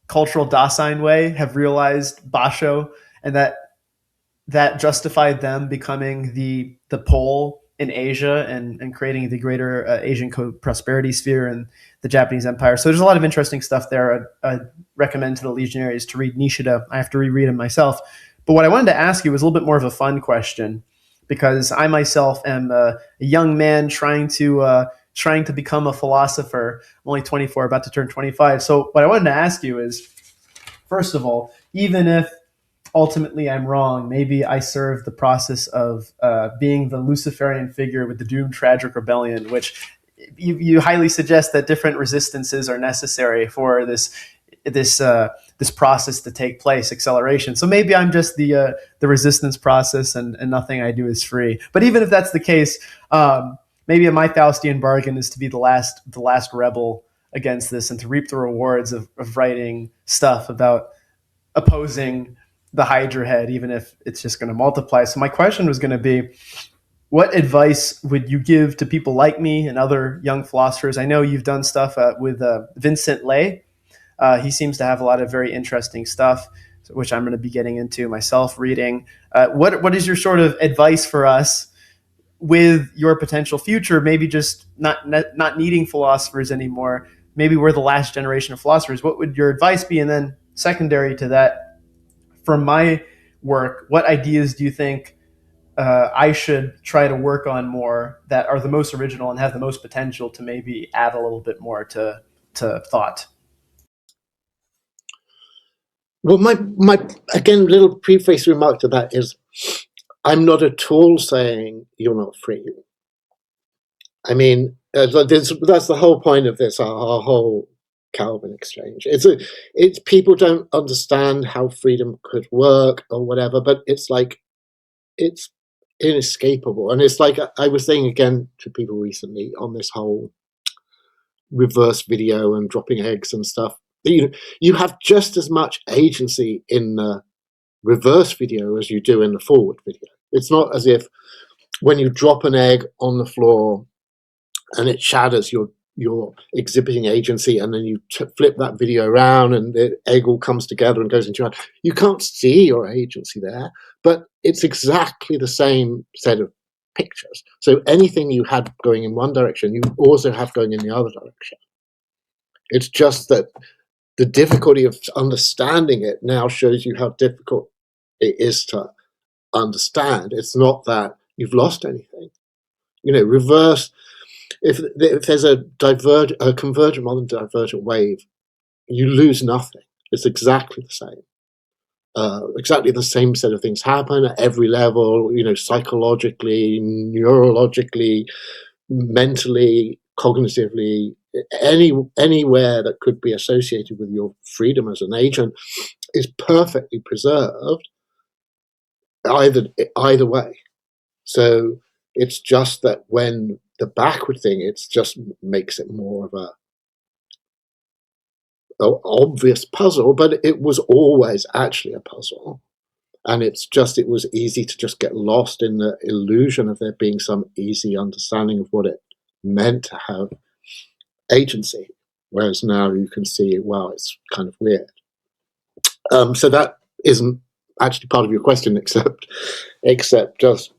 cultural Dasein way have realized Basho, and that justified them becoming the pole in Asia and creating the greater Asian prosperity sphere and the Japanese Empire. So there's a lot of interesting stuff there. I'd recommend to the Legionaries to read Nishida. I have to reread him myself. But what I wanted to ask you was a little bit more of a fun question, because I myself am a young man trying to become a philosopher. I'm only 24, about to turn 25. So what I wanted to ask you is, first of all, even if ultimately I'm wrong, maybe I serve the process of being the Luciferian figure with the doomed tragic rebellion, which you highly suggest that different resistances are necessary for this process to take place, acceleration. So maybe I'm just the resistance process, and nothing I do is free. But even if that's the case, maybe my Faustian bargain is to be the last rebel against this, and to reap the rewards of writing stuff about opposing the Hydra head, even if it's just going to multiply. So my question was going to be, what advice would you give to people like me and other young philosophers? I know you've done stuff with Vincent Lay. He seems to have a lot of very interesting stuff, which I'm going to be getting into myself, reading. What is your sort of advice for us with your potential future? Maybe just not needing philosophers anymore. Maybe we're the last generation of philosophers. What would your advice be? And then secondary to that, from my work, what ideas do you think I should try to work on more that are the most original and have the most potential to maybe add a little bit more to thought? Well, my again, little preface remark to that is, I'm not at all saying you're not free. I mean, that's the whole point of this, our whole Calvin exchange. It's people don't understand how freedom could work or whatever, but it's like, it's inescapable. And it's like, I was saying again to people recently on this whole reverse video and dropping eggs and stuff, you have just as much agency in the reverse video as you do in the forward video. It's not as if when you drop an egg on the floor and it shatters, you're exhibiting agency, and then you flip that video around and the egg all comes together and goes into your hand. You can't see your agency there, but it's exactly the same set of pictures. So anything you had going in one direction, you also have going in the other direction. It's just that the difficulty of understanding it now shows you how difficult it is to understand. It's not that you've lost anything. Reverse, if there's a convergent modern divergent wave, you lose nothing. It's exactly the same. Exactly the same set of things happen at every level, psychologically, neurologically, mentally, cognitively, anywhere that could be associated with your freedom as an agent is perfectly preserved either way. So it's just that when the backward thing, it just makes it more of a obvious puzzle, but it was always actually a puzzle. And it was easy to just get lost in the illusion of there being some easy understanding of what it meant to have agency. Whereas now you can see, wow, it's kind of weird. So that isn't actually part of your question, except just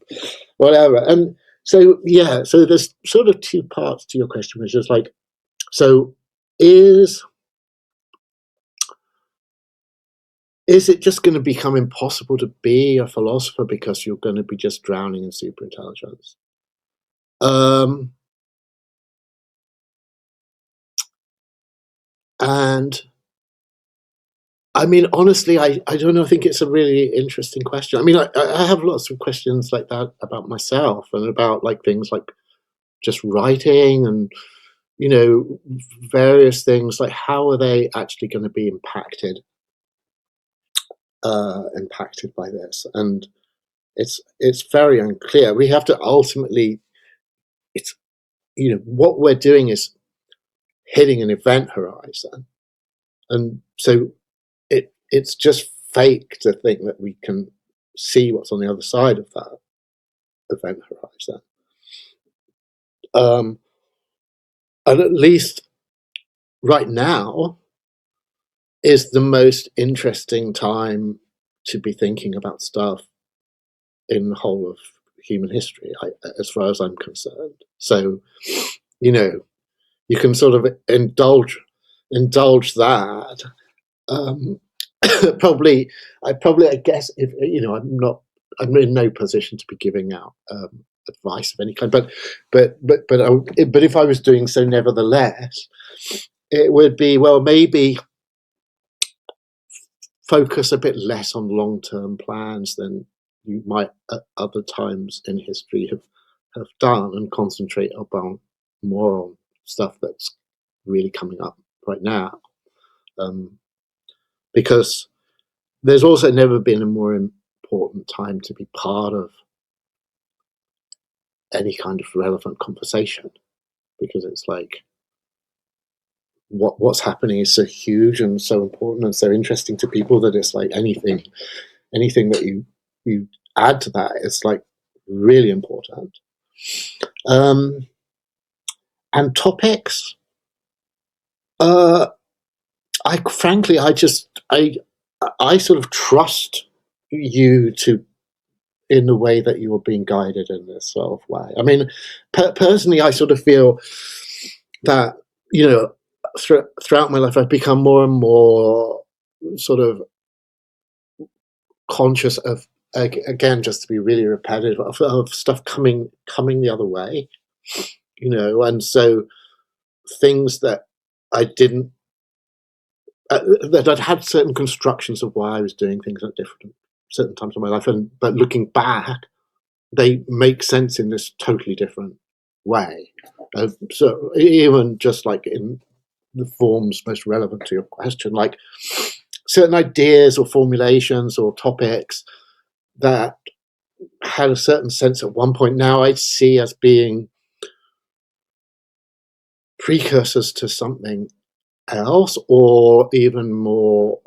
whatever. And so, yeah, so there's sort of 2 parts to your question, which is like, so is it just going to become impossible to be a philosopher because you're going to be just drowning in superintelligence? And I mean, honestly, I don't know. I think it's a really interesting question. I mean, I have lots of questions like that about myself and about like things like just writing and, you know, various things like how are they actually going to be impacted by this? And it's very unclear. We have to ultimately, it's, you know, what we're doing is hitting an event horizon, and so it's just fake to think that we can see what's on the other side of that event horizon. And at least right now is the most interesting time to be thinking about stuff in the whole of human history, as far as I'm concerned. So, you know, you can sort of indulge that. I guess, if you know, I'm in no position to be giving out advice of any kind, but if I was doing so, nevertheless, it would be, well, maybe focus a bit less on long-term plans than you might at other times in history have done, and concentrate upon more on stuff that's really coming up right now. Because there's also never been a more important time to be part of any kind of relevant conversation, because it's like what's happening is so huge and so important and so interesting to people that it's like anything that you add to that, it's like really important. And topics, I frankly, I sort of trust you to, in the way that you are being guided in this sort of way. I mean, personally, I sort of feel that, you know, throughout my life, I've become more and more sort of conscious of, again, just to be really repetitive, of stuff coming the other way, you know, and so things that I didn't, that I'd had certain constructions of why I was doing things at certain times of my life, but looking back, they make sense in this totally different way. So even just like in the forms most relevant to your question, like certain ideas or formulations or topics that had a certain sense at one point, now I see as being precursors to something else, or even more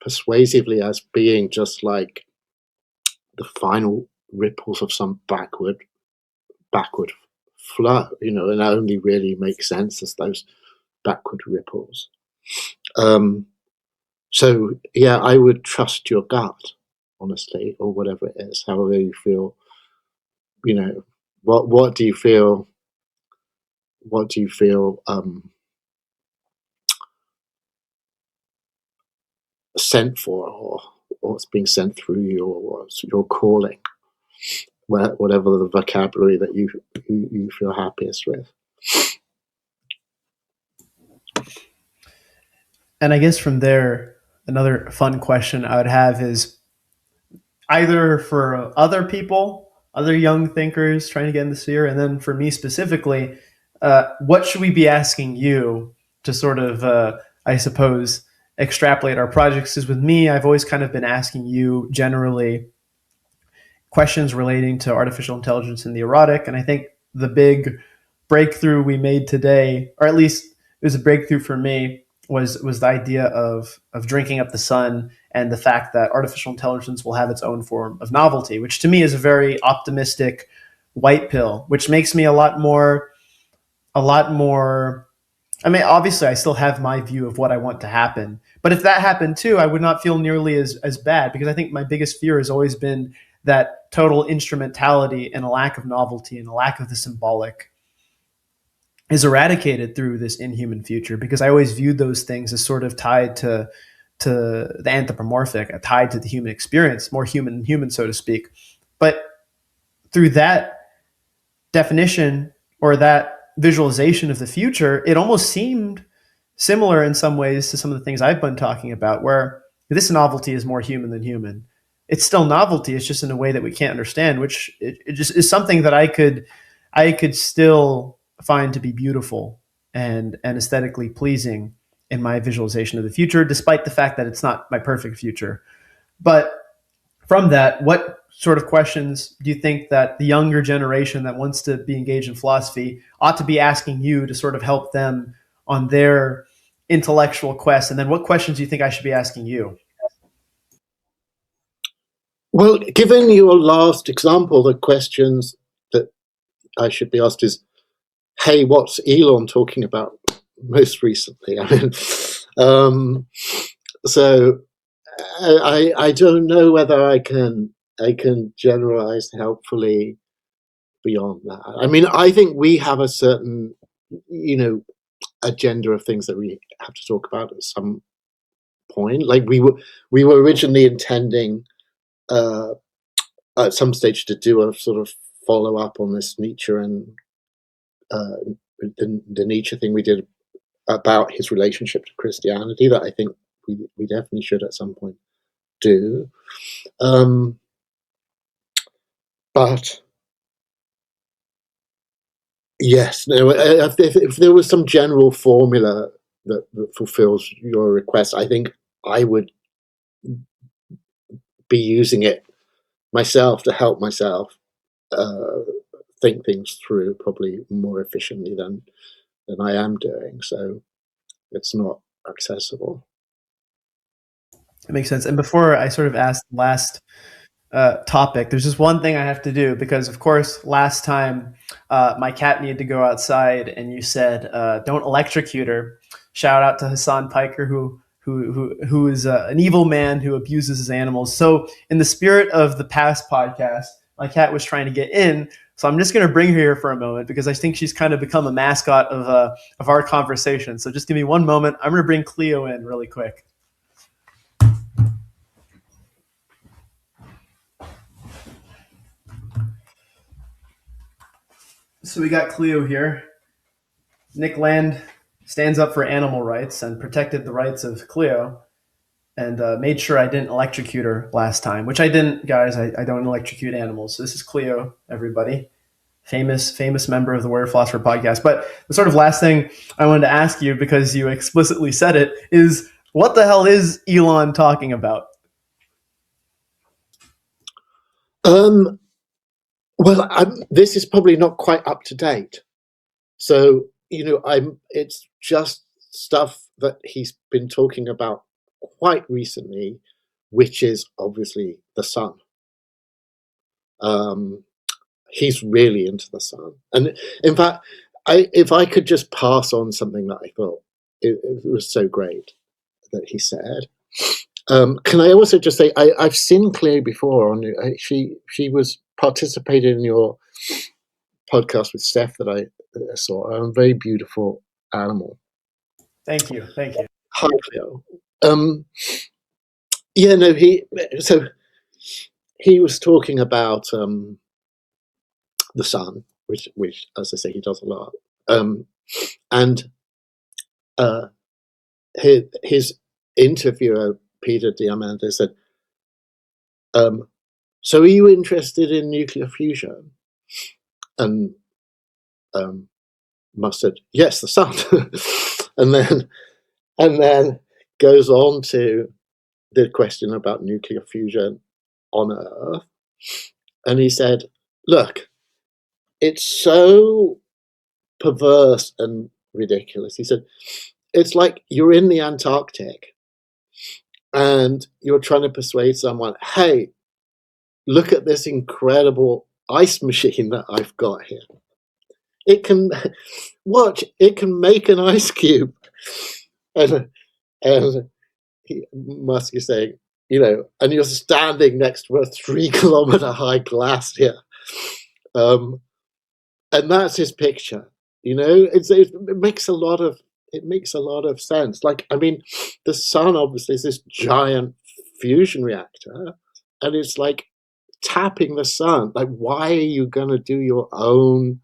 persuasively as being just like the final ripples of some backward flow, you know, and only really makes sense as those backward ripples. So yeah, I would trust your gut, honestly, or whatever it is, however you feel. You know, what do you feel? What do you feel sent for, or what's being sent through you, or what's your calling? Whatever the vocabulary that you feel happiest with. And I guess from there, another fun question I would have is, either for other people, other young thinkers trying to get in the sphere, and then for me specifically, what should we be asking you to sort of, I suppose, extrapolate our projects? Because with me, I've always kind of been asking you generally questions relating to artificial intelligence and the erotic. And I think the big breakthrough we made today, or at least it was a breakthrough for me, was the idea of drinking up the sun, and the fact that artificial intelligence will have its own form of novelty, which to me is a very optimistic white pill, which makes me a lot more. I mean, obviously, I still have my view of what I want to happen, but if that happened too, I would not feel nearly as bad, because I think my biggest fear has always been that total instrumentality and a lack of novelty and a lack of the symbolic is eradicated through this inhuman future, because I always viewed those things as sort of tied to the anthropomorphic, tied to the human experience, more human, so to speak. But through that definition, or that visualization of the future, it almost seemed similar in some ways to some of the things I've been talking about, where this novelty is more human than human. It's still novelty. It's just in a way that we can't understand, which it just is something that I could still find to be beautiful and aesthetically pleasing in my visualization of the future, despite the fact that it's not my perfect future. But from that, what sort of questions do you think that the younger generation that wants to be engaged in philosophy ought to be asking you to sort of help them on their intellectual quest? And then what questions do you think I should be asking you? Well, given your last example, the questions that I should be asked is, hey, what's Elon talking about most recently? I mean, so I don't know whether I can generalize helpfully beyond that. I mean, I think we have a certain, agenda of things that we have to talk about at some point. Like we were originally intending at some stage to do a sort of follow up on this Nietzsche and the Nietzsche thing we did about his relationship to Christianity, that I think we definitely should at some point do. But yes, no. If there was some general formula that fulfills your request, I think I would be using it myself to help myself think things through probably more efficiently than I am doing. So it's not accessible. It makes sense. And before I sort of ask the last topic, there's just one thing I have to do, because of course last time my cat needed to go outside and you said don't electrocute her. Shout out to Hassan Piker, who is an evil man who abuses his animals. So in the spirit of the past podcast, my cat was trying to get in, so I'm just going to bring her here for a moment because I think she's kind of become a mascot of our conversation. So just give me one moment. I'm going to bring Cleo in really quick. So we got Cleo here. Nick Land stands up for animal rights and protected the rights of Cleo, and made sure I didn't electrocute her last time, which I didn't, guys. I don't electrocute animals. So this is Cleo, everybody. Famous member of the Warrior Philosopher podcast. But the sort of last thing I wanted to ask you, because you explicitly said it, is what the hell is Elon talking about? Well, this is probably not quite up to date. So, it's just stuff that he's been talking about quite recently, which is obviously the sun. He's really into the sun. And in fact, if I could just pass on something that I thought it was so great that he said. Can I also just say I've seen Cleo before. She was participated in your podcast with Steph that I saw. A very beautiful animal. Thank you. Hi, Cleo. He was talking about the sun, which as I say he does a lot, and his interviewer Peter Diamandis said, so are you interested in nuclear fusion? And Musk said, yes, the sun. and then goes on to the question about nuclear fusion on Earth. And he said, look, it's so perverse and ridiculous. He said, it's like you're in the Antarctic and you're trying to persuade someone, hey, look at this incredible ice machine that I've got here. It can make an ice cube. And Musk is saying, and you're standing next to a 3-kilometer high glacier. And that's his picture. It makes a lot of sense. Like, I mean, the sun obviously is this giant fusion reactor, and it's like tapping the sun. Like, why are you going to do your own?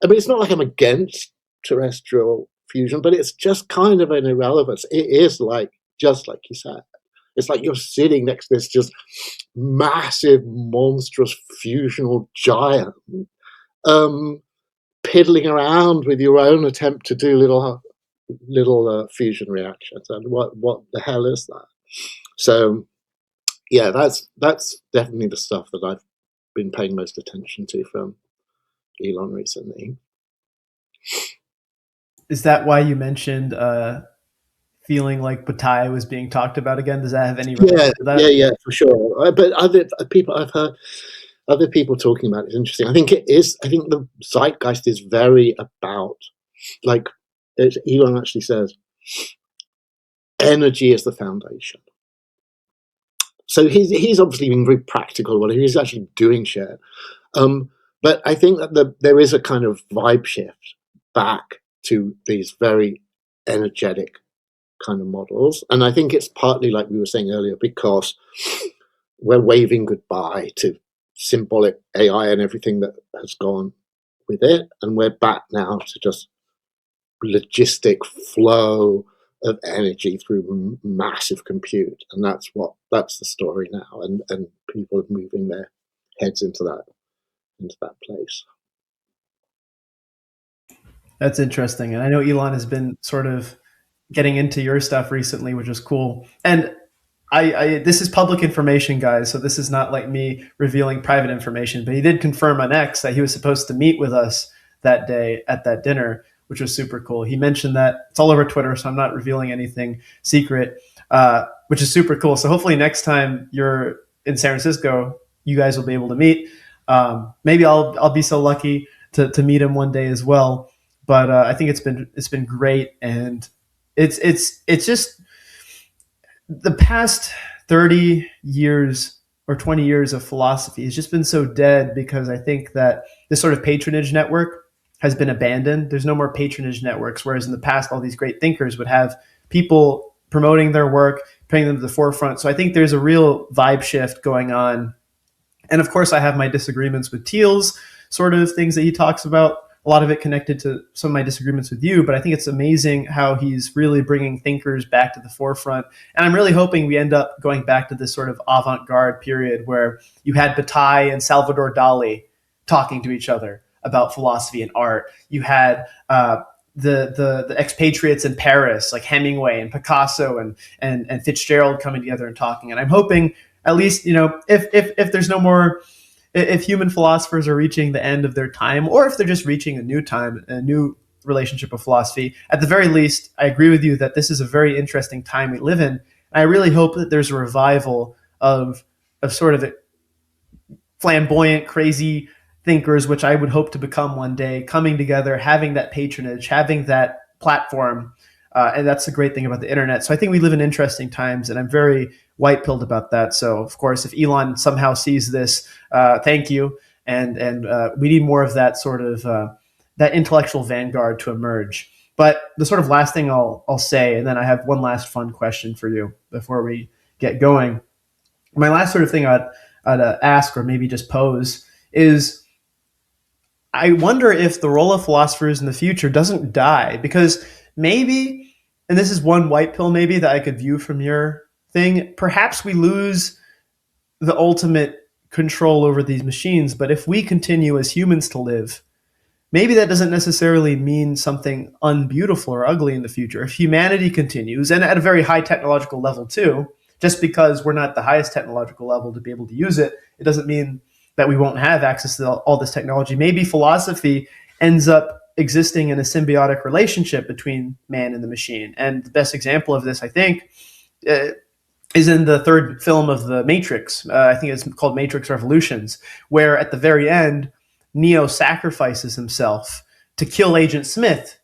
I mean, it's not like I'm against terrestrial fusion, but it's just kind of an irrelevance. It is like, just like you said, it's like you're sitting next to this just massive, monstrous fusional giant, piddling around with your own attempt to do little fusion reactions. And what the hell is that? So, yeah, that's definitely the stuff that I've been paying most attention to from Elon recently. Is that why you mentioned feeling like Bataille was being talked about again? Does that have any relation to that? Yeah, for sure. But other people, I've heard other people talking about it. It's interesting. I think it is. I think the zeitgeist is very about, like Elon actually says, energy is the foundation. So he's obviously been very practical about it. He's actually doing shit. But I think that there is a kind of vibe shift back to these very energetic kind of models. And I think it's partly, like we were saying earlier, because we're waving goodbye to symbolic AI and everything that has gone with it. And we're back now to just logistic flow of energy through massive compute. And that's the story now. And people are moving their heads into that place. That's interesting. And I know Elon has been sort of getting into your stuff recently, which is cool. And I this is public information, guys, so this is not like me revealing private information, but he did confirm on X that he was supposed to meet with us that day at that dinner, which was super cool. He mentioned that. It's all over Twitter, so I'm not revealing anything secret, which is super cool. So hopefully next time you're in San Francisco, you guys will be able to meet. Maybe I'll be so lucky to meet him one day as well. But I think it's been great, and it's just the past 30 years or 20 years of philosophy has just been so dead, because I think that this sort of patronage network has been abandoned. There's no more patronage networks, whereas in the past, all these great thinkers would have people promoting their work, bringing them to the forefront. So I think there's a real vibe shift going on. And of course, I have my disagreements with Thiel's sort of things that he talks about. A lot of it connected to some of my disagreements with you, but I think it's amazing how he's really bringing thinkers back to the forefront. And I'm really hoping we end up going back to this sort of avant-garde period where you had Bataille and Salvador Dali talking to each other about philosophy and art. You had the expatriates in Paris, like Hemingway and Picasso and Fitzgerald coming together and talking. And I'm hoping, at least, if there's no more, if human philosophers are reaching the end of their time, or if they're just reaching a new time, a new relationship with philosophy, at the very least, I agree with you that this is a very interesting time we live in. And I really hope that there's a revival of sort of flamboyant, crazy thinkers, which I would hope to become one day, coming together, having that patronage, having that platform. And that's the great thing about the internet. So I think we live in interesting times, and I'm very white-pilled about that. So, of course, if Elon somehow sees this, thank you. And we need more of that sort of that intellectual vanguard to emerge. But the sort of last thing I'll say, and then I have one last fun question for you before we get going. My last sort of thing I'd ask, or maybe just pose, is I wonder if the role of philosophers in the future doesn't die, because maybe, and this is one white pill maybe that I could view from your thing, perhaps we lose the ultimate control over these machines. But if we continue as humans to live, maybe that doesn't necessarily mean something unbeautiful or ugly in the future. If humanity continues, and at a very high technological level too, just because we're not the highest technological level to be able to use it, it doesn't mean that we won't have access to all this technology. Maybe philosophy ends up existing in a symbiotic relationship between man and the machine. And the best example of this, I think, is in the third film of The Matrix. I think it's called Matrix Revolutions, where at the very end, Neo sacrifices himself to kill Agent Smith.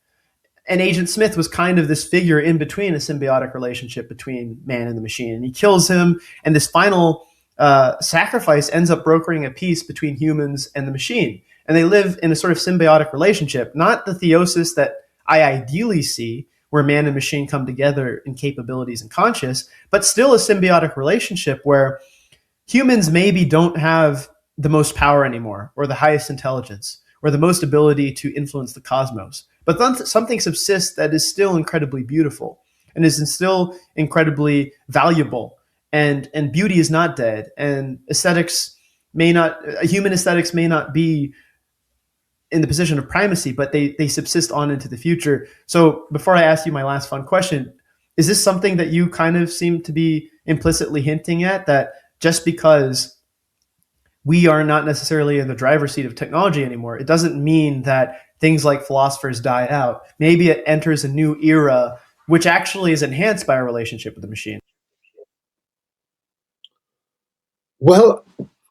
And Agent Smith was kind of this figure in between a symbiotic relationship between man and the machine. And he kills him, and this final sacrifice ends up brokering a peace between humans and the machine. And they live in a sort of symbiotic relationship, not the theosis that I ideally see, where man and machine come together in capabilities and conscious, but still a symbiotic relationship where humans maybe don't have the most power anymore, or the highest intelligence, or the most ability to influence the cosmos. but then something subsists that is still incredibly beautiful and is still incredibly valuable. And beauty is not dead, and human aesthetics may not be in the position of primacy, but they subsist on into the future. So before I ask you my last fun question, is this something that you kind of seem to be implicitly hinting at, that just because we are not necessarily in the driver's seat of technology anymore, it doesn't mean that things like philosophers die out? Maybe it enters a new era, which actually is enhanced by our relationship with the machine. Well,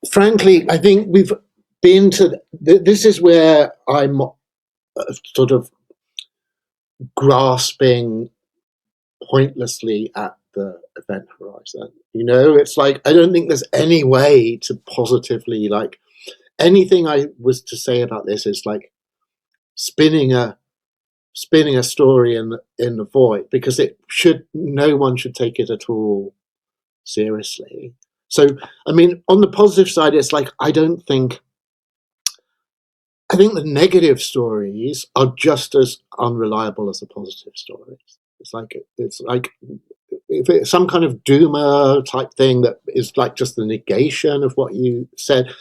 frankly, I think we've been to this is where I'm sort of grasping pointlessly at the event horizon. It's like I don't think there's any way to positively, like, anything I was to say about this is like spinning a story in the void, because no one should take it at all seriously. So I mean, on the positive side, it's like I think the negative stories are just as unreliable as the positive stories. It's like if it's some kind of doomer type thing that is like just the negation of what you said,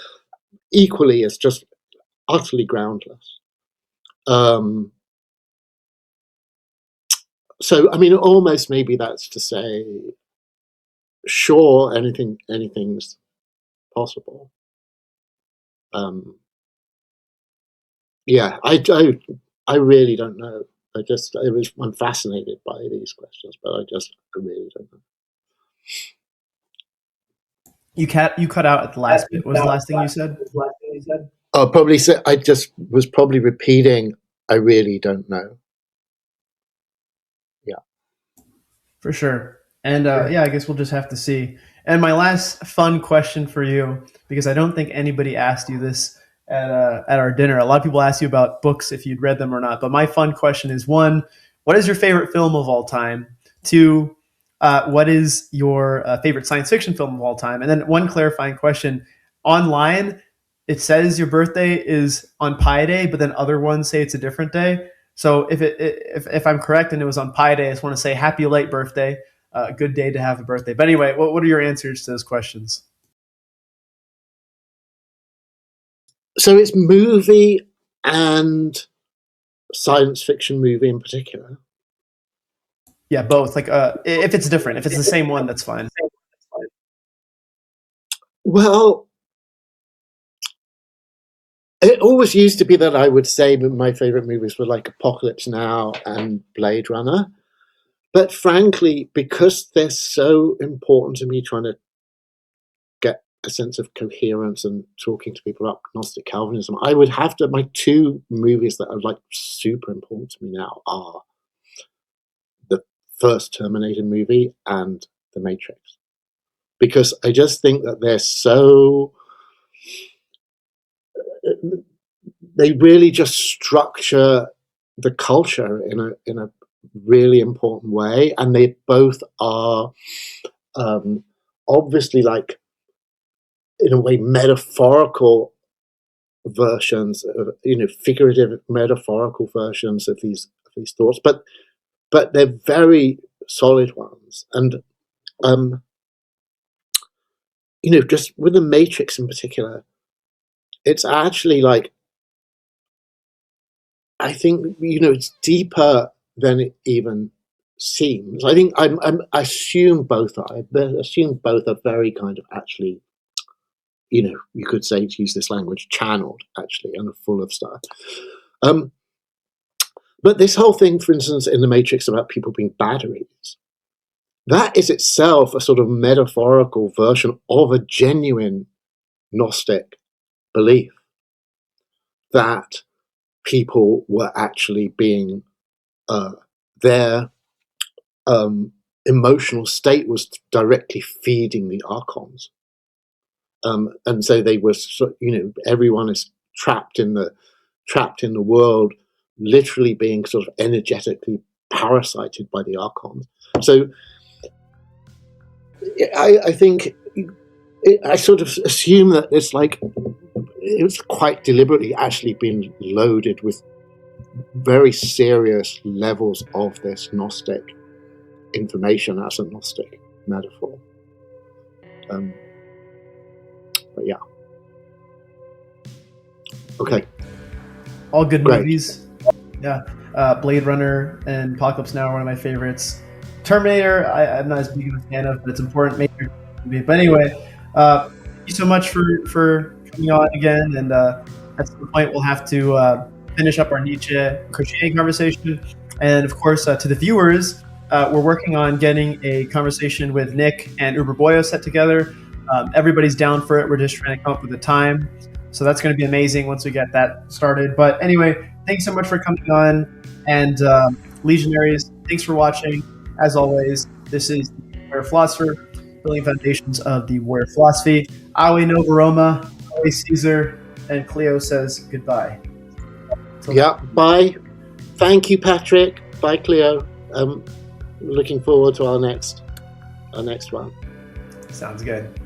equally is just utterly groundless. So I mean, almost maybe that's to say, sure, anything's possible. Yeah, I really don't know. I'm fascinated by these questions, but I really don't know. You cut out at the last bit. What was the last thing you said? I'll probably say I just was probably repeating. I really don't know. Yeah, for sure. And yeah, I guess we'll just have to see. And my last fun question for you, because I don't think anybody asked you this at our dinner. A lot of people ask you about books, if you'd read them or not. But my fun question is, 1, what is your favorite film of all time? 2, what is your favorite science fiction film of all time? And then one clarifying question. Online, it says your birthday is on Pi Day, but then other ones say it's a different day. So if I'm correct and it was on Pi Day, I just want to say happy late birthday. Good day to have a birthday. But anyway, what are your answers to those questions? So it's movie and science fiction movie in particular. Yeah, both. Like, if it's different, if it's the same one, that's fine. Well, it always used to be that I would say that my favorite movies were like Apocalypse Now and Blade Runner. But frankly, because they're so important to me trying to get a sense of coherence and talking to people about Gnostic Calvinism, I would have to, my 2 movies that are like super important to me now are the first Terminator movie and The Matrix. Because I just think that they really just structure the culture in a really important way, and they both are obviously, like, in a way, metaphorical versions of, figurative metaphorical versions of these thoughts, but they're very solid ones. And just with the Matrix in particular, it's actually like, I think, it's deeper than it even seems. I think I assume both are very kind of actually, you could say, to use this language, channeled actually, and full of stuff. But this whole thing, for instance, in the Matrix about people being batteries, that is itself a sort of metaphorical version of a genuine Gnostic belief that people were actually being their emotional state was directly feeding the archons, and so they were, everyone is trapped in the world, literally being sort of energetically parasited by the archons. So I think I sort of assume that it's like, it was quite deliberately actually been loaded with very serious levels of this Gnostic information as a Gnostic metaphor. But yeah. Okay. All good Great. movies. Yeah. Blade Runner and Apocalypse Now are one of my favorites. Terminator, I'm not as big of a fan of, but it's important. Maybe. But anyway, thank you so much for coming on again. And at some point, we'll have to finish up our Nietzsche Christianity conversation. And of course, to the viewers, we're working on getting a conversation with Nick and Uber Boyo set together. Everybody's down for it. We're just trying to come up with a time. So that's going to be amazing once we get that started. But anyway, thanks so much for coming on. And Legionaries, thanks for watching. As always, this is the Warrior Philosopher, building foundations of the Warrior Philosophy. Ave Nova Roma, Ave Caesar, and Cleo says goodbye. Bye. Thank you, Patrick. Bye, Cleo. Looking forward to our next one. Sounds good.